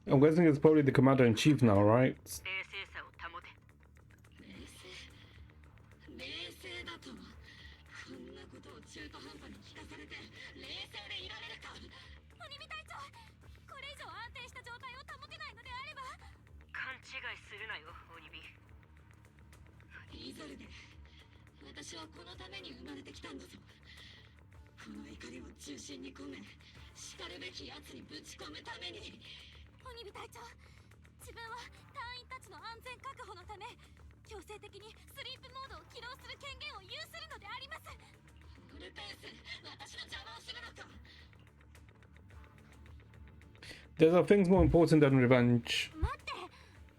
I'm guessing it's probably the commander in chief now, right? 冷静さを保て。冷静だとは。こんなことを中途半端に聞かされて冷静でいられるか。鬼火隊長、これ以上安定した状態を保てないのであれば。勘違いするなよ、鬼火。イゾルで、私はこのために生まれてきたんだぞ。この怒りを中心に込め、しかるべき奴にぶち込むために。鬼火隊長、自分は隊員たちの安全確保のため強制的にスリープモードを起動する権限を有するのであります。オルペース、私の邪魔をするのか。 There's are things more important than revenge. 待って、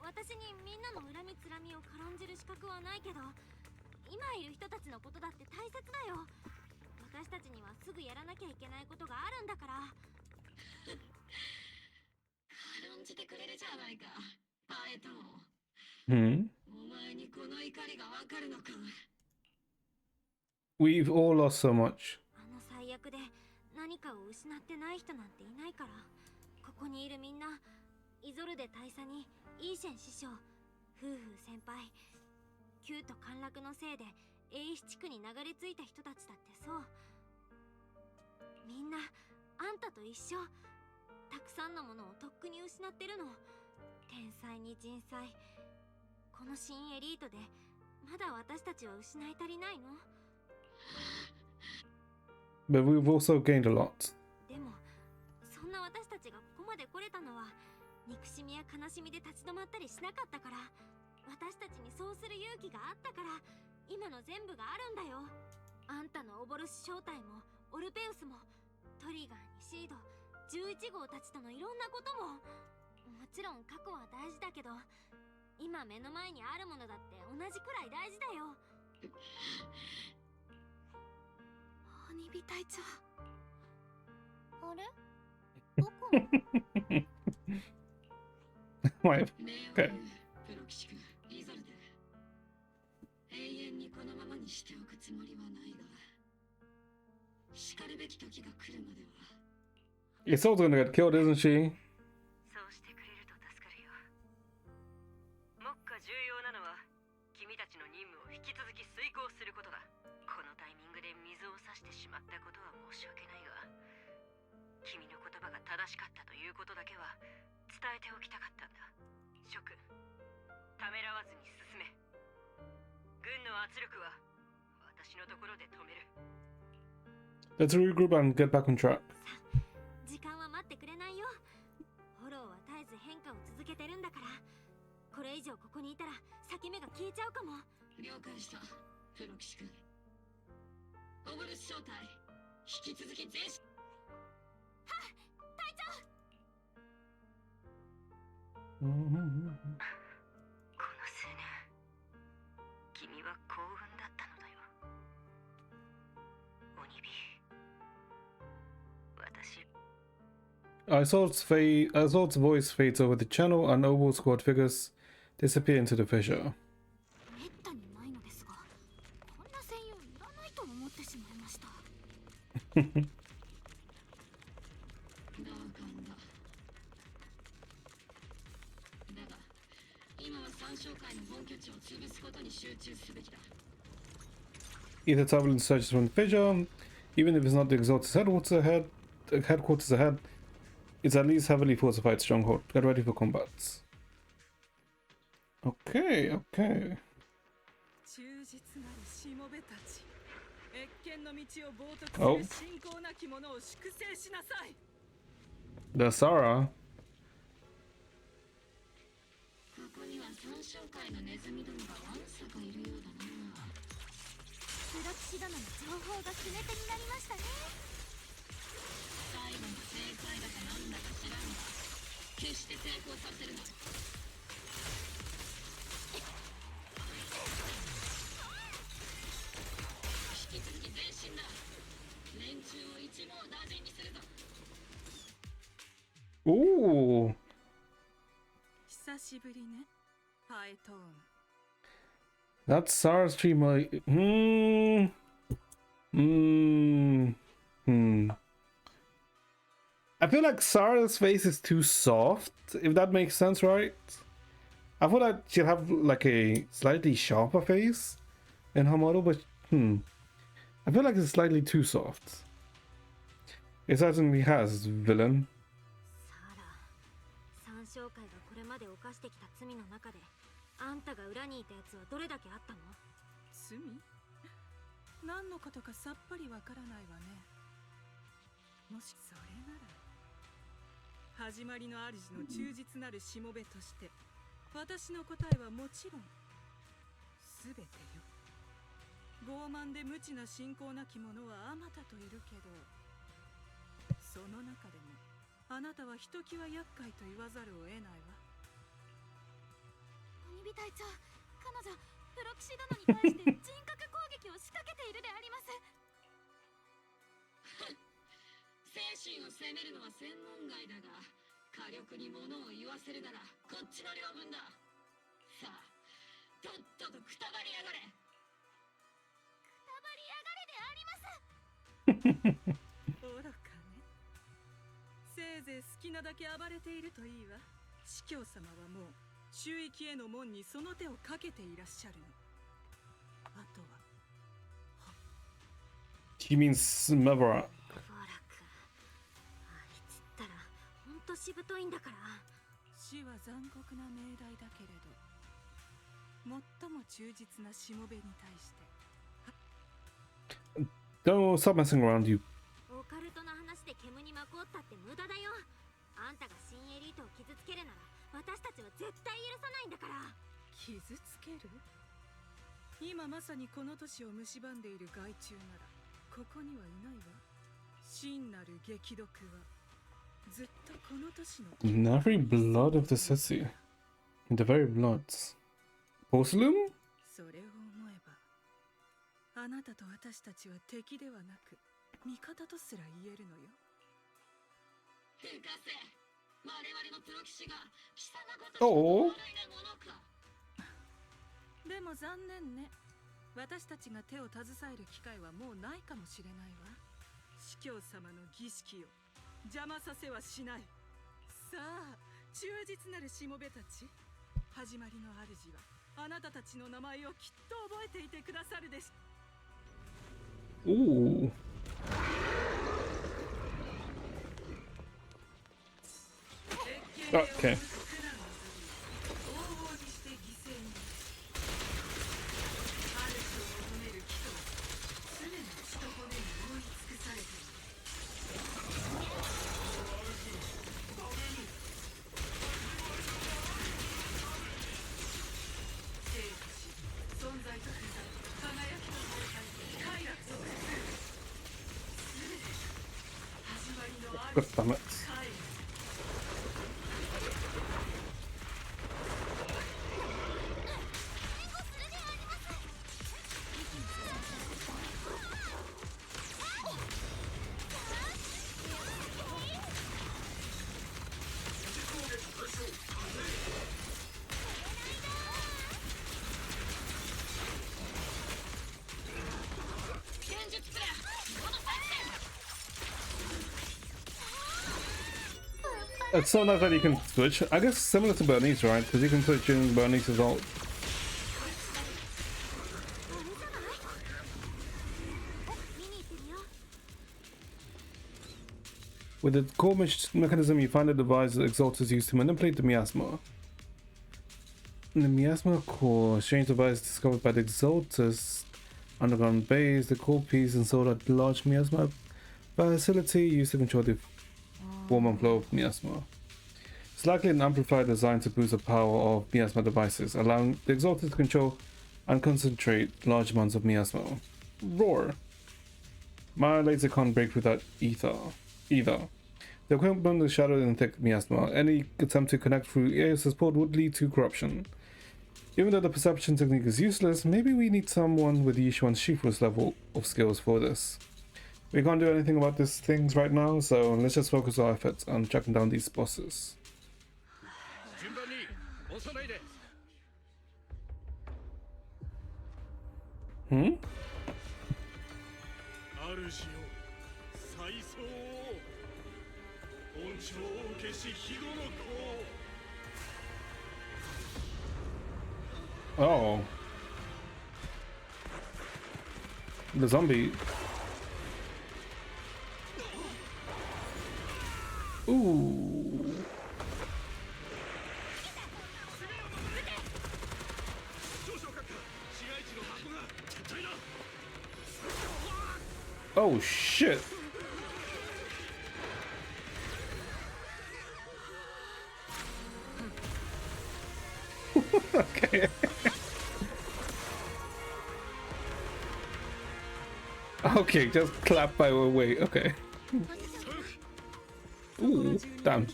私にみんなの恨みつらみを軽んじる資格はないけど、今いる人たちのことだって大切だよ。私たちにはすぐやらなきゃいけないことがあるんだから。軽んじてくれるじゃないか、パエト。Hmm. お前にこの怒りがわかるのか。 We've all lost so much. あの最悪で何かを失ってない人なんていないから。ここにいるみんな、イゾルデ大佐にイーシェン師匠、夫婦先輩、旧都陥落のせいで英地区に流れ着いた人たちだってそう。みんなあんたと一緒。たくさんのものをとっくに失ってるの。天才に人災。この新エリートでまだ私たちは失い足りないの。 But we've also gained a lot. でもそんな私たちがここまで来れたのは憎しみや悲しみで立ち止まったりしなかったから。私たちにそうする勇気があったから今の全部があるんだよ。あんたのオボルス正体もオルペウスもトリガーにシード11号たちとのいろんなことも。もちろん過去は大事だけど今目の前にあるものだって同じくらい大事だよ。鬼火隊長。あれどこWhy? ね Okay. プロ騎士君、イザルデ。永遠にこのままにしておくつもりはないが、しかるべき時が来るまでは。Isolde's gonna get killed, isn't she? そうしてくれると助かるよ。目下重要なのは君たちの任務を引き続き遂行することだ。このタイミングで水を差してしまったことは申し訳ないが、君の言葉が正しかったということだけは伝えておきたかったんだ。諸君、ためらわずに進め。軍の圧力は私のところで止める。 Let's regroup and get back on track. 時間は待ってくれないよ。フォローは絶えず変化を続けてるんだから。これ以上ここにいたら裂け目が消えちゃうかも。了解した、プロ騎士君。オブルス正体、引き続き前進。隊長。この数年君は幸運だったのだよ。鬼火、私 Isolde's voice fades over the channel and Oval squad figures disappear into the fissure. めったにないのですが、こんな専用いらないと思ってしまいました。同感だ。だが、今は三将会の本拠地を潰すことに集中すべきだ。 Either turbulence surges from the fissure, even if it's not the Exalted's headquarters ahead, it's at least heavily fortified stronghold. Get ready for combat. Okay, okay. 忠実なるしもべたち、謁見の道を冒涜 Oh. する信仰なき者を粛清しなさい。 The Sara. ここには三将会のネズミどもがわんさかいるようだな。プロ騎士殿の情報が決め手になりましたね。最後の正解だかなんだか知らんが、決して成功させるな。引き続き前進だ。連中を一網打尽にするぞ。 Ooh. 久しぶりね、パエトーン。 That's Sara's streamer. I feel like Sara's face is too soft, if that makes sense, right? I feel like she'd have like a slightly sharper face in her model, but I feel like it's slightly too soft. It certainly has, villain. サラ、三将会がこれまで犯してきた罪の中であんたが裏にいたやつはどれだけあったの？罪？何のことかさっぱりわからないわね。もしそれなら、始まりの主の忠実なるしもべとして私の答えはもちろんすべてよ。傲慢で無知な信仰なき者はあまたといるけど、その中でもあなたはひときわ厄介と言わざるを得ないわ。鬼火隊長、彼女プロ騎士殿に対して人格攻撃を仕掛けているであります。精神を責めるのは専門外だが、火力に物を言わせるならこっちの領分だ。さあ、とっととくたばりやがれ。くたばりやがれであります。愚かね。せいぜい好きなだけ暴れているといいわ。司教様はもう周域への門にその手をかけていらっしゃるの。あとは He means Maverick. ったら本当しぶといんだから。死は残酷な命題だけれど、最も忠実なしもべに対して。Don't stop messing around, you. オカルトの話で煙に巻こうったって無駄だよ。あんたが新エリートを傷つけるなら私たちは絶対許さないんだから。傷つける？今まさにこの都市を蝕んでいる害虫ならここにはいないわ。真なる激毒はずっとこの都市の In every blood of the city. In the very bloods. Porcelain? それを思えばあなたと私たちは敵ではなく味方とすら言えるのよ。深瀬、我々のプロ騎士が貴様ごときのおお。悪いなものか。でも残念ね。私たちが手を携える機会はもうないかもしれないわ。司教様の儀式を邪魔させはしない。さあ、忠実なるしもべたち。始まりの主はあなたたちの名前をきっと覚えていてくださるでしょう。Ooh. Okay. God damn it. It's so nice that you can switch. I guess similar to Bernice, right? Because you can switch in Bernice's ult. With the core mechanism, you find a device that Exalters use to manipulate the miasma. In the miasma core, a strange device discovered by the Exalters underground base. The core piece installed at the large miasma facility used to control the form and flow of miasma. It's likely an amplifier designed to boost the power of miasma devices, allowing the Exalted to control and concentrate large amounts of miasma. Roar! My laser can't break through that either. The equipment is shadowed in thick miasma. Any attempt to connect through EOS's port would lead to corruption. Even though the perception technique is useless, maybe we need someone with Yishuan's Shifu's level of skills for this. We can't do anything about these things right now, so let's just focus our efforts on tracking down these bosses. Hmm? Oh. The zombie. Ooh. Oh shit. Okay. Okay, just clap by our way. Okay. Ooh, damn.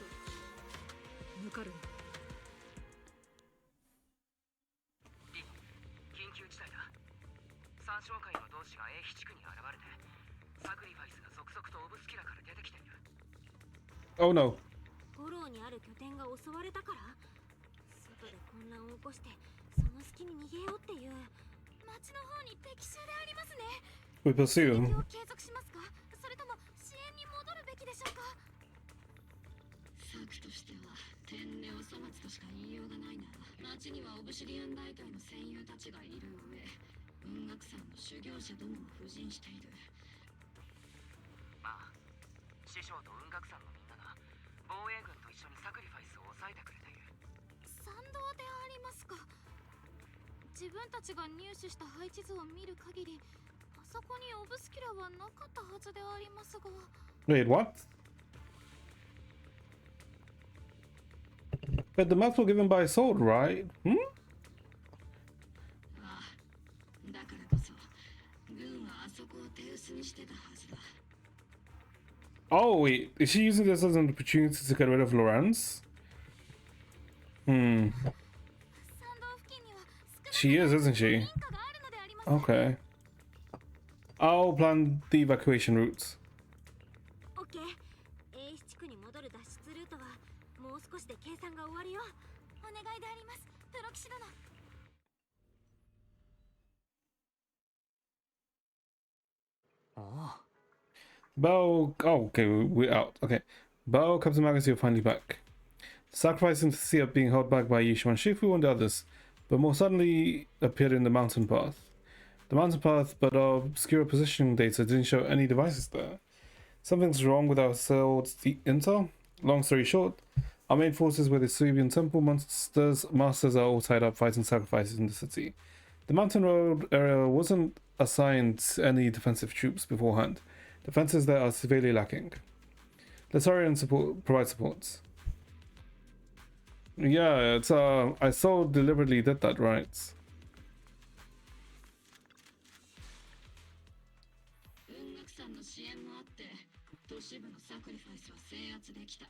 緊急事態だ。三将会の同志が A 地区に現れて、サクリファイスが続々とオブスキラから出てきている。Oh no. フォローにある拠点が襲われたから、外で混乱を起こしてその隙に逃げようっていう。町の方に敵襲でありますね。We pursue. 継続しますか？それとも支援に戻るべきでしょうか？策としては天然お粗末としか言いようがないな。町にはオブシリアン大会の戦友たちがいる上、雲岳山の修行者どもも布陣している。師匠と雲岳山のみんなが防衛軍と一緒にサクリファイスを抑えてくれている。賛同でありますか。自分たちが入手した配置図を見る限り、あそこにオブスキュラはなかったはずでありますが。Wait, what? But the maps were given by Sword, right? Hmm? ああ、だからこそ軍はあそこを手薄にしてたはずだ。 Oh, wait. Is she using this as an opportunity to get rid of Lorenz? Hmm. She is, isn't she? Okay. I'll plan the evacuation routes. OK。 A 地区に戻る脱出ルートはもう少しで計算が終わるよ。お願いであります、プロ騎士殿。ああ。 Bell. Oh, okay, we're out. Okay. Bell, Captain Magus, you're finally back. Sacrificing to see up being held back by Yishuan Shifu and others, but more suddenly appeared in the mountain path. The mountain path, but our obscure positioning data didn't show any devices there. Something's wrong with our sealed intel. Long story short, our main forces with the Subian Temple masters are all tied up fighting sacrifices in the city. The mountain road area wasn't assigned any defensive troops beforehand. Defenses there are severely lacking. Let's hurry and provide support. Yeah, it's I so deliberately did that, right? 雲岳山の支援もあって都市部のサクリファイスは制圧できた。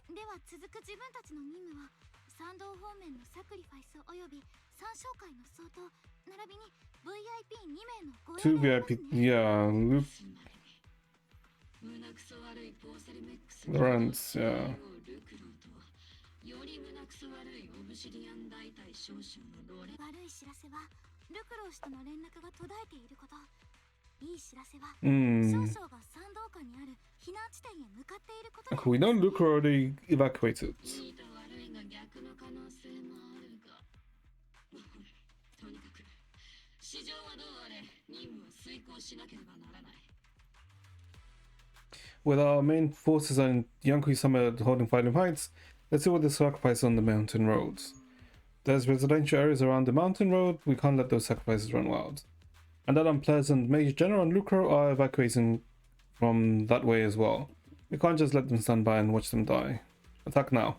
では続く自分たちの任務は参道方面のサクリファイスおよび参照会の総統並びに VIP2 名の護衛 Two VIP, yeah, Loop 胸くそ悪いポーセルメックス Lorenz, yeah. ルクローとより胸くそ悪いオブシディアン大隊少将のロレ。悪い知らせはルクロー氏との連絡が途絶えていること。いい知らせは少将が山道下にある避難地点へ向かっていることで。 We know Luke already evacuated. いいと悪いが逆の可能性もあるがとにかく市場はどうあれ任務を遂行しなければならない。 With our main forces on Yankee Summit holding Fighting Heights, let's see what the sacrifices on the mountain roads. There's residential areas around the mountain road, we can't let those sacrifices run wild. And that unpleasant Major General and Lucro are evacuating from that way as well. We can't just let them stand by and watch them die. Attack now.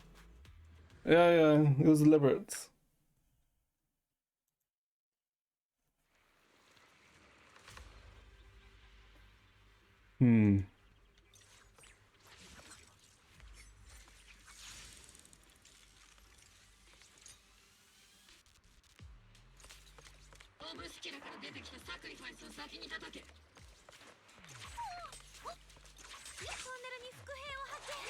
Yeah, it was deliberate. Hmm. オブスキュラから出てきたサクリファイスを先に叩け。トンネルに伏兵を発見。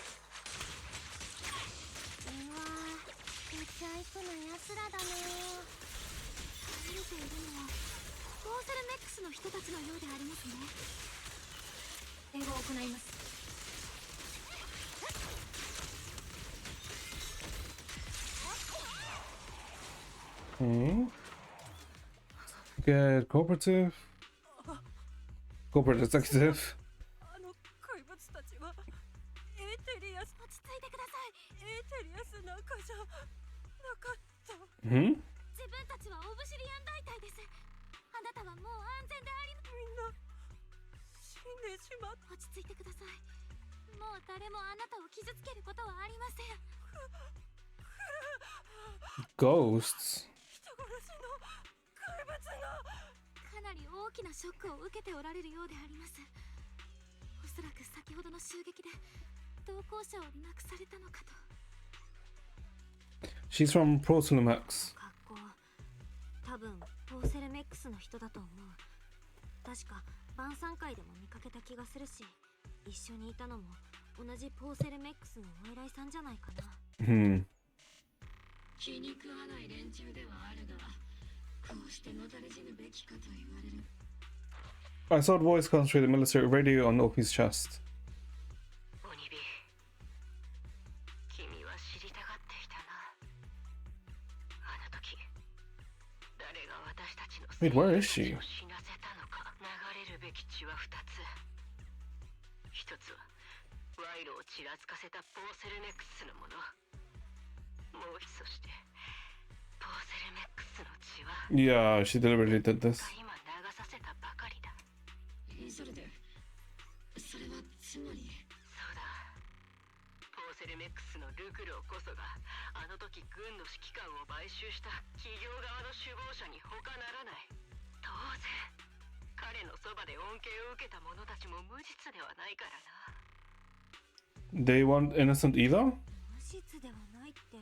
うわぁ、めっちゃ悪な奴らだね。見ているのはボーセルメックスの人たちのようでありますね。援護を行います。 Get cooperative. Corporate executive. あの怪物たちはエーテリアス。落ち着いてください。エーテリアスなんかじゃなかった。Hmm? 自分たちはオブシリアン大隊です。あなたはもう安全であり。みんな死んでしまった。落ち着いてください。もう誰もあなたを傷つけることはありません。 Ghosts. 人殺しの怪物が。 かなり大きなショックを受けておられるようであります。おそらく先ほどの襲撃で同行者を亡くされたのかと。 She's from Prosulmax. 格好多分ポーセルメックスの人だと思う。確か晩餐会でも見かけた気がするし、一緒にいたのも同じポーセルメックスのお偉いさんじゃないかな。Hmm. 気に食わない連中ではあるが、こうしてのたれ死ぬべきかと言われる。 I saw a voice concentrate the military radio on Opie's chest. オニビ、君は知りたがっていたな。あの時、誰が私たちの Wait, where is she? を死なせたのか。流れるべき血は2つ。一つは賄賂をちらつかせたポーセルメックスのもの。もうそしてポーセルメックスの血は Yeah, she deliberately did this. 今流させたばかりだ。それでそれはつまり。そうだ、ポーセルメックスのルクロこそがあの時軍の指揮官を買収した企業側の首謀者に他ならない。当然彼のそばで恩恵を受けた者たちも無実ではないからな。They weren't innocent either? 無実ではないって、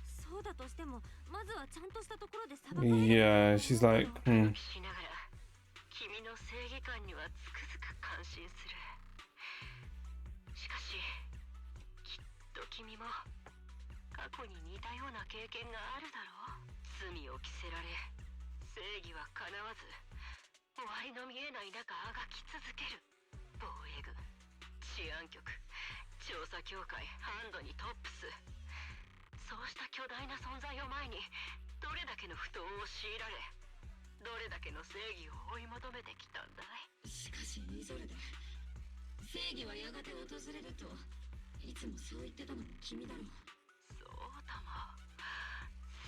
そうだとしてもまずはちゃんとしたところで裁かれる。 Yeah, she's like, しながら君の正義感にはつくづく感心する。しかしきっと君も過去に似たような経験があるだろう。罪を着せられ正義は叶わず終わりの見えない中あがき続ける。防衛軍、治安局、調査協会、ハンドにトップス、そうした巨大な存在を前にどれだけの不当を強いられ、どれだけの正義を追い求めてきたんだい。しかしイゾルデ、正義はやがて訪れるといつもそう言ってたのも君だろう。そうとも、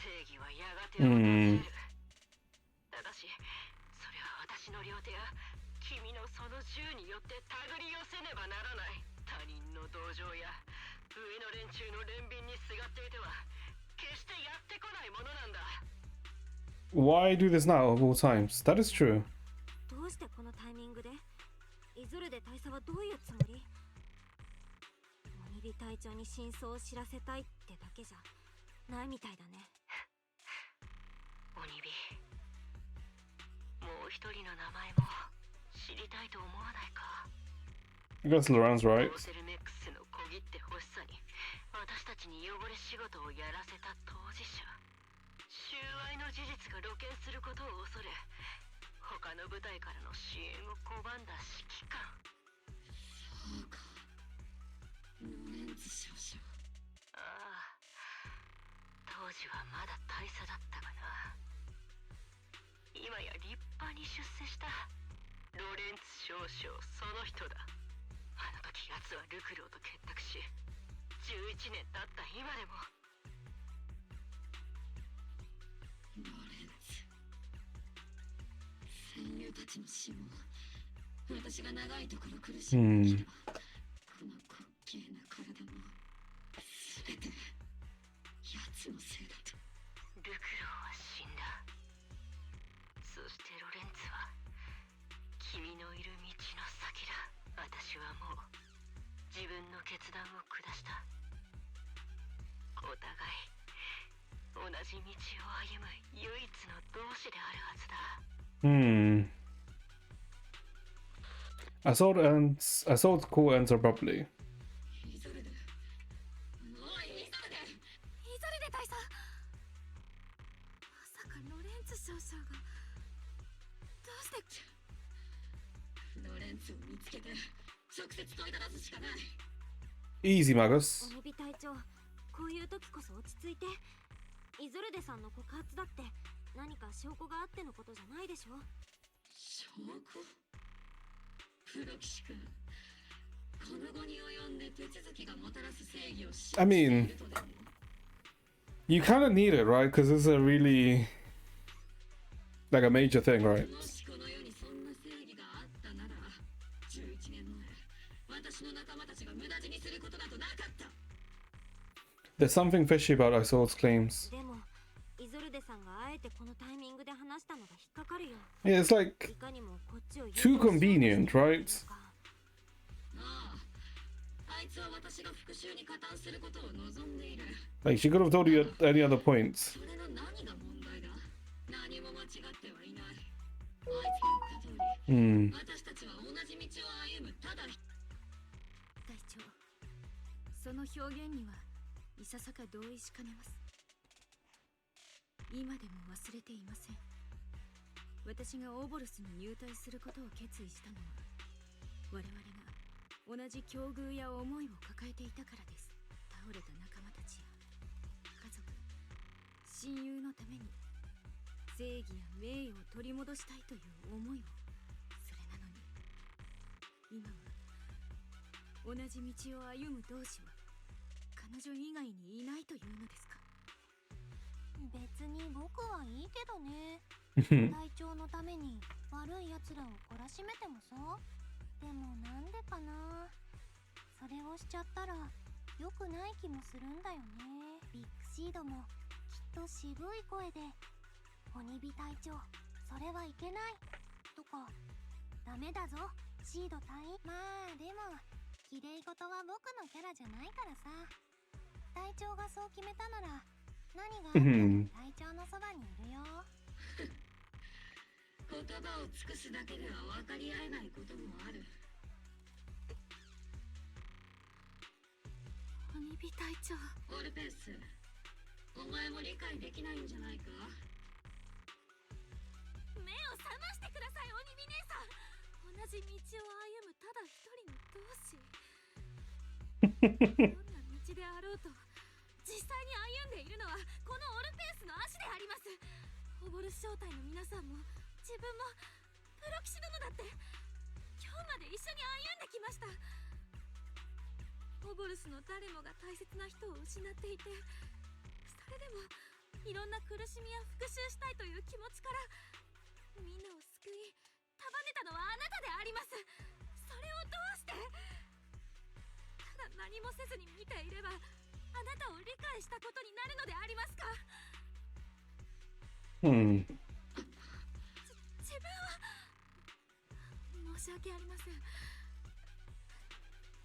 正義はやがて訪れる。ただしそれは私の両手や君のその銃によって手繰り寄せねばならない。他人の同情や上の連中の憐憫にすがっていては決してやってこないものなんだ。 why do this now of all times? That is true. どうしてこのタイミングで？イゾルデ大佐はどういうつもり？モニビ隊長に真相を知らせたいってだけじゃないみたいだね。オニビ、もう一人の名前も知りたいと思わないか？ I guess Laurent's right. ポーセルメックスの小切手欲しさに私たちに汚れ仕事をやらせた当事者。収賄の事実が露見することを恐れ他の部隊からの支援を拒んだ指揮官。そうか、ロレンツ少将。ああ、当時はまだ大佐だったがな。今や立派に出世したロレンツ少将その人だ。あの時奴はルクローと結託し11年経った今でも。ロレンツ、戦友たちの死も私が長いところ苦しんできた、この滑稽な体も全て奴のせいだと。ルクローは死んだ。そしてロレンツは君のいる道の先だ。私はもう自分の決断を下した。お互い同じ道を歩む唯一の同志であるはずだ。I thought the call ends abruptly. イゾルデ、おいイゾルデ。イゾルデ大佐、まさかロレンツ少将がどうして。ロレンツを見つけて直接問いただすしかない。 Easy, Magus. モニビ隊長、こういう時こそ落ち着いて。イゾルデさんの告発だって何か証拠があってのことじゃないでしょ。証拠？プロ騎士君、この後に及んで手続きがもたらす正義を信じているとでも。 You kind of need it, right? Because it's a really like a major thing, right? もしこの世にそんな正義があったなら11年前私の仲間たちが無駄死にすることなどなかった。 There's something fishy about Isolde's claims. でもイゾルデさんがあえてこのタイミングで話したのが引っかかるよ。 Yeah, it's like いかにもこっちを too convenient, right? ああ、あいつは私が復讐に加担することを望んでいる。 Like she could have told you at any other points. それの何が問題だ？何も間違ってはいない。あいつが言った通り、私たちは同じ道を歩むただ一人。隊長、その表現にはいささか同意しかねます。今でも忘れていません。私がオーボルスに入隊することを決意したのは我々が同じ境遇や思いを抱えていたからです。倒れた仲間たちや家族、親友のために正義や名誉を取り戻したいという思いを。それなのに今は同じ道を歩む同志は彼女以外にいないというのですか？別に僕はいいけどね。隊長のために悪い奴らを懲らしめてもさ。でもなんでかな。それをしちゃったら良くない気もするんだよね。ビッグシードもきっと渋い声で鬼火隊長、それはいけないとか、ダメだぞシード隊員。まあでも綺麗事は僕のキャラじゃないからさ。隊長がそう決めたなら何があっても隊長のそばにいるよ。言葉を尽くすだけでは分かり合えないこともある。鬼火隊長。オルペス、お前も理解できないんじゃないか？目を覚ましてください、鬼火姉さん。同じ道を歩むただ一人の同志。どんな道であろうと実際に歩んでいるのはこのオルペースの足であります。オボルス正体の皆さんも自分もプロキシ殿だって今日まで一緒に歩んできました。オボルスの誰もが大切な人を失っていて、それでもいろんな苦しみや復讐したいという気持ちからみんなを救い束ねたのはあなたであります。それをどうして。ただ何もせずに見ていればあなたを理解したことになるのでありますか？自分は申し訳ありません。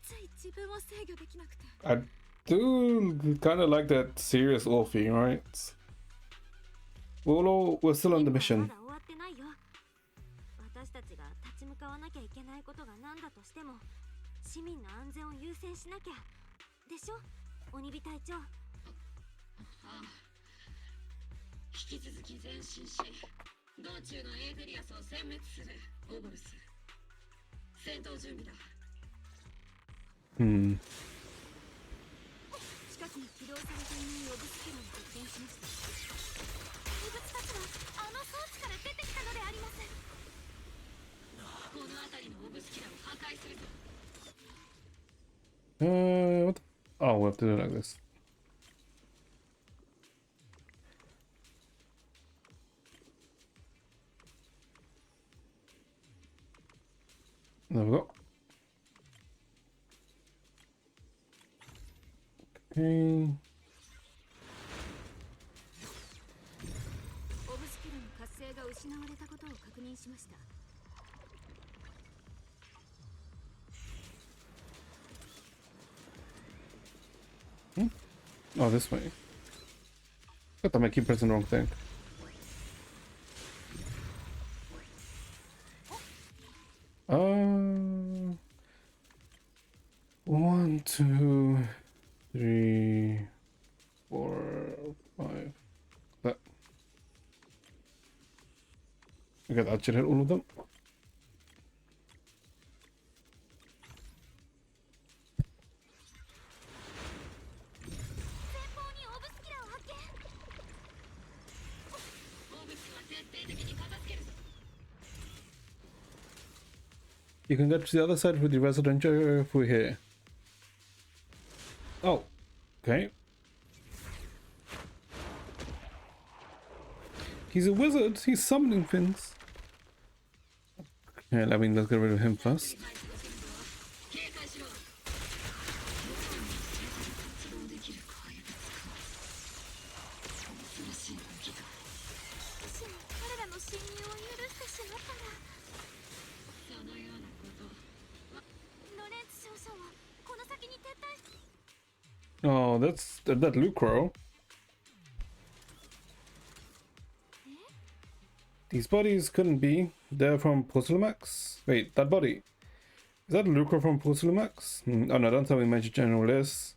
つい自分を制御できなくて。 I do kind of like that serious Orphe, right? We're still on the ま mission. だ終わってないよ。私たちが立ち向かわなきゃいけないことが何だとしても市民の安全を優先しなきゃでしょ、鬼火隊長。ああ、引き続き前進し、道中のエーデリアスを殲滅する。オボルス、戦闘準備だ。近くに起動されていないオブスキュラを発見しました。怪物たちはあの装置から出てきたのであります。この辺りのオブスキュラを破壊するぞ。What? Oh, we have to do it like this. There we go. Okay. オブスキュラの活性が失われたことを確認しました。Oh, this way. God damn, I keep pressing the wrong thing. One, two, three, 4, 5. That. Okay, that should hit all of them. 前方にオブスキュラを発見。オブスは徹底的に片付けるぞ。You can get to the other side with the residential if we're here. Oh, okay. He's a wizard. He's summoning things. Okay, I mean, let's get rid of him first. 警戒しろ。発動できる怪物か。恐ろしい武器だ。もしも彼らの侵入を許してしまったら。そのようなこと。ロレンツ少将はこの先に撤退し。 Oh, that's that Lucro. These bodies couldn't be. They're from Porcelamex. Wait, that body. Is that Lucro from Porcelamex? Oh no, don't tell me Major General is.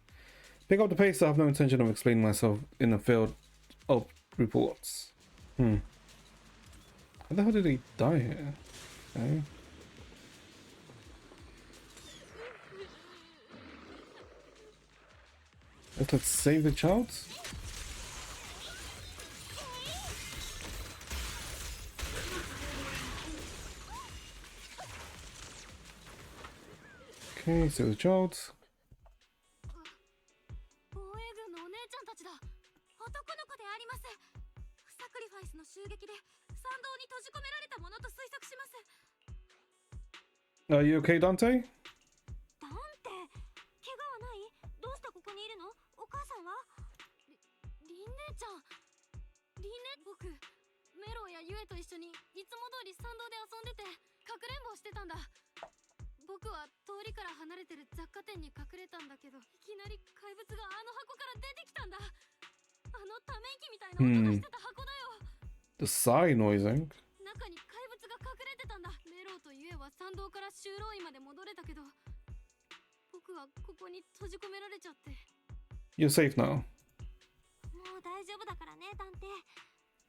Pick up the pace. I have no intention of explaining myself in the field of reports. How the hell did he die here? Okay. Let's save the child. Okay, so the child. 防衛軍のお姉ちゃんたちだ。男の子であります。サクリファイスの襲撃で参道に閉じ込められたものと推測します。 Are you okay, Dante? ダンテ、怪我はない？どうしてここにいるの？お母さんは？リン姉ちゃん。リン姉、僕メロやユエと一緒にいつも通り参道で遊んでてかくれんぼしてたんだ。僕は通りから離れてる雑貨店に隠れたんだけど、いきなり怪物があの箱から出てきたんだ。あのため息みたいな音がしてた箱だよ。The sigh noising. 中に怪物が隠れてたんだ。メロとユエは参道から修道院まで戻れたけど、僕はここに閉じ込められちゃって。 You're safe now. もう大丈夫だからね、ダンテ。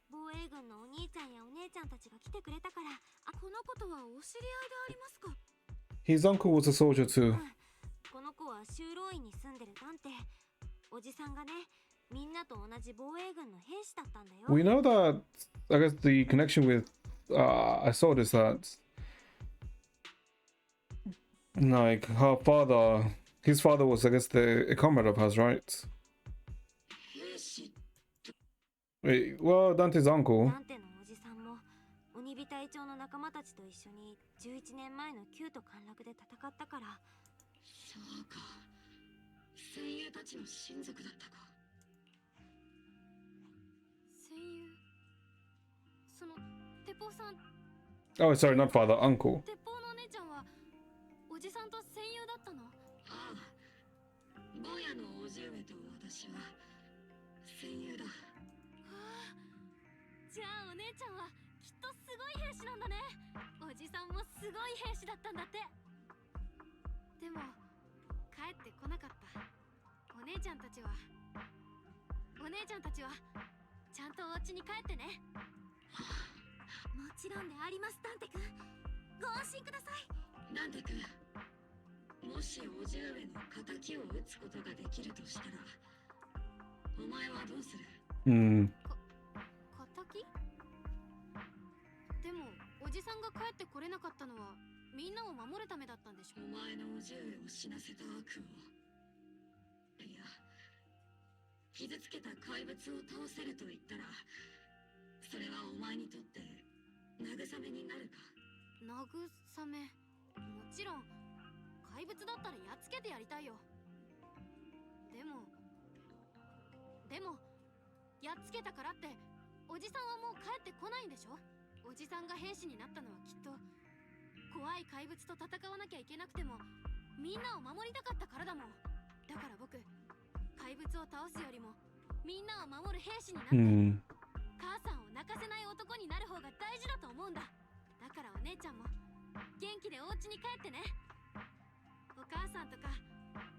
防衛軍のお兄ちゃんやお姉ちゃんたちが来てくれたから。この子とはお知り合いでありますか？ His uncle was a soldier too. この子は修道院に住んでるダンテ。おじさんがね、みんなと同じ防衛軍の兵士だったんだよ。We know that, I guess the connection with, I saw this, that, like, her father, his father was, I guess, a comrade of hers, right? Wait, well, Dante's uncle. ダンテのおじさんも鬼火隊長の仲間たちと一緒に11年前の旧都陥落で戦ったから。そうか、戦友たちの親族だったか。戦友、その鉄砲さん。 Oh, sorry, not father, uncle. 鉄砲のお姉ちゃんはおじさんと戦友だったの？ああ、坊やのおじ上と私は戦友だ。じゃあお姉ちゃんはきっとすごい兵士なんだね。おじさんもすごい兵士だったんだって。でも帰ってこなかった。お姉ちゃんたちはちゃんとお家に帰ってね。もちろんであります、ダンテ君。ご安心ください。ダンテ君、もしおじ上の敵を撃つことができるとしたら、お前はどうする？敵？でもおじさんが帰ってこれなかったのはみんなを守るためだったんでしょ？お前のおじ上を死なせた悪を、いや、傷つけた怪物を倒せると言ったら、それはお前にとって慰めになるか？慰め？もちろん怪物だったらやっつけてやりたいよ。でもやっつけたからっておじさんはもう帰ってこないんでしょ？おじさんが兵士になったのはきっと怖い怪物と戦わなきゃいけなくてもみんなを守りたかったからだもん。だから僕、怪物を倒すよりもみんなを守る兵士になって、母さんを泣かせない男になる方が大事だと思うんだ。だからお姉ちゃんも元気でお家に帰ってね。お母さんとか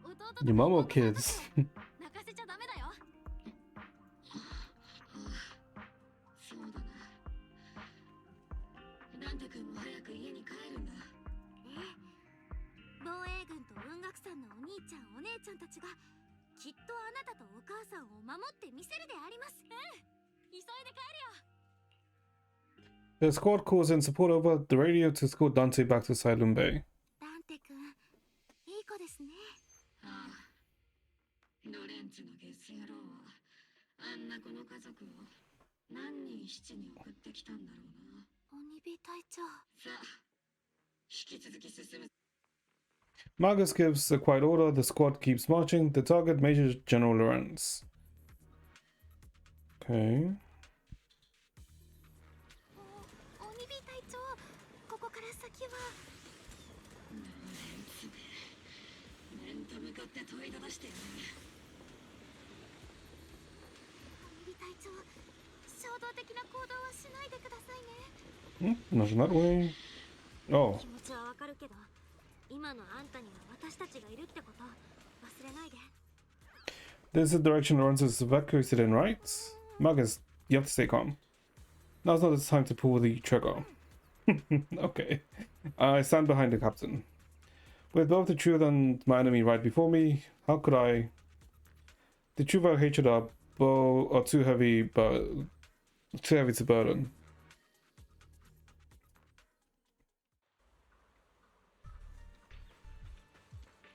弟とか Your mom or kids? 泣かせちゃダメだよ。そうだな。ダンテ君も早く家に帰るんだ。防衛軍と文学さんのお兄ちゃんお姉ちゃんたちがきっとあなたとお母さんを守ってみせるであります。急いで帰るよ。 The squad calls in support over the radio to escort Dante back to Silent Bay. ダンテ君、いい子ですね。ああ、ロレンツのゲス野郎はあんなこの家族を何人七に送ってきたんだろうな。鬼火隊長。さあ、引き続き進む。 Margus gives a quiet order, the squad keeps marching, the target Major General Lorenz. Okay. 鬼火隊長、ここから先は。ロレンツめ、面と向かって問いただしてやる。鬼火隊長、衝動的な行動はしないでくださいね。Not in that way. Oh. 気持ちはわかるけど、今のあんたには私たちがいるってこと忘れないで。 This is the direction Lorenz is evacuated in, right? Margus, you have to stay calm. Now's not the time to pull the trigger. Okay. I stand behind the captain. With both the truth and my enemy right before me, how could I... The truth and hatred are too heavy, but too heavy to burden.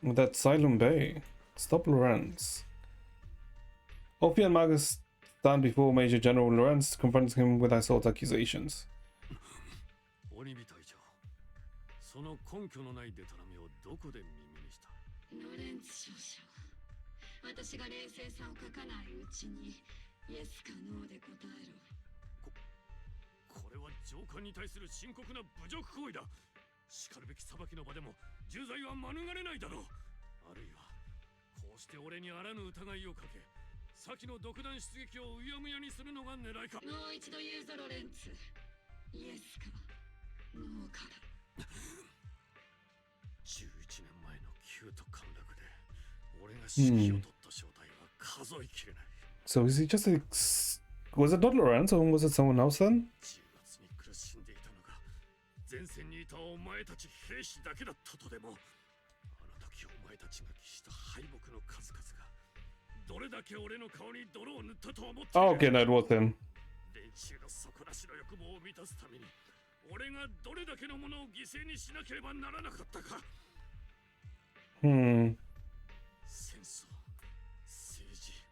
That's Silent Bay. Stop Lorenz. Opie and Magus stand before Major General Lorenz, confronting him with assault accusations. 鬼火隊長、その根拠のないデタラメをどこで耳にした？ロレンツ少将、私が冷静さを書かないうちにイエスかノーで答えろ。これは上官に対する深刻な侮辱行為だ。しかるべき裁きの場でも重罪は免れないだろう。あるいはこうして俺にあらぬ疑いをかけ、先の独断出撃をうやむやにするのが狙いか。もう一度言うぞロレンツ。イエスかノーかだ。11年前のキュート陥落で俺が指揮を取った正体は数えきれない。So is he just was it not Lorenz or was it someone else then? 10月に苦しんでいたのが前線にいたお前たち兵士だけだったとでも、あの時お前たちが喫した敗北の数々がどれだけ俺の顔に泥を塗ったと思っている。 Oh, okay, no, it was him. 連中の底なしの欲望を満たすために俺がどれだけのものを犠牲にしなければならなかったか。戦争、政治、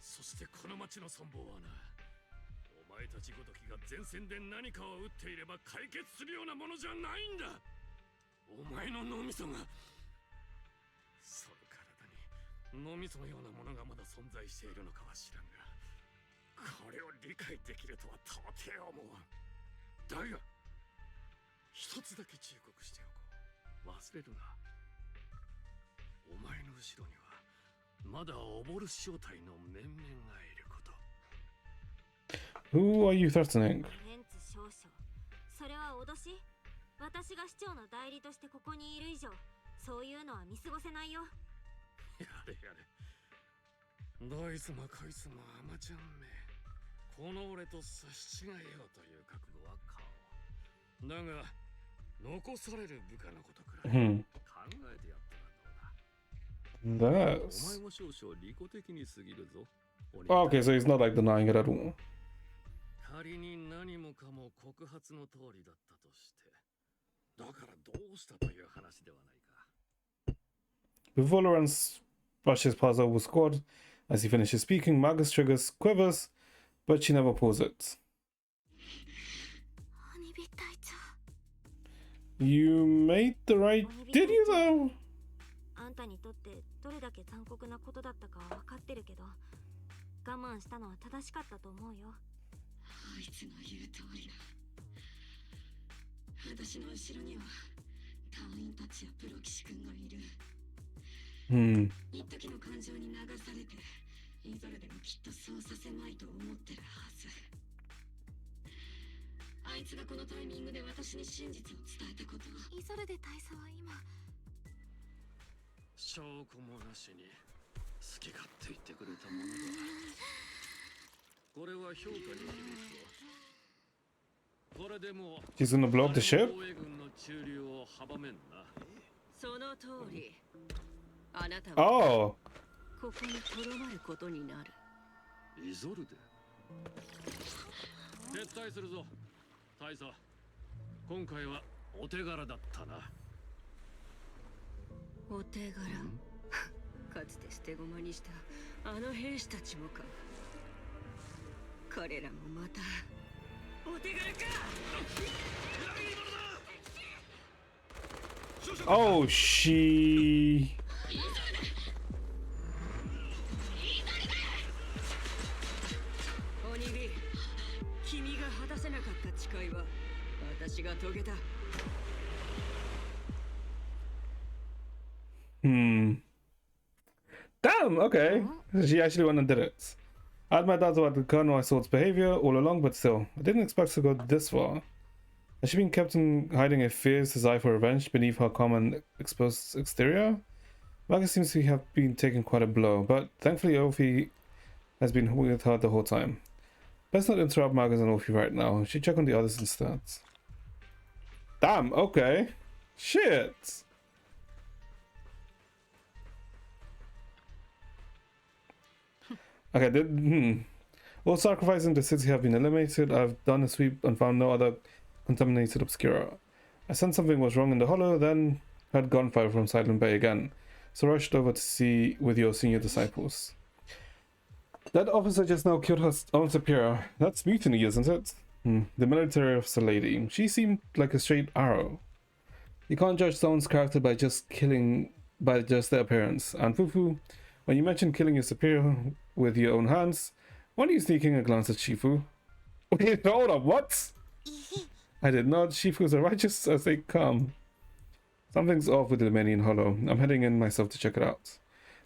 そしてこの町の存亡はな、お前たちごときが前線で何かを撃っていれば解決するようなものじゃないんだ。お前の脳みそが、その体に脳みそのようなものがまだ存在しているのかは知らんが、これを理解できるとは到底思わん。だが一つだけ忠告しておこう。忘れるな。お前の後ろにはまだオボル正体の面々がいること。 Who are you threatening? レンツ少将、それは脅し？私が市長の代理としてここにいる以上、そういうのは見過ごせないよ。やれやれ。どいつもこいつもアマちゃんめ、この俺と差し違えようという覚悟は顔。だが残される部下のことくらい考えてやったらどうだ。 That's... お前も少々利己的に過ぎるぞ。 Oh, okay, so he's not like denying it at all. 仮に何もかも告発の通りだったとして、だからどうしたという話ではないか。 Before Lorenz brushes past over squad, as he finishes speaking, Magus triggers quivers, but she never pulls it. You made the right... Did you though? あんたにとってどれだけ残酷なことだったかは分かってるけど、我慢したのは正しかったと思うよ。あいつの言う通りだ。私の後ろには隊員たちやプロ騎士君がいる。一時の感情に流されて、イゾルでもきっとそうさせまいと思ってるはず。あいつがこのタイミングで私に真実を伝えたことは、イゾルデ大佐は今証拠もなしに好き勝手言ってくれたものだ。これは評価に響く。これでも She's gonna blow up the ship? 防衛軍の駐留を阻めんな。その通り。あなたは Oh! ここにとどまることになる。イゾルデ。撤退するぞ。大佐、今回はお手柄だったな。お手柄かつて捨て駒にしたあの兵士たちもか。彼らもまたお手柄か。 Oh, she... 鬼火、君が果たせなかった誓いは私が遂げた。Damn, okay. She actually went and did it. I had my doubts about the Colonel I saw its behavior all along, but still, I didn't expect to go this far. Has she been kept in hiding a fierce desire for revenge beneath her calm and exposed exterior? Magus seems to have been taking quite a blow, but thankfully Ophi has been with her the whole time. Let's not interrupt Magus and Ophi right now. We should check on the others instead. Damn, okay. Shit! Okay, all sacrifices in the city have been eliminated. I've done a sweep and found no other contaminated obscura. I sensed something was wrong in the hollow, then heard gunfire from Silent Bay again. so rushed over to see with your senior disciples. That officer just now killed her own superior. That's mutiny, isn't it? The military officer lady. She seemed like a straight arrow. You can't judge someone's character by just their appearance. And Fufu, when you mentioned killing your superior with your own hands, weren't you sneaking a glance at Shifu? Wait, hold up, what? I did not. Shifu's as righteous as they come. Something's off with the Dominion Hollow. I'm heading in myself to check it out.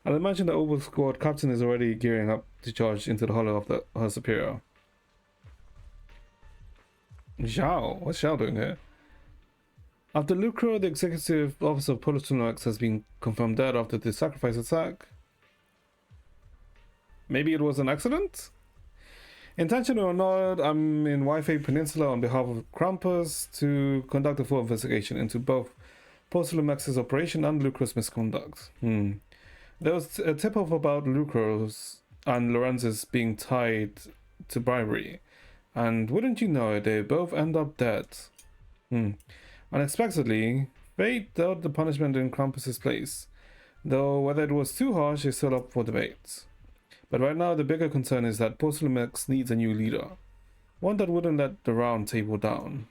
I'll imagine the OBAL squad captain is already gearing up to charge into the hollow of her superior. Zhao? What's Zhao doing here? After Lucro, the executive officer of Politunox, has been confirmed dead after the sacrifice attack. Maybe it was an accident? Intentional or not, I'm in Waifei Peninsula on behalf of Krampus to conduct a full investigation into both Politunox's operation and Lucro's misconduct. There was a tip-off about Lucro's and Lorenz's being tied to bribery. And wouldn't you know it, they both end up dead. Unexpectedly, fate dealt the punishment in Krampus's place. Though whether it was too harsh is still up for debate. But right now the bigger concern is that Politunox needs a new leader. One that wouldn't let the round table down.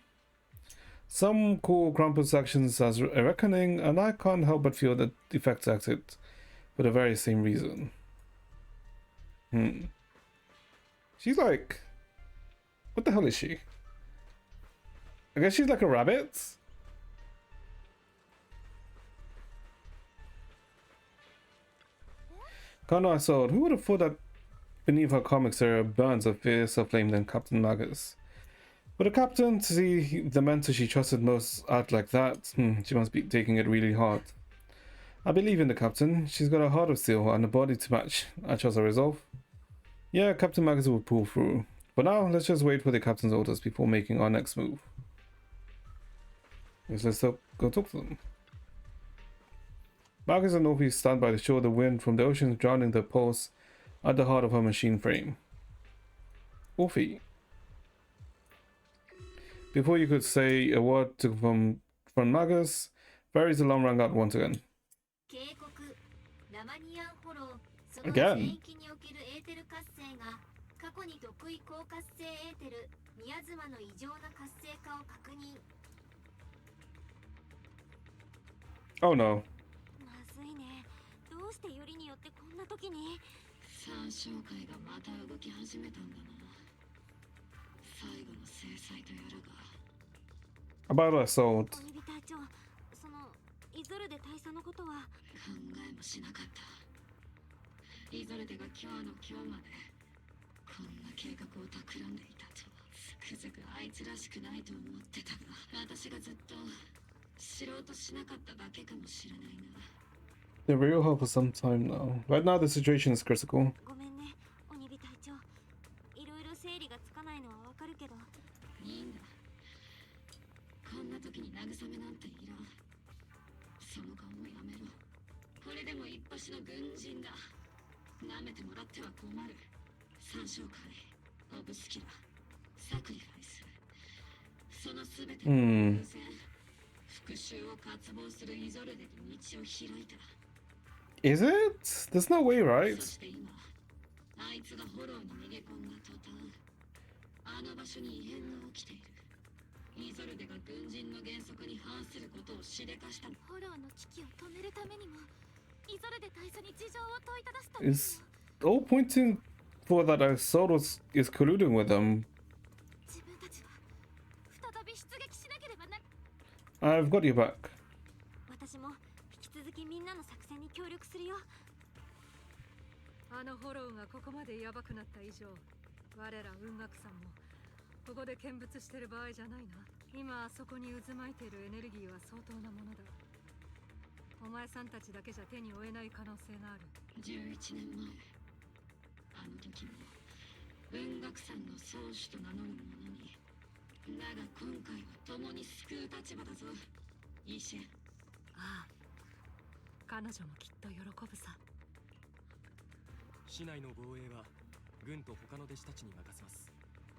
Some call Krampus' actions as a reckoning, and I can't help but feel that the effects acted for the very same reason. She's like... what the hell is she? I guess she's like a rabbit? Kano I saw. Who would have thought that beneath her comics there are burns of fiercer flame than Captain Magus? For the captain to see the mentor she trusted most act like that, she must be taking it really hard. I believe in the captain. She's got a heart of steel and a body to match. I trust her resolve. Yeah, Captain Magus will pull through. For now, let's just wait for the captain's orders before making our next move. Let's go talk to them. Magus and Ofi stand by the shore, the wind from the ocean drowning the pulse at the heart of her machine frame. Ofi. Before you could say a word from Magus, Barry's alarm rang out once again. Again? Oh no. About assault. The real help for some time now. Right now the situation is critical. Is it? There's no way, right? Is all pointing for that Isolde is colluding with them. I've got your back.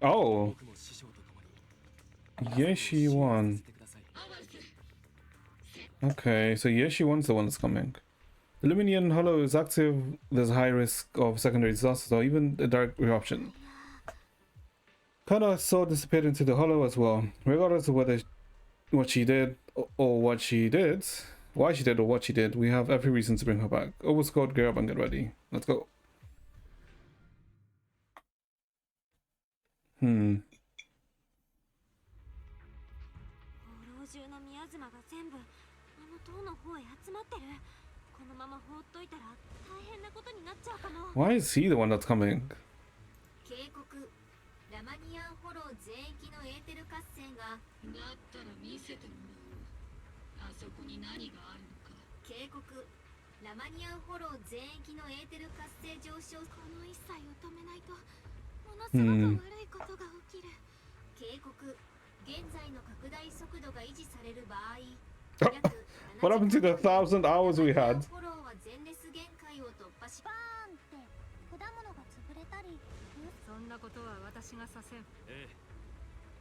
Oh. Yeshi won. Okay, so Yeshi one's the one that's coming. The Luminian Hollow is active. There's a high risk of secondary disasters or even a direct eruption. Kana's sword disappeared into the hollow as well. Regardless of whether what she did or what she did, why she did or what she did, we have every reason to bring her back. Overscored, gear up and get ready. Let's go. このまま放っといたら大変なことになっちゃうかも。 Why is he the one that's coming? 警告、ラマニアンホロー全域のエーテル活性が。だったら見せてもらおう。あそこに何があるのか。警告、ラマニアンホロー全域のエーテル活性上昇。この一切を止めないとものすごく悪いことが起きる。警告、現在の拡大速度が維持される場合。What happened to the 1,000 hours we had? フォローは前列限界を突破し。バーンって果物が潰れたり。そんなことは私がさせん。ええ、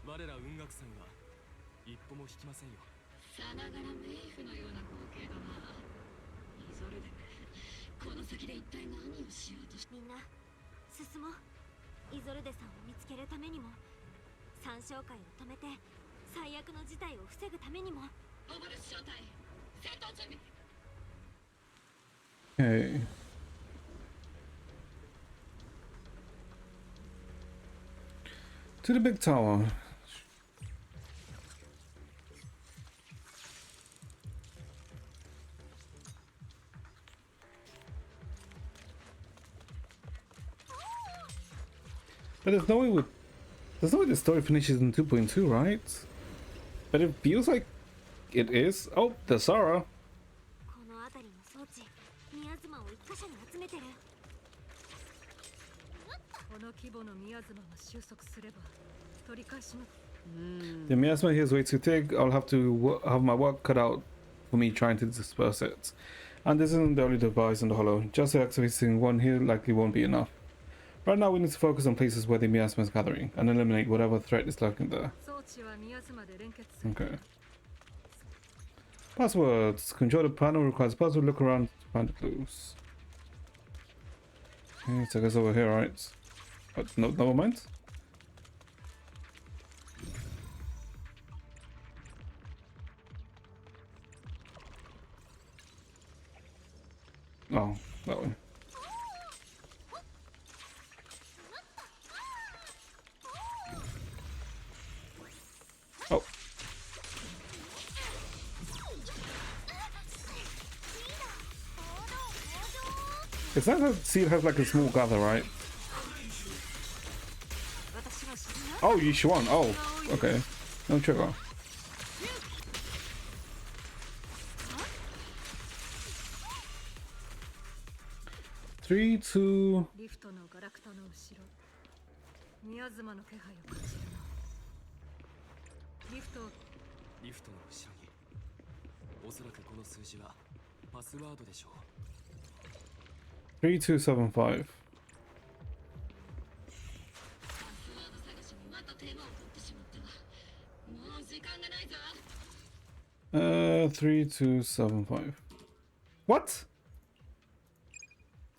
我ら雲岳さんは一歩も引きませんよ。さながら冥府のような光景だな。イゾルデ、この先で一体何をしようとし。みんな進もう。イゾルデさんを見つけるためにも、三小会を止めて最悪の事態を防ぐためにも。オバルス小隊、戦闘準備。 Okay. To the big tower. But there's no way the story finishes in 2.2, right? But it feels like it is. Oh, the Sara. この辺りの装置、宮妻を一箇所に集めてる。この規模の宮妻が収束すれば取り返しの。The miasma here is way too thick. I'll have to have my work cut out for me trying to disperse it. And this isn't the only device in the hollow. Just activating one here likely won't be enough. Right now we need to focus on places where the miasma is gathering and eliminate whatever threat is lurking there. 装置は宮妻で連結する。 Okay. Passwords. Control the panel requires password. Look around to find the clues. Okay, so I guess over here, right? But no, never mind. Oh, that way. Oh. It's not that seed has like a small gather, right? Oh, you Shuan. Oh, okay. No trigger. Three, two. リフトのガラクタの後ろ、宮妻の気配を感じるな。リフトの後ろに、おそらくこの数字はパスワードでしょう。 3275. 3275. What?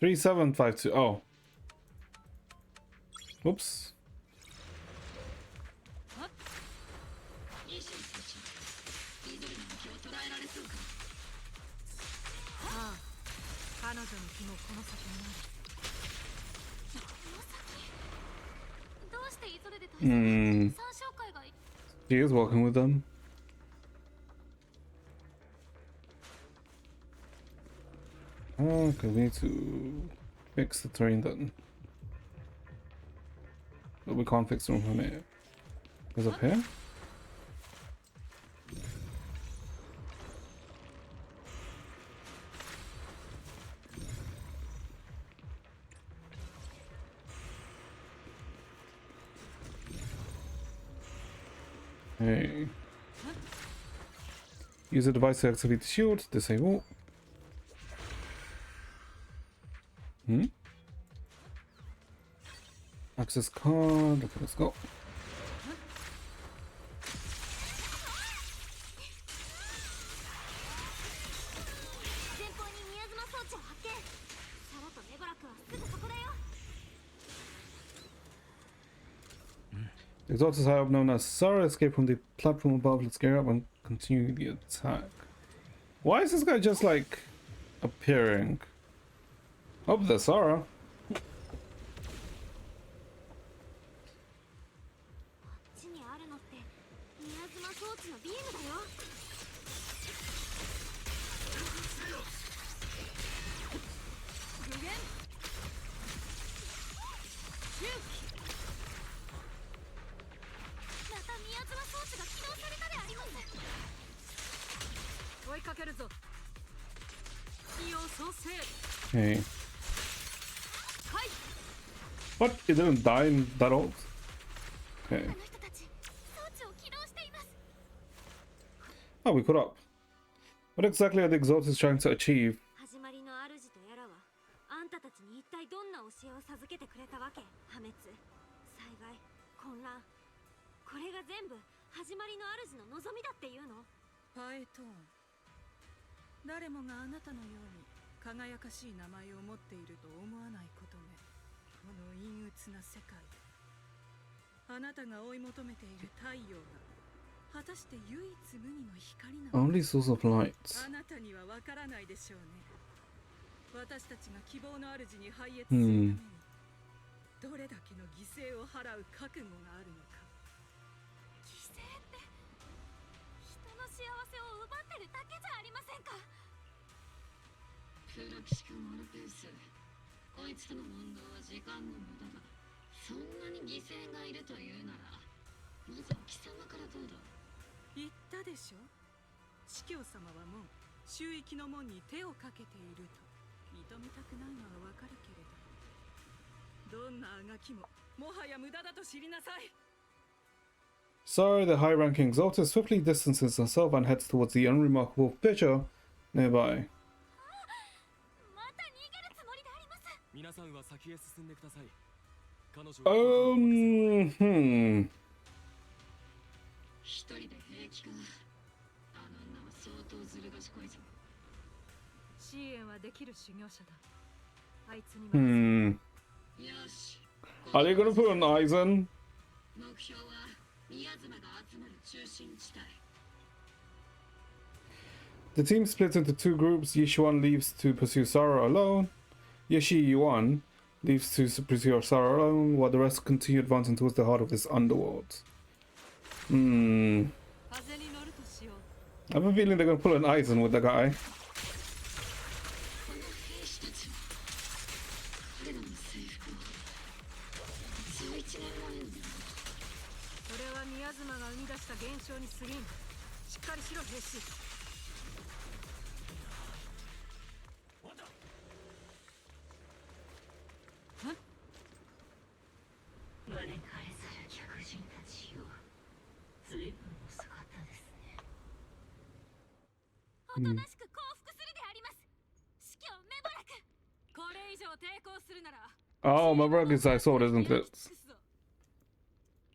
3752. Oh. Whoops. 彼女の気もこの先にある。どうしてイゾルデ大佐三小会が。 She is walking with them. Okay, we need to fix the terrain then. But we can't fix them from here. Is up here? Hey. Use a device to activate the shield. Disable. Access card. Okay, let's go. The Exalted high up known as Sarah escaped from the platform above. Let's gear up and continue the attack. Why is this guy just like appearing? Oh, there's Sarah. 追いかけるぞ。使用創生。 Okay. What? It didn't die in that ult? Okay. Oh, we caught up. What exactly are the Exalted trying to achieve? 始まりの主とやらはあんたたちに一体どんな教えを授けてくれたわけ。破滅、災害、混乱、これが全部始まりの主の望みだっていうの？パエトーン、誰もがあなたのように輝かしい名前を持っていると思わないことね。この陰鬱な世界であなたが追い求めている太陽が果たして唯一無二の光なの？ Only source of light. あなたにはわからないでしょうね。私たちが希望の主に拝謁するために、どれだけの犠牲を払う覚悟があるのか。犠牲って人の幸せを奪ってるだけじゃありませんか。黒騎士官オルペウス、こいつとの問答は時間の無駄だ。そんなに犠牲がいるというなら、まずは貴様からどうだ。言ったでしょ。司教様はもう周域の門に手をかけていると認めたくないのはわかるけれど、どんなあがきももはや無駄だと知りなさい。 Sarah, the high-ranking Exalted, swiftly distances herself and heads towards the unremarkable picture nearby. 皆さんは先へ進んでください。彼女一人で平気か。あの女は相当ずる賢いぞ。支援はできる修行者だ。あいつによし。 Are they gonna put an Aizen? 目標は宮妻が集まる中心地帯。 The team splits into two groups. Yishuan leaves to pursue Sarah alone. Yuan leaves to pursue Sarah alone, while the rest continue advancing towards the heart of this underworld. I have a feeling they're gonna pull an Aizen with the guy. この兵士たちは彼らの制服を11年前の。それは宮妻が生み出した現象に過ぎん。しっかりしろ兵士。 招かれざる客人たちよ。随分遅かったですね。おとなしく降伏するであります。司教メボラク。これ以上抵抗するなら。 Oh, my brother is like sword, isn't it?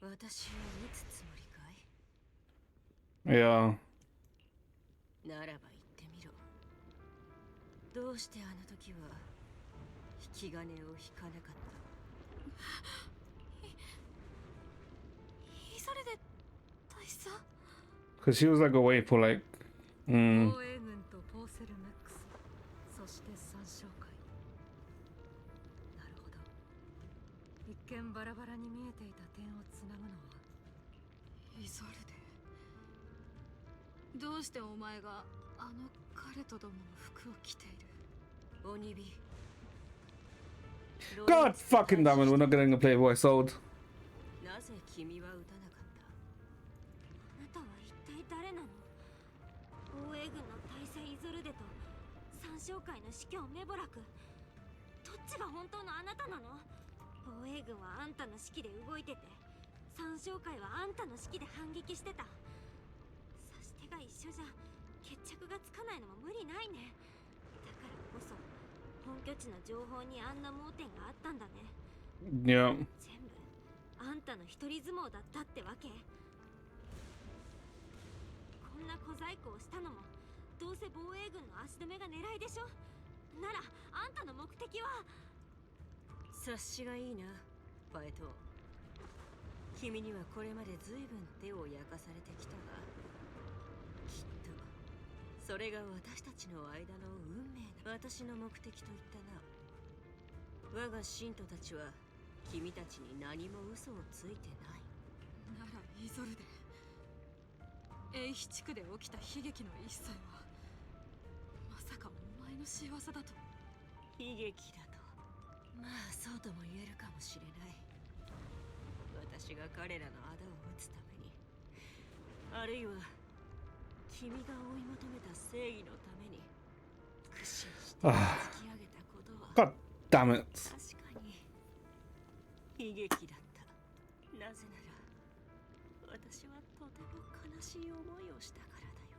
私を撃つつもりかい？ Yeah. ならば言ってみろ。どうしてあの時は引き金を引かなかった？ Because she was like away for like. 防衛軍とポーセルマックス、そして三将会。なるほど。一見バラバラに見えていた点をつなぐのはイゾルデ。どうしてお前があの彼と共の服を着ている？鬼火。 God fucking damn it, we're not getting a Playboy sold. なぜ君は撃たなかった？ あなたは一体誰なの？防衛軍の大佐イゾルデと三将会の司教メボラク、どっちが本当のあなたなの？防衛軍はあんたの指揮で動いてて、三将会はあんたの指揮で反撃してた。指し手が一緒じゃ決着がつかないのも無理ないね。だからこそ本拠地の情報にあんな盲点があったんだね。 Yeah. 全部あんたの一人相撲だったってわけ？こんな小細工をしたのもどうせ防衛軍の足止めが狙いでしょ？ならあんたの目的は？察しがいいな、パエト。君にはこれまで随分手を焼かされてきたが、きっとそれが私たちの間の運命だ。私の目的といったな。我が信徒たちは君たちに何も嘘をついてない。ならイゾルデ、エイヒ地区で起きた悲劇の一切はまさかお前の仕業だと。悲劇だと、まあそうとも言えるかもしれない。私が彼らの仇を討つために、あるいは君が追い求めた正義のために苦心して突き上げたことは God damn it. 確かに悲劇だった。なぜなら私はとても悲しい思いをしたからだよ。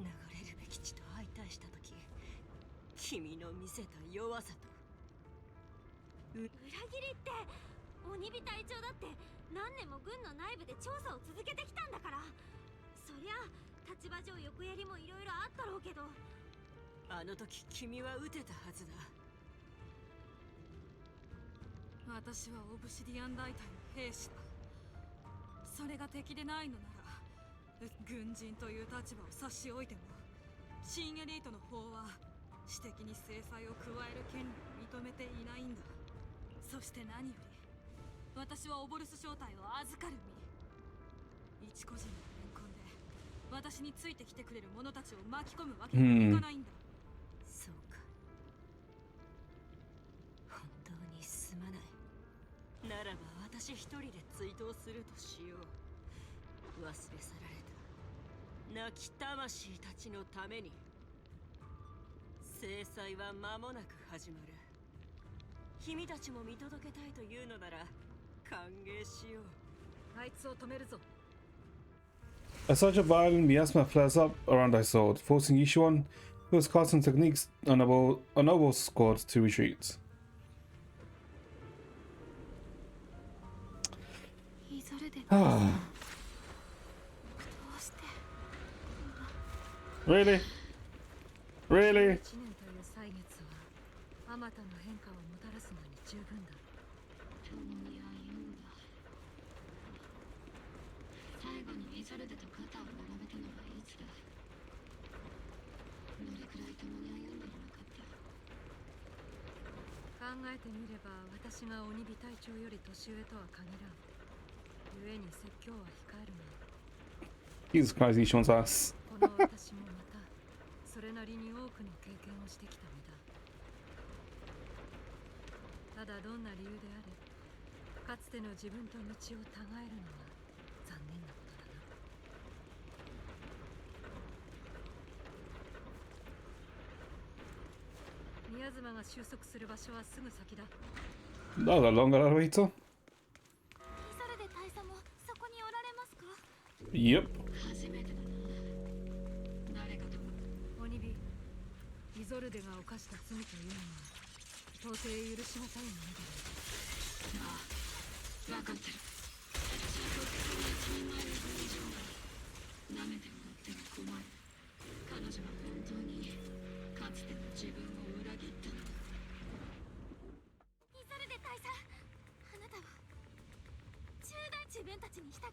流れるべき地と相対した時、君の見せた弱さと裏切りって、鬼火隊長だって何年も軍の内部で調査を続けてきたんだから。そりゃ立場上横やりもいろいろあったろうけど、あの時君は撃てたはずだ。私はオブシディアン大隊の兵士だ。それが敵でないのなら、軍人という立場を差し置いても新エリートの方は私的に制裁を加える権利を認めていないんだ。そして何より私はオボルス正体を預かる身。一個人の怨恨で私についてきてくれる者たちを巻き込むわけにはいかないんだ。そうか、本当にすまない。ならば私一人で追悼するとしよう。忘れ去られた亡き魂たちのために。制裁は間もなく始まる。君たちも見届けたいというのなら歓迎しよう。あいつを止めるぞ。 A surge of violent miasma flares up around thy sword, forcing each one who has casting techniques on noble squad to retreat. Really? Really? 1年という歳月はあまたの変化をもたらすのに十分だ。共に歩んだ。最後にイゾルデと肩を並べたのはいつだ。どれくらい共に歩んでいなかった。考えてみれば私が鬼火隊長より年上とは限らん。故に説教は控えるが。 Jesus Christ, each one's ass. この私もまたそれなりに多くの経験をしてきた身だ。ただどんな理由であれ、かつての自分と道を違えるのは残念なことだな。宮妻が収束する場所はすぐ先だ。 That was a long elevator. イゾルデ大佐もそこにおられますか？ Yep. 初めてだな。誰かと鬼火、イゾルデが犯した罪というのは到底許しがたいものだろう。ああ、分かってる。仕事的に一人前の以上が舐めてもらっては困る。彼女は本当にかつての自分を裏切ったのだ。イゾルデ大佐、あなたは中大自分たちに従って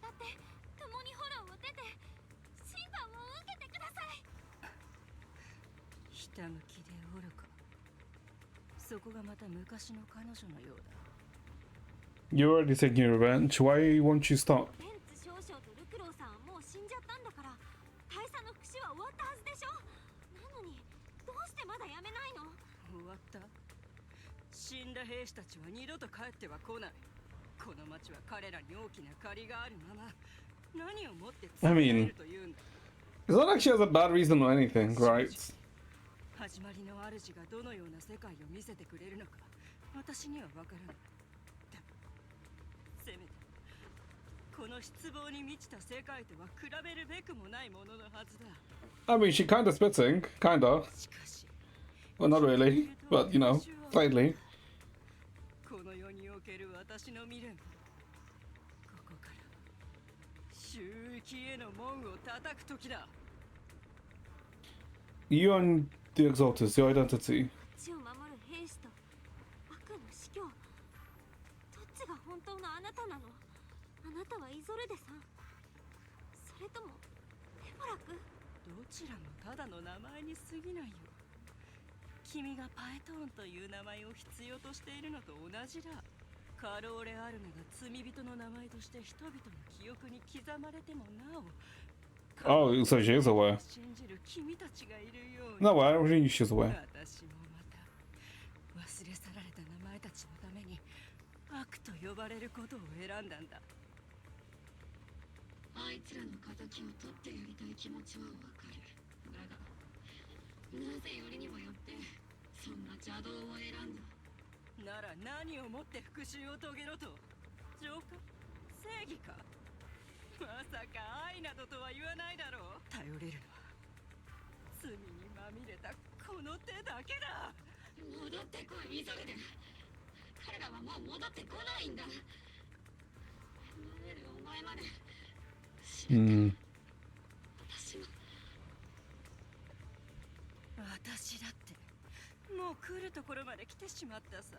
共に炎を出て審判を受けてください。ひたむきで愚か。そこがまた昔の彼女のようだ。 You're already taking your revenge. Why won't you stop? ベンツ少将とルクローさんはもう死んじゃったんだから、大佐の復讐は終わったはずでしょ。なのにどうしてまだやめないの？終わった。死んだ兵士たちは二度と帰っては来ない。この町は彼らに大きな借りがあるまま、何をもって続けるというんだ。 It's not like she has a bad reason or anything, right? 始まりの主がどのような世界を見せてくれるのか、私にはわからない。でもせめてこの失望に満ちた世界とは比べるべくもないもののはずだ。 I mean, she kinda spitting. Kinda. しかし Well, not really. But, you know, slightly. この世における私の未練、ここから収益への門を叩く時だ。 You and the Exalters, your identity. 街を守る兵士と悪の司教、どっちが本当のあなたなの？たはイゾルデさん、それともデボラク？どちらもただの名前に過ぎないよ。君がパエトーンという名前を必要としているのと同じだ。カローレ・アルメが罪人の名前として人々の記憶に刻まれてもなお、 Oh, so she is aware. 信じる君たちがいるように。 No, I don't think she's aware. 私もまた忘れ去られた名前たちのために悪と呼ばれることを選んだんだ。あいつらの敵を取ってやりたい気持ちはわかる。だがなぜよりにもよってそんな邪道を選んだ？なら何をもって復讐を遂げろと？浄化？正義か？まさか愛などとは言わないだろう。頼れるのは罪にまみれたこの手だけだ。戻ってこい、イゾルデ。彼らはもう戻ってこないんだ。離れるお前まで死ねた。私だってもう来るところまで来てしまったさ。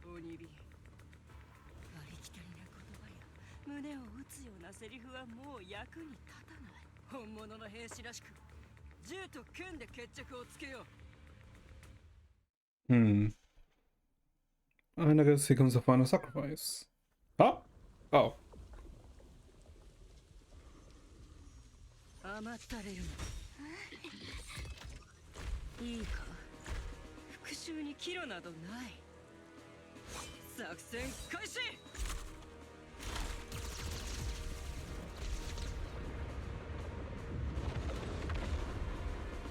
オニビ、ありきたりな言葉や胸を打つようなセリフはもう役に立たない。本物の兵士らしく銃と剣で決着をつけよう。And I guess here comes the final sacrifice. Huh? Oh. 甘ったれるのいいか、復讐に岐路などない。作戦開始。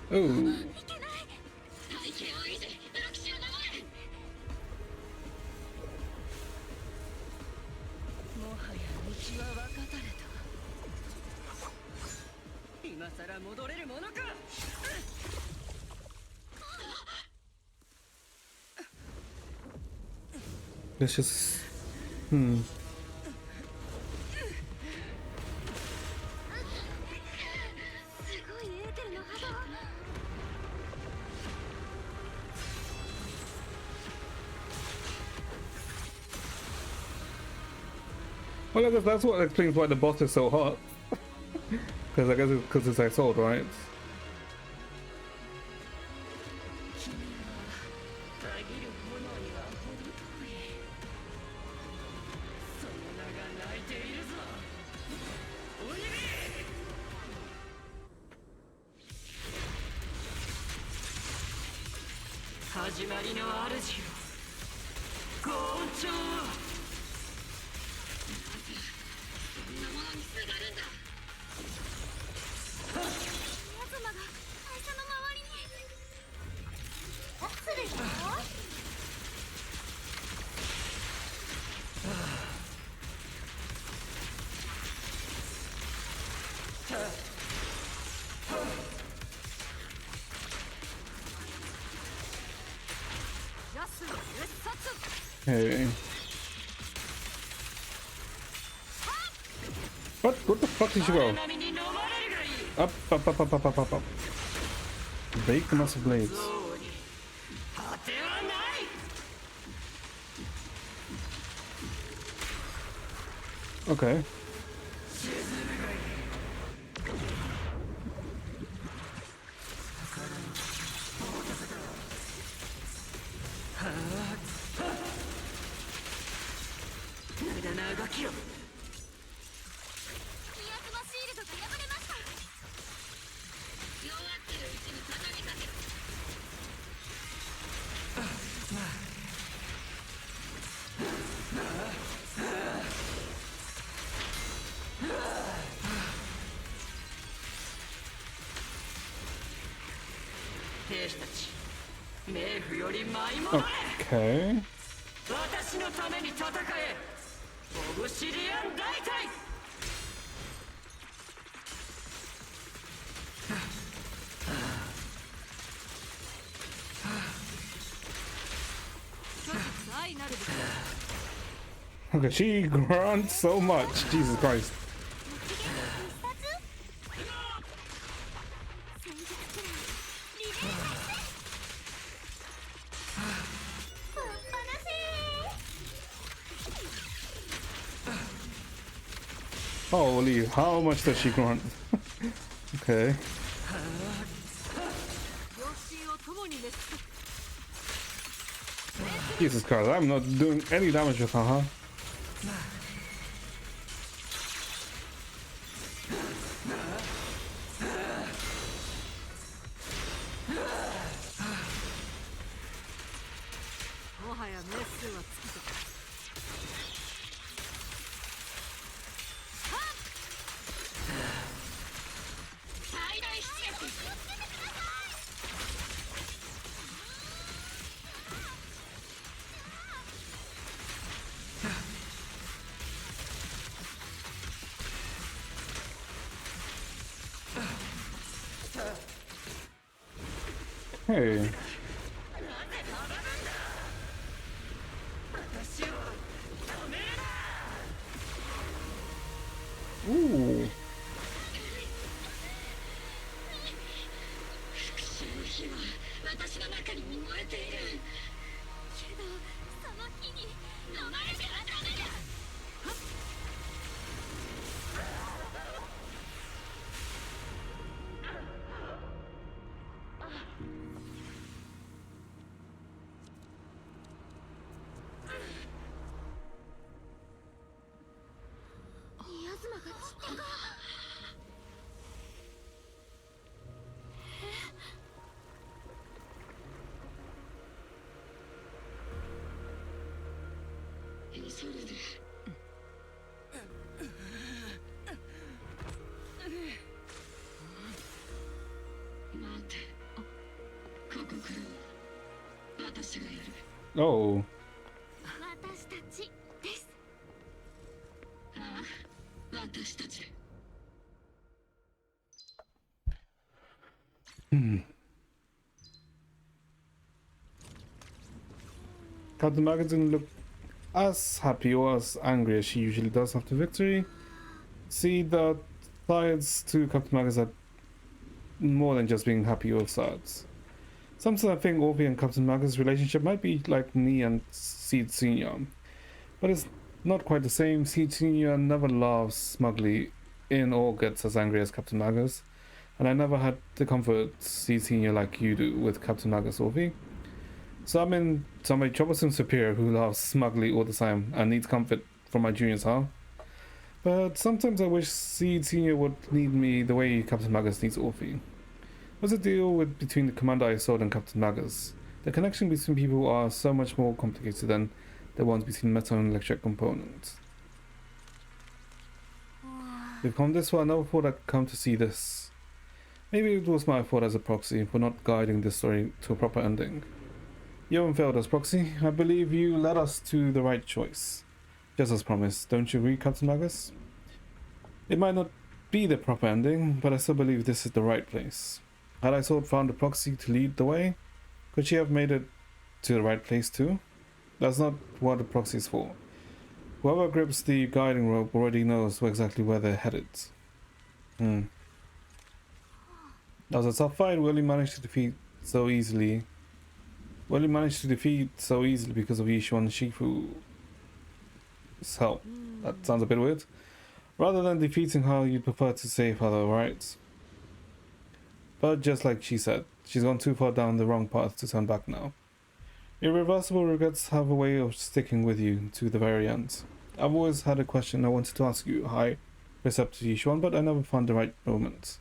Oh. 体型を維持、ロキシを守れ。もはや道は分かたれた。今さら戻れるものか。Let's just. すごいエーテルの波動。 Well, I guess that's what explains why the boss is so hot. Because I guess it's because it's Isolde, right? たぎる炎には程遠い。その名が泣いているぞ。オニビ！始まりの主よ、ご恩寵を。そんなものにすがるんだ。ミヤズマが会社の周りに。失礼だよ。Hey. What the fuck did you go? Up, up, up, up, up, up, up, up. Break the massive blades. Okay. Okay. 私のために戦え、オブシリアン大隊。Okay, she grunts so much. Jesus Christ. Holy, how much does she grunt? Okay. Jesus Christ, I'm not doing any damage with her, huh? Hey. Ooh. 復讐の火は私の中に燃えている。けどその火に飲まれてはダメだ。宮妻が散ったか。急ぐで。待て。ここからは私がやる。Oh. 私たちです。ああ、私たち。Captain Magus didn't look as happy or as angry as she usually does after victory. See, the sides to Captain Magus are more than just being happy or sad. Sometimes I think Orphe and Captain Magus' relationship might be like me and Seed Senior, but it's not quite the same. Seed Senior never laughs smugly in or gets as angry as Captain Magus, and I never had to comfort Seed Senior like you do with Captain Magus Orphe. So I'm a troublesome superior who laughs smugly all the time and needs comfort from my juniors, huh? But sometimes I wish Seed Senior would need me the way Captain Magus needs Orphe. What's the deal between the Commander I saw and Captain Magus? The connection between people are so much more complicated than the ones between metal and electric components. We've come this far, I never thought I'd come to see this. Maybe it was my fault as a proxy for not guiding this story to a proper ending. You haven't failed us, Proxy. I believe you led us to the right choice. Just as promised, don't you agree, Captain Magus? It might not be the proper ending, but I still believe this is the right place. Had I found a Proxy to lead the way, could she have made it to the right place too? That's not what a Proxy is for. Whoever grips the guiding rope already knows exactly where they're headed. That was a tough fight. We only managed to defeat so easily because of Yishu and Shifu's help. That sounds a bit weird. Rather than defeating her, you'd prefer to save her, right? But just like she said, she's gone too far down the wrong path to turn back now. Irreversible regrets have a way of sticking with you to the very end. I've always had a question I wanted to ask you, High Preceptor Yishuan, but I never found the right moment.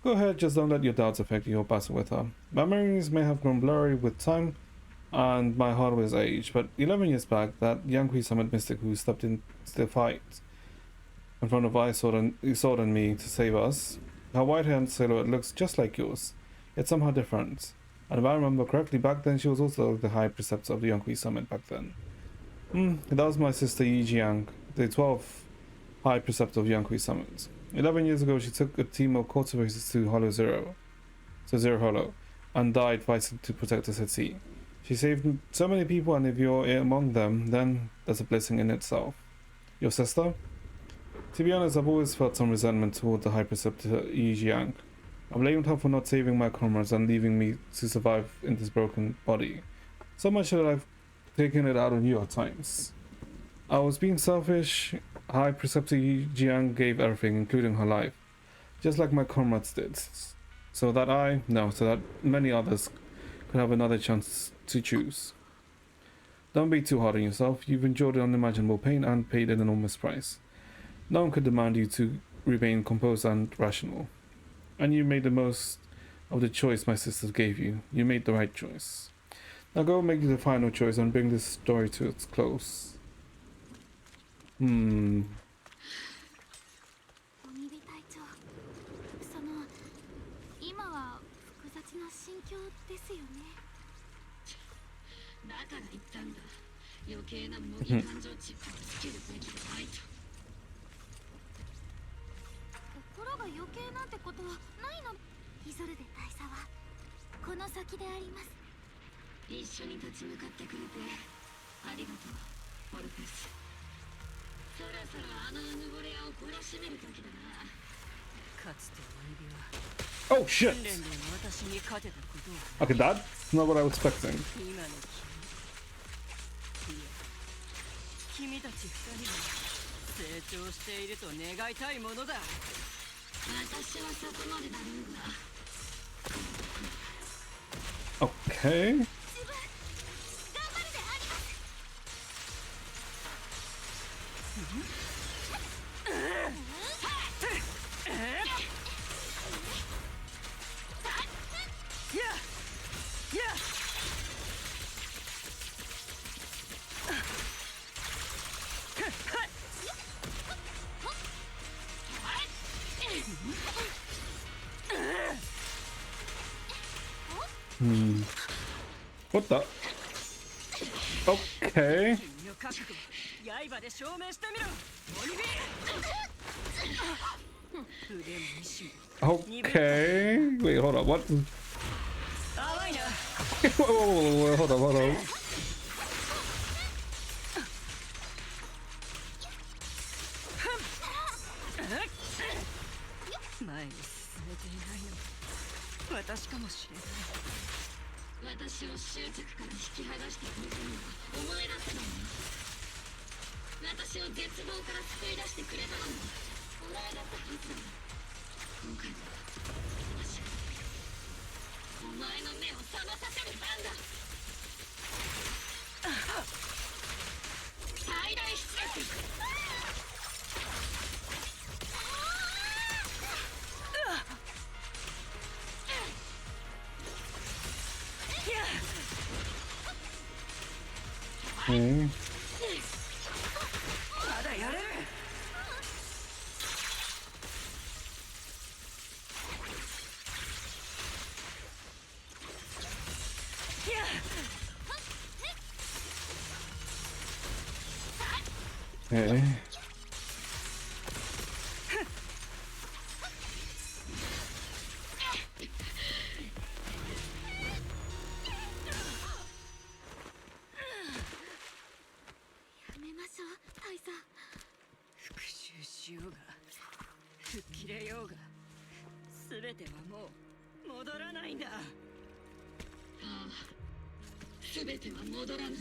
Go ahead, just don't let your doubts affect your battle with her. My memories may have grown blurry with time and my hardware's age, but 11 years back, that Yankee Summit mystic who stepped into the fight in front of Isord and me to save us, her white-haired silhouette looks just like yours, yet somehow different. And if I remember correctly, back then she was also the High Preceptor of the Yankee Summit back then. That was my sister Yi Jiang, the 12th High Preceptor of Yankee Summit. 11 years ago, she took a team of cultivators to Zero Hollow, and died fighting to protect us at sea. She saved so many people, and if you're among them, then that's a blessing in itself. Your sister? To be honest, I've always felt some resentment toward the High Preceptor Yi Jiang. I blamed her for not saving my comrades and leaving me to survive in this broken body. So much that I've taken it out on you at times. I was being selfish High Preceptor Jiang gave everything, including her life, just like my comrades did, so that many others could have another chance to choose. Don't be too hard on yourself. You've endured unimaginable pain and paid an enormous price. No one could demand you to remain composed and rational. And you made the most of the choice my sisters gave you. You made the right choice. Now go make the final choice and bring this story to its close. おみび隊長、その今は複雑な心境ですよね。だから言ったんだ。余計な模擬感情チップをつけるべきでないと。心が余計なんてことはないの。イゾルデ大佐はこの先であります。一緒に立ち向かってくれてありがとう、オルペス。そろそろあのうぬぼれ屋を懲らしめる時だな。かつてお指は Oh shit! 訓練で私に勝てたことは Okay, that's not what I was expecting. 今の君、いや君たち二人は成長していると願いたいものだ。私はそこまでだろうが。Okay. 自分頑張るであります。What the? Okay. 君の覚悟、刃で証明してみろ。オリビー。腕も意志も。Okay. Wait, hold on. What? 甘いな。Whoa, hold on, hold on. 前に進めていないのは私かもしれない。私を執着から引き剥がしてくれたのは思い出せたの。私を絶望から救い出してくれたのもお前だったはずだ。今回も私はお前の目を覚まさせる番だ。最大出力。Okay. まだやれる。Okay. しようが吹っ切れようが全てはもう戻らないんだ。ああ、全ては戻らない。だ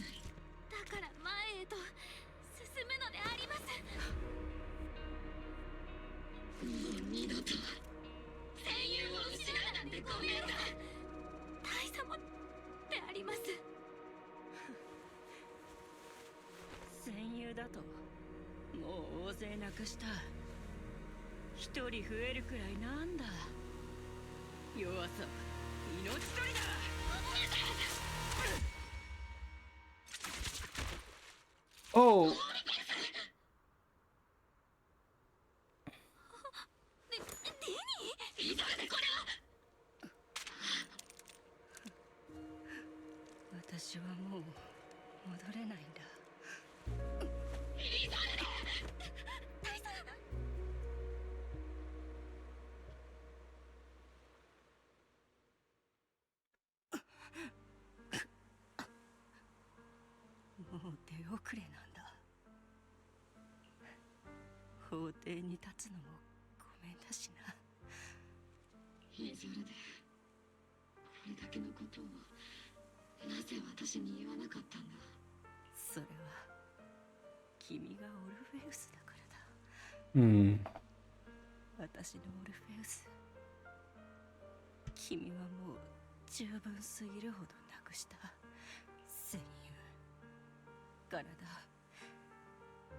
から前へと進むのであります。もう二度と戦友を失うなんてごめんだ。大佐もであります。戦友だともう大勢なくした。一人増えるくらいなんだ。弱さは命取りだ。Oh. 私はもう戻れないんだ。もう手遅れなんだ。法廷に立つのもごめんだしな。イゾルデ、これだけのことをなぜ私に言わなかったんだ。それは君がオルフェウスだからだ。Hmm. 私のオルフェウス、君はもう十分すぎるほどなくした戦友、体、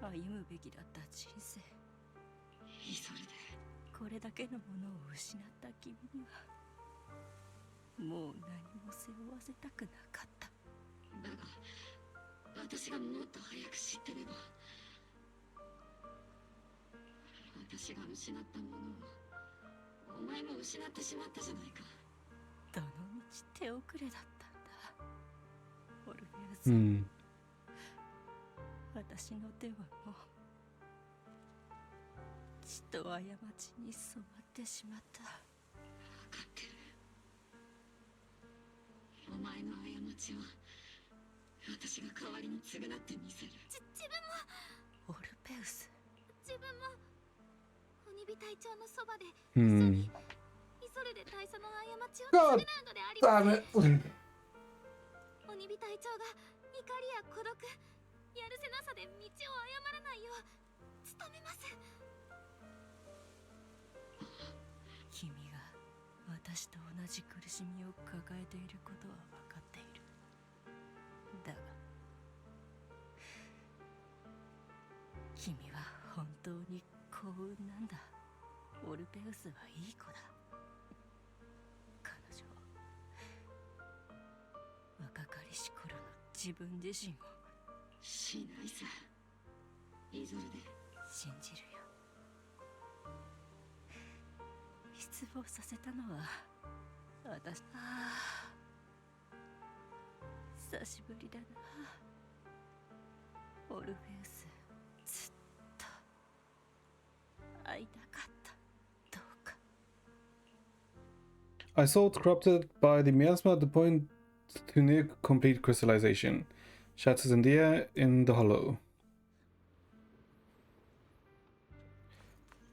歩むべきだった人生、それでこれだけのものを失った君にはもう何も背負わせたくなかった。だが私がもっと早く知ってれば、私が失ったものをお前も失ってしまったじゃないか。どのみち手遅れだったんだ、オルフェウス。Hmm. 私の手はもう血と過ちに染まってしまった。分かってる。お前の過ちは私が代わりに償ってみせる。自分もオルペウス、自分も鬼火隊長のそばで一緒 Hmm. にイソルで大佐の過ちを償うのであります。 Damn it. 鬼火隊長が怒りや孤独、やるせなさで道を誤らないよう努めます。君が私と同じ苦しみを抱えていることは分かっている。だが君は本当に幸運なんだ。オルペウスはいい子だ。彼女若かりし頃の自分自身をしないさ、イゾルで。信じるよ。失望させたのは私。久しぶりだな、オルフェウス。ずっと会いたかった。どうか。 I saw it corrupted by the miasma at the point to near complete crystallization. Shatters in the air in the hollow.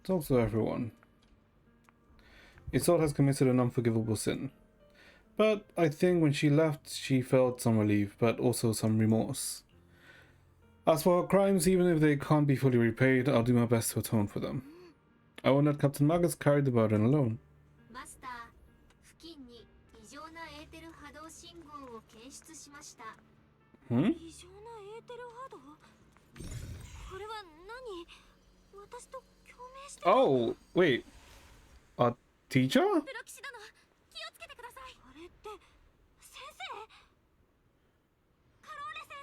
Talk to everyone. Isolde has committed an unforgivable sin. But I think when she left, she felt some relief, but also some remorse. As for her crimes, even if they can't be fully repaid, I'll do my best to atone for them. I won't let Captain Magus carry the burden alone. マスター、付近に異常なエーテル波動信号を検出しました。 Hmm? 異常なエーテル波動？これは何？私と共鳴してる？ Oh, wait. A teacher? プロ騎士殿、気をつけてください。あれって先生？カローレ先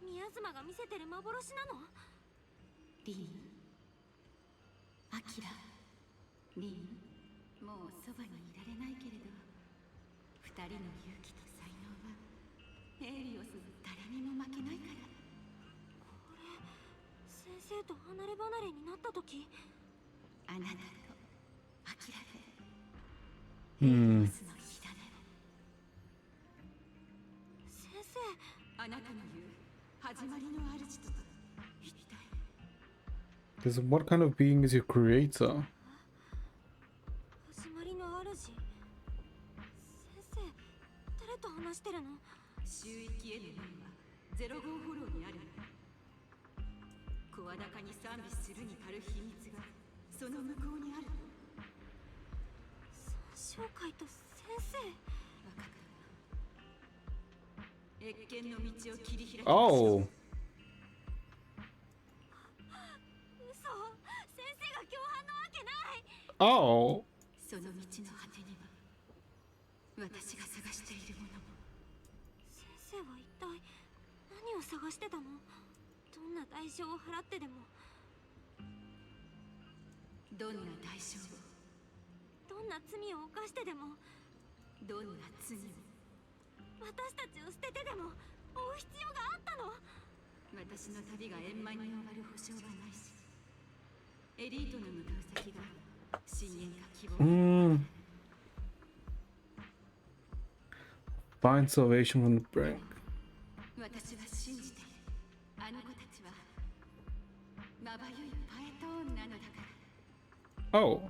生。ミヤズマが見せてる幻なの？リン、アキラ、リン、もうそばにいられないけれど、二人の勇気と才能はエーリオスの誰にも負けないから。これ先生と離れ離れになった時、あなたとアキラで Hmm. エーリオスの火種。先生、あなたの言う始まりの主と一体。 This, what kind of being is your creator? 始まりの主。先生、誰と話してるの？周域への門はゼロ号フォローにある。声高に賛美するに足る秘密がその向こうにある。三将会と先生。若く越見の道を切り開きましょう。 Oh. 嘘、先生が共犯なわけない。 Oh. その道の果てには私が探しているものも。先生は一体何を探してたの？どんな代償を払ってでも。どんな代償を、どんな罪を犯してでも。どんな罪を。私たちを捨ててでも追う必要があったの？私の旅が円満に終わる保証はないし、エリートの向かう先が深淵か希望。 Find salvation from the brink. 私は信じている。あの子たちはまばゆいパエトーンなのだから。 Oh.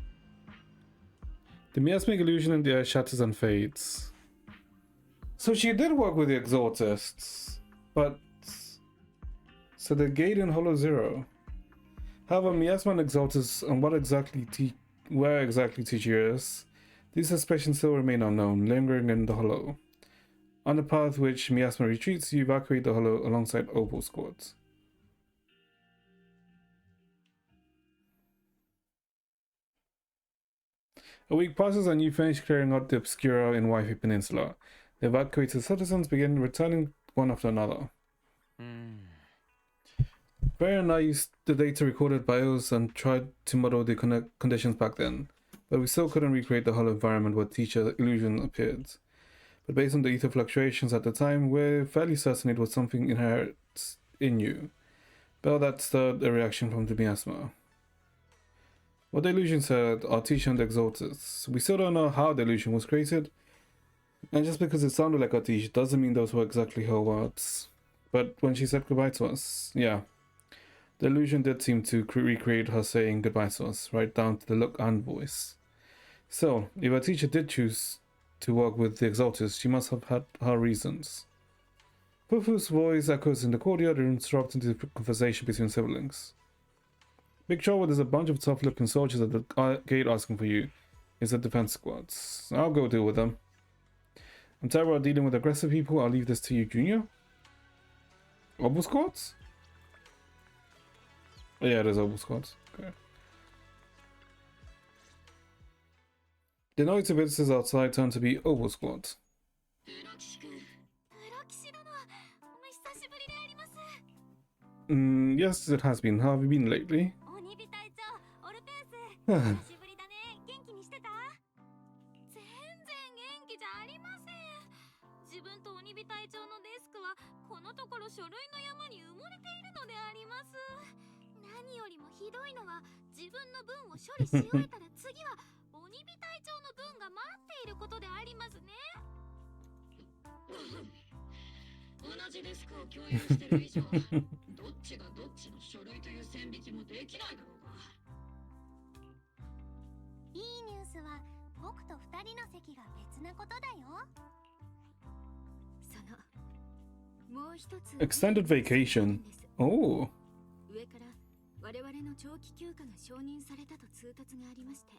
The miasmic illusion in the air shatters and fades. So she did work with the Exorcists, but... So the gate in Hollow Zero. However, Miasma and Exaltus and where exactly Teacher is, these suspicions still remain unknown, lingering in the hollow. On the path which Miasma retreats, you evacuate the hollow alongside OBAL squads. A week passes and you finish clearing out the Obscura in Waifu Peninsula. The evacuated citizens begin returning one after another. Barry and I used the data recorded by us and tried to model the conditions back then, but we still couldn't recreate the hollow environment where Teacher illusion appeared. But based on the ether fluctuations at the time, we're fairly certain it was something inherent in you. But that stirred a reaction from the miasma. What the illusion said, our Teacher and Exaltus. We still don't know how the illusion was created, and just because it sounded like our Teacher doesn't mean those were exactly her words. But when she said goodbye to us, yeah. The illusion did seem to recreate her saying goodbye to us, right down to the look and voice. So, if our Teacher did choose to work with the Exaltus, she must have had her reasons. Fufu's voice echoes in the courtyard, interrupting the conversation between siblings. Big Trouble, there's a bunch of tough-looking soldiers at the gate asking for you. It's the defense squads. I'll go deal with them. I'm tired of dealing with aggressive people. I'll leave this to you, Junior. OBAL squads? Oh, yeah, there's OBAL squads. Okay. The noisy visitors outside turn to be OBAL squads. Yes, it has been. How have you been lately? Extended vacation. Oh. 我々の長期休暇が承認されたと通達がありまして、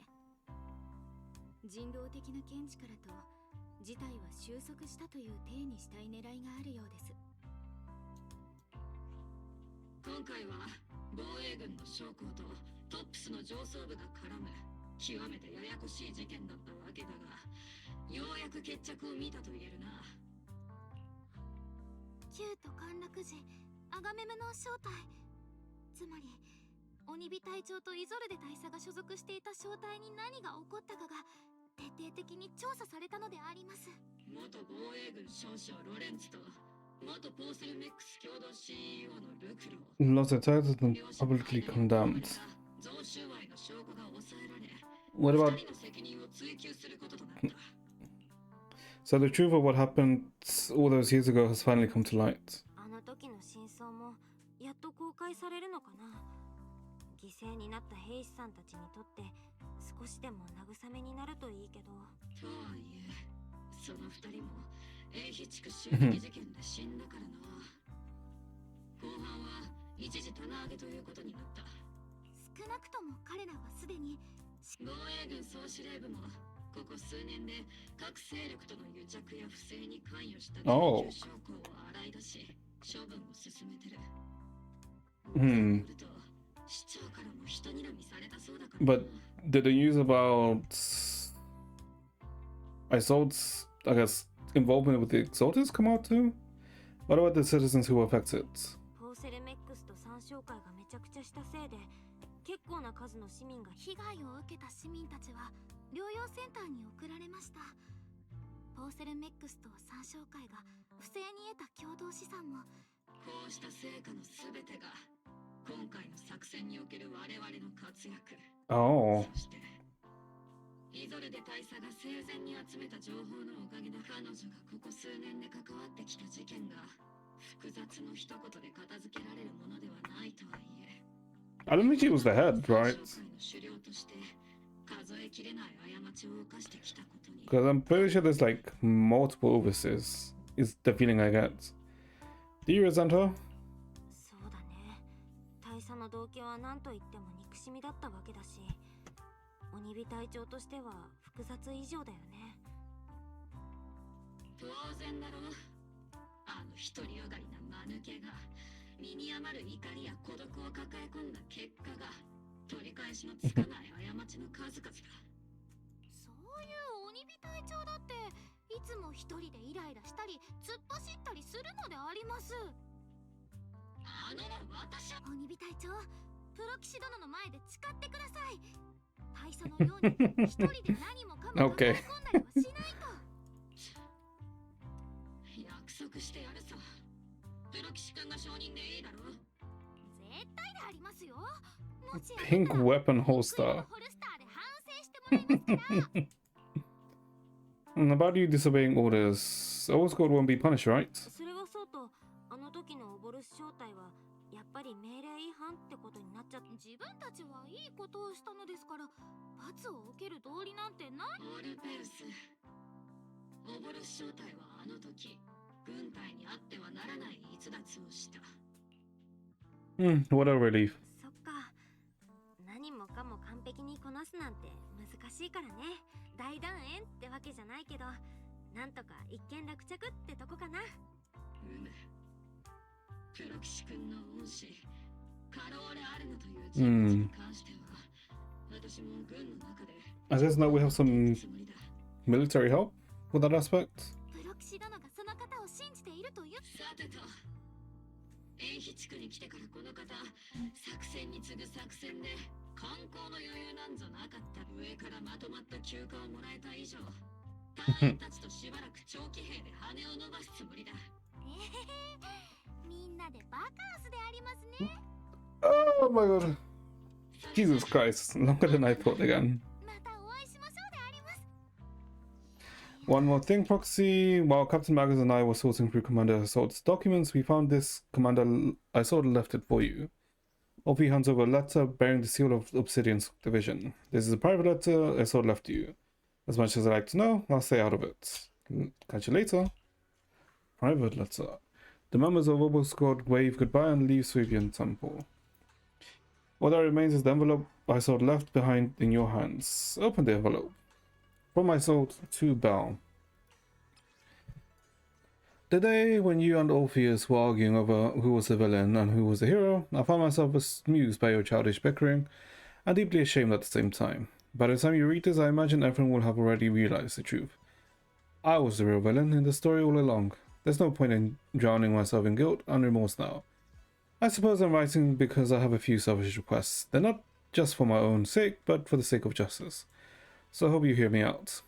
人道的な見地からと事態は収束したという体にしたい狙いがあるようです。今回は防衛軍の将校とトップスの上層部が絡む極めてややこしい事件だったわけだが、ようやく決着を見たと言えるな。キュート陥落時、アガメムの正体、つまり鬼火隊長とイゾルデ大佐が所属していた正体に何が起こったかが徹底的に調査されたのであります。元防衛軍少将ロレンツと元ポーセルメックス共同 CEO のルクロ。Lots of titles and publicly condemned. What about... So the truth of what happened all those years ago has finally come to light. あの時の真相もやっと公開されるのかな。犠牲になった兵士さんたちにとって少しでも慰めになるといいけど。とはいえ、その二人も英飛地区襲撃事件で死んだからな。後半は一時棚上げということになった。少なくとも彼らはすでに防衛軍総司令部もここ数年で各勢力との癒着や不正に関与した緊急証拠を洗い出し処分を進めてる。But did the news about Isolde's, I guess, involvement with the Exaltus come out too? What about the citizens who were affected? ポーセルメックスと三商会がめちゃくちゃしたせいで結構な数の市民が被害を受けた市民たちは療養センターに送られました。ポーセルメックスと三商会が不正に得た共同資産もこうした成果のすべてが今回の作戦における我々の活躍。そしてイゾルデ大佐が生前に集めた情報のおかげで彼女がここ数年で関わってきた事件が複雑の一言で片付けられるものではないとはいえ。I don't think she was the head, right? Because I'm pretty sure there's like multiple overseers, is the feeling I get. Do you resent her? そうだね。大佐のの動機は何と言っても憎しみだったわけだし、鬼火隊長としては複雑以上だよね。当然だろ。あの独りよがりな間抜けが身に余る怒りや孤独を抱え込んだ結果が取り返しのつかない過ちの数々だ。そういう鬼火隊長だっていつも一人でイライラしたり突っ走ったりするのであります。私は鬼火隊長、プロ騎士殿の前で誓ってください。大佐のように一人で何もかも抱え込んだりはしないと。約束してやるさ。プロ騎士君が承認でいいだろ。絶対でありますよ。もし Pink weapon holster. ホルスターで反省してもらいますから。And about you disobeying orders, Old Squad won't be punished, right? それはそうと、あの時のオボルス正体はやっぱり命令違反ってことになっちゃった。自分たちはいいことをしたのですから、罰を受ける道理なんてない。オルペウス、オボルス正体はあの時軍隊にあってはならない逸脱をした。What a relief. そっか、何もかも完璧にこなすなんて難しいからね。大団円ってわけじゃないけど、なんとか一件落着ってとこかな。プロ騎士君の恩師カローレ・アルノという人物に関しては、私も軍の中で I guess now we have some military help with that aspect. プロ騎士殿がその方を信じているという。さてと、延比地区に来てからこの方、作戦に次ぐ作戦で観光の余裕なんぞなかった。上からまとまった休暇をもらえた以上、隊員たちとしばらく長期兵で羽を伸ばすつもりだ。みんなでバカンスでありますね。Oh my god. Jesus Christ, longer than I thought again. またお会いしましょうであります。One more thing, Proxy. While Captain Maggers and I were sorting through Commander Assault's documents, we found this. Commander Assault left it for you. OP hands over a letter bearing the seal of Obsidian's division. This is a private letter Assault left you. As much as I like to know, I'll stay out of it. Catch you later. Private letter. The members of OBAL Squad wave goodbye and leave Swabian Temple. All that remains is the envelope Assault left behind in your hands. Open the envelope. From Assault to Bell. The day when you and Orpheus were arguing over who was the villain and who was the hero, I found myself amused by your childish bickering and deeply ashamed at the same time. By the time you read this, I imagine everyone will have already realized the truth. I was the real villain in the story all along. There's no point in drowning myself in guilt and remorse now. I suppose I'm writing because I have a few selfish requests. They're not just for my own sake, but for the sake of justice. So I hope you hear me out.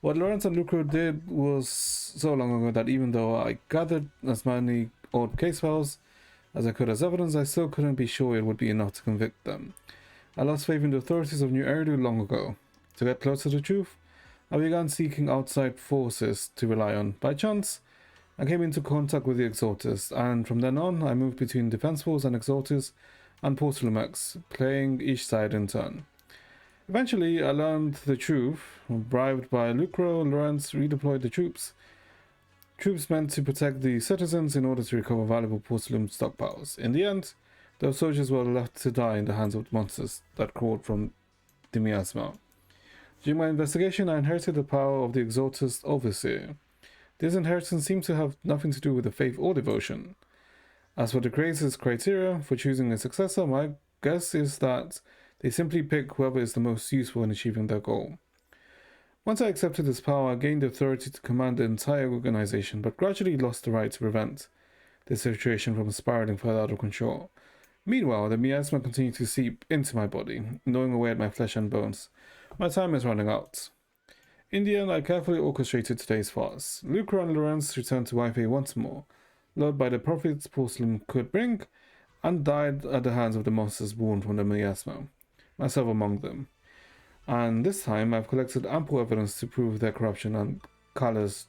What Lawrence and Lucro did was so long ago that even though I gathered as many old case files as I could as evidence, I still couldn't be sure it would be enough to convict them. I lost faith in the authorities of New Eridu long ago. To get closer to the truth, I began seeking outside forces to rely on. By chance, I came into contact with the Exalters, and from then on, I moved between Defense Force and Exalters and Portulumex, playing each side in turn. Eventually, I learned the truth. Bribed by Lucro, Lawrence redeployed the troops. Troops meant to protect the citizens in order to recover valuable porcelain stockpiles. In the end, those soldiers were left to die in the hands of monsters that crawled from the miasma. During my investigation, I inherited the power of the Exalters Overseer. This inheritance seems to have nothing to do with the faith or devotion. As for the creator's criteria for choosing a successor, my guess is that they simply pick whoever is the most useful in achieving their goal. Once I accepted this power, I gained the authority to command the entire organization, but gradually lost the right to prevent this situation from spiraling further out of control. Meanwhile, the miasma continued to seep into my body, gnawing away at my flesh and bones. My time is running out. In the end, I carefully orchestrated today's farce. Lucro and Lorenz returned to Wi-Fi once more, lured by the profits porcelain could bring, and died at the hands of the monsters born from the miasma, myself among them. And this time, I've collected ample evidence to prove their corruption and callous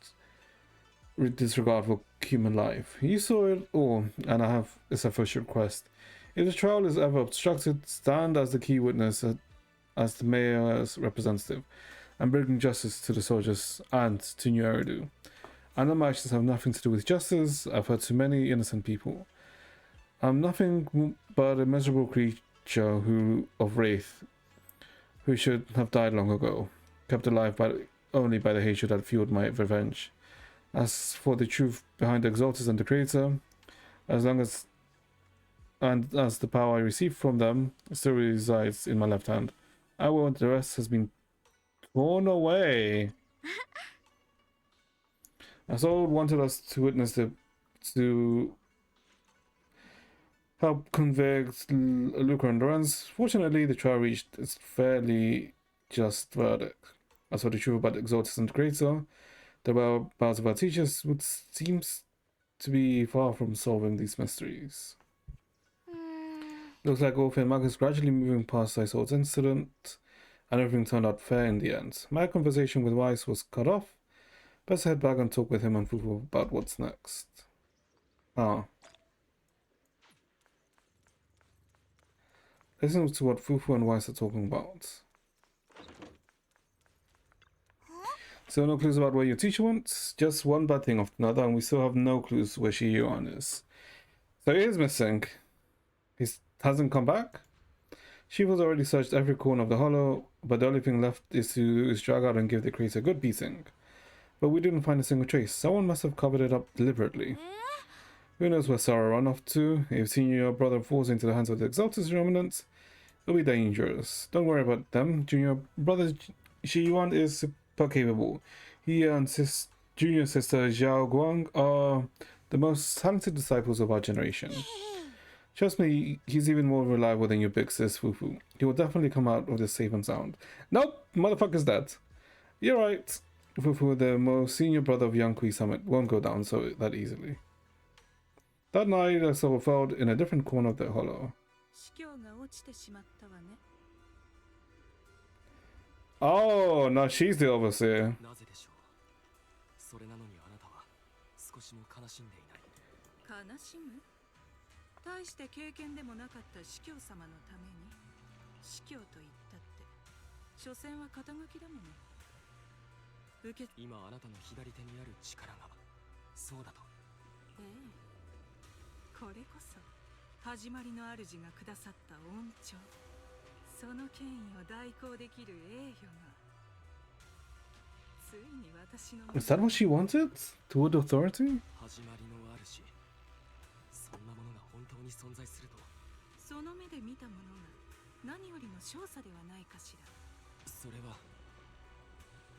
disregard for human life. You saw it all, and I have a selfish request. If the trial is ever obstructed, stand as the key witness, as the mayor's representative, and bring justice to the soldiers and to New Eridu. I know my actions have nothing to do with justice. I've hurt too many innocent people. I'm nothing but a miserable creature of wraith, who should have died long ago, kept alive only by the hatred that fueled my revenge. As for the truth behind the Exalters and the Creator, as long as the power I received from them still resides in my left hand, I won't. The rest has been torn away. Asold wanted us to witness to help convict Luca and Lorenz. Fortunately, the trial reached its fairly just verdict. As for the truth about the Exalters and the Creator, the whereabouts of our teachers seems to be far from solving these mysteries. Looks like Orphan Mag is gradually moving past Isolde's incident, and everything turned out fair in the end. My conversation with Weiss was cut off. Best head back and talk with him and Fufu about what's next. Listen to what Fufu and Weiss are talking about. So no clues about where your teacher went? Just one bad thing after another, and we still have no clues where Shiyuan is. So he is missing. He hasn't come back? Shiva's already searched every corner of the hollow, but the only thing left is to drag out and give the creature a good beating. But we didn't find a single trace. Someone must have covered it up deliberately. Who knows where Sarah ran off to? If Senior Brother falls into the hands of the Exalted remnants, it'll be dangerous. Don't worry about them. Junior Brother Shiyuan is super capable. He and his junior sister Zhao Guang are the most talented disciples of our generation. Trust me, he's even more reliable than your big sis Fufu. He will definitely come out of this safe and sound. Nope, motherfucker's dead. You're right. Fufu, the most senior brother of Young Kui Summit, won't go down so that easily. That night, I saw fell in a different corner of the hollow. Oh, now she's the overseer. それなのにあなたは少しも悲しんでいない。悲しむ？大して経験でもなかった司教様のために司教と言ったって所詮は肩書きだもの。今あなたの左手にある力がそうだと。ええ。これこそ始まりの主がくださった恩寵。その権威を代行できる栄誉が。Is that what she wanted? Toward authority? 始まりの主。そんなものが本当に存在すると。その目で見たものが何よりの勝査ではないかしら。それは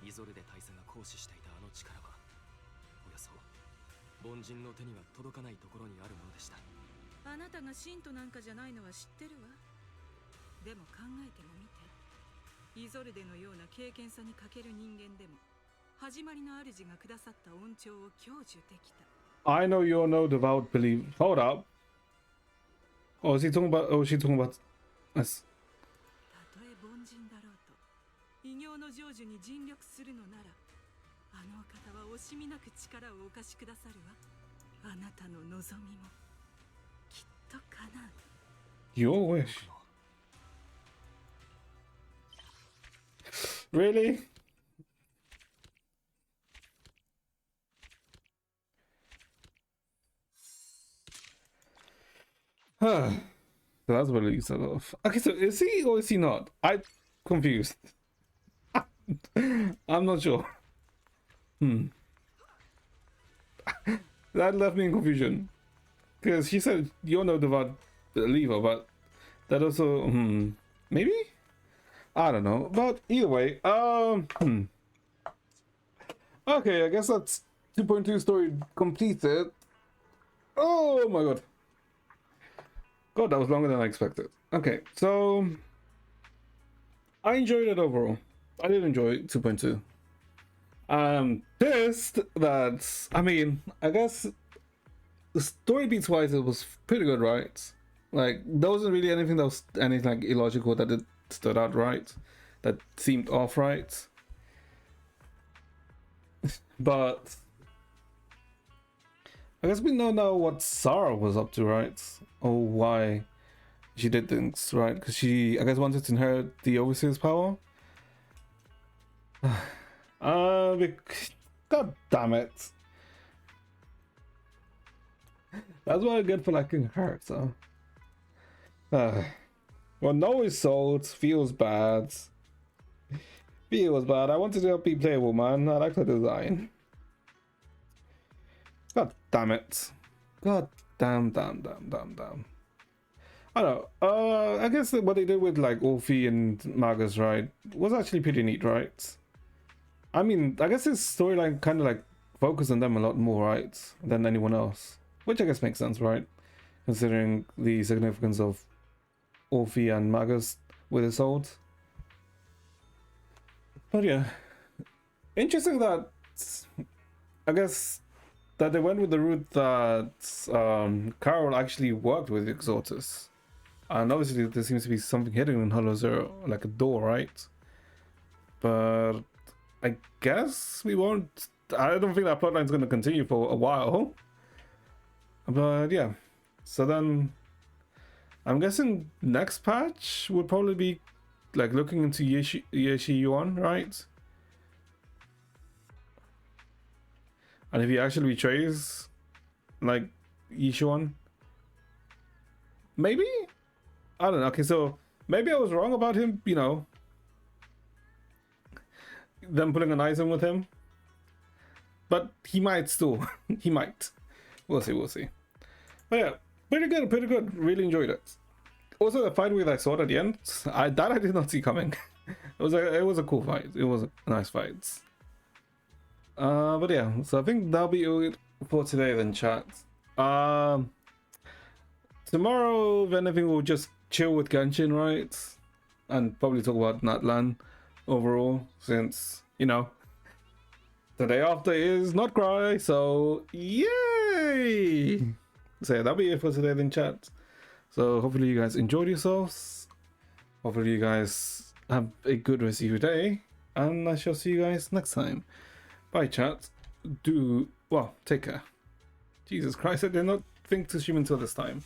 イゾルデ大佐が行使していたあの力はおよそ凡人の手には届かないところにあるものでした。あなたが信徒なんかじゃないのは知ってるわ。でも考えてもみて。イゾルデのような経験さに欠ける人間でも始まりの主がくださった恩寵を享受できた。I know you're no devout believer. Hold up. Oh, is he talking about? Oh, is she talking about us? たとえ凡人だろうと異形の成就に尽力するのなら、あのお方は惜しみなく力をお貸しくださるわ。あなたの望みもきっと叶う。Your wish. Really? So that's what it set off. Okay, so is he or is he not? I'm confused. I'm not sure. That left me in confusion. Because she said you're no devout believer, but that also maybe? I don't know. But either way, okay, I guess that's 2.2 story completed. Oh my god. God, that was longer than I expected. Okay, so I enjoyed it overall. I did enjoy 2.2. I'm pissed that, I mean, I guess the story beats wise, it was pretty good, right? Like, there wasn't really anything that was anything like illogical that it stood out right, that seemed off right. But I guess we know now what Sarah was up to, right? Or why she did things, right? Because she, I guess, wanted to inherit the Overseer's power. God damn it. That's what I get for liking a character. Well, no result. Feels bad. Feels bad. I wanted to be playable, man. I like the design. God damn it. God damn. I don't know. I guess what they did with like Orphe and Magus, right, was actually pretty neat, right? I mean, I guess his storyline kind of like focused on them a lot more, right, than anyone else, which I guess makes sense, right, considering the significance of Orphe and Magus with his sword. But yeah, interesting that I guess that they went with the route that Carol actually worked with Exortus. And obviously there seems to be something hidden in Hollow Zero, like a door, right? But I guess we won't... I don't think that plotline is going to continue for a while. But yeah. So then... I'm guessing next patch would probably be like looking into Yeshi Yuan, right? And if he actually betrays like Yishuan, maybe? I don't know. Okay, so maybe I was wrong about him, you know, them putting an eyes in with him. But he might still. He might. We'll see. But yeah, pretty good. Really enjoyed it. Also, the fight with sword at the end, I did not see coming. It was a cool fight. It was a nice fight. But yeah, so I think that'll be it for today then, chat. Tomorrow, if anything, we'll just chill with Genshin, right? And probably talk about Natlan overall, since, you know, the day after is Not Cry, so yay! So yeah, that'll be it for today then, chat. So hopefully you guys enjoyed yourselves. Hopefully you guys have a good rest of your day. And I shall see you guys next time. Bye, chat. Take care. Jesus Christ, I did not think to stream until this time.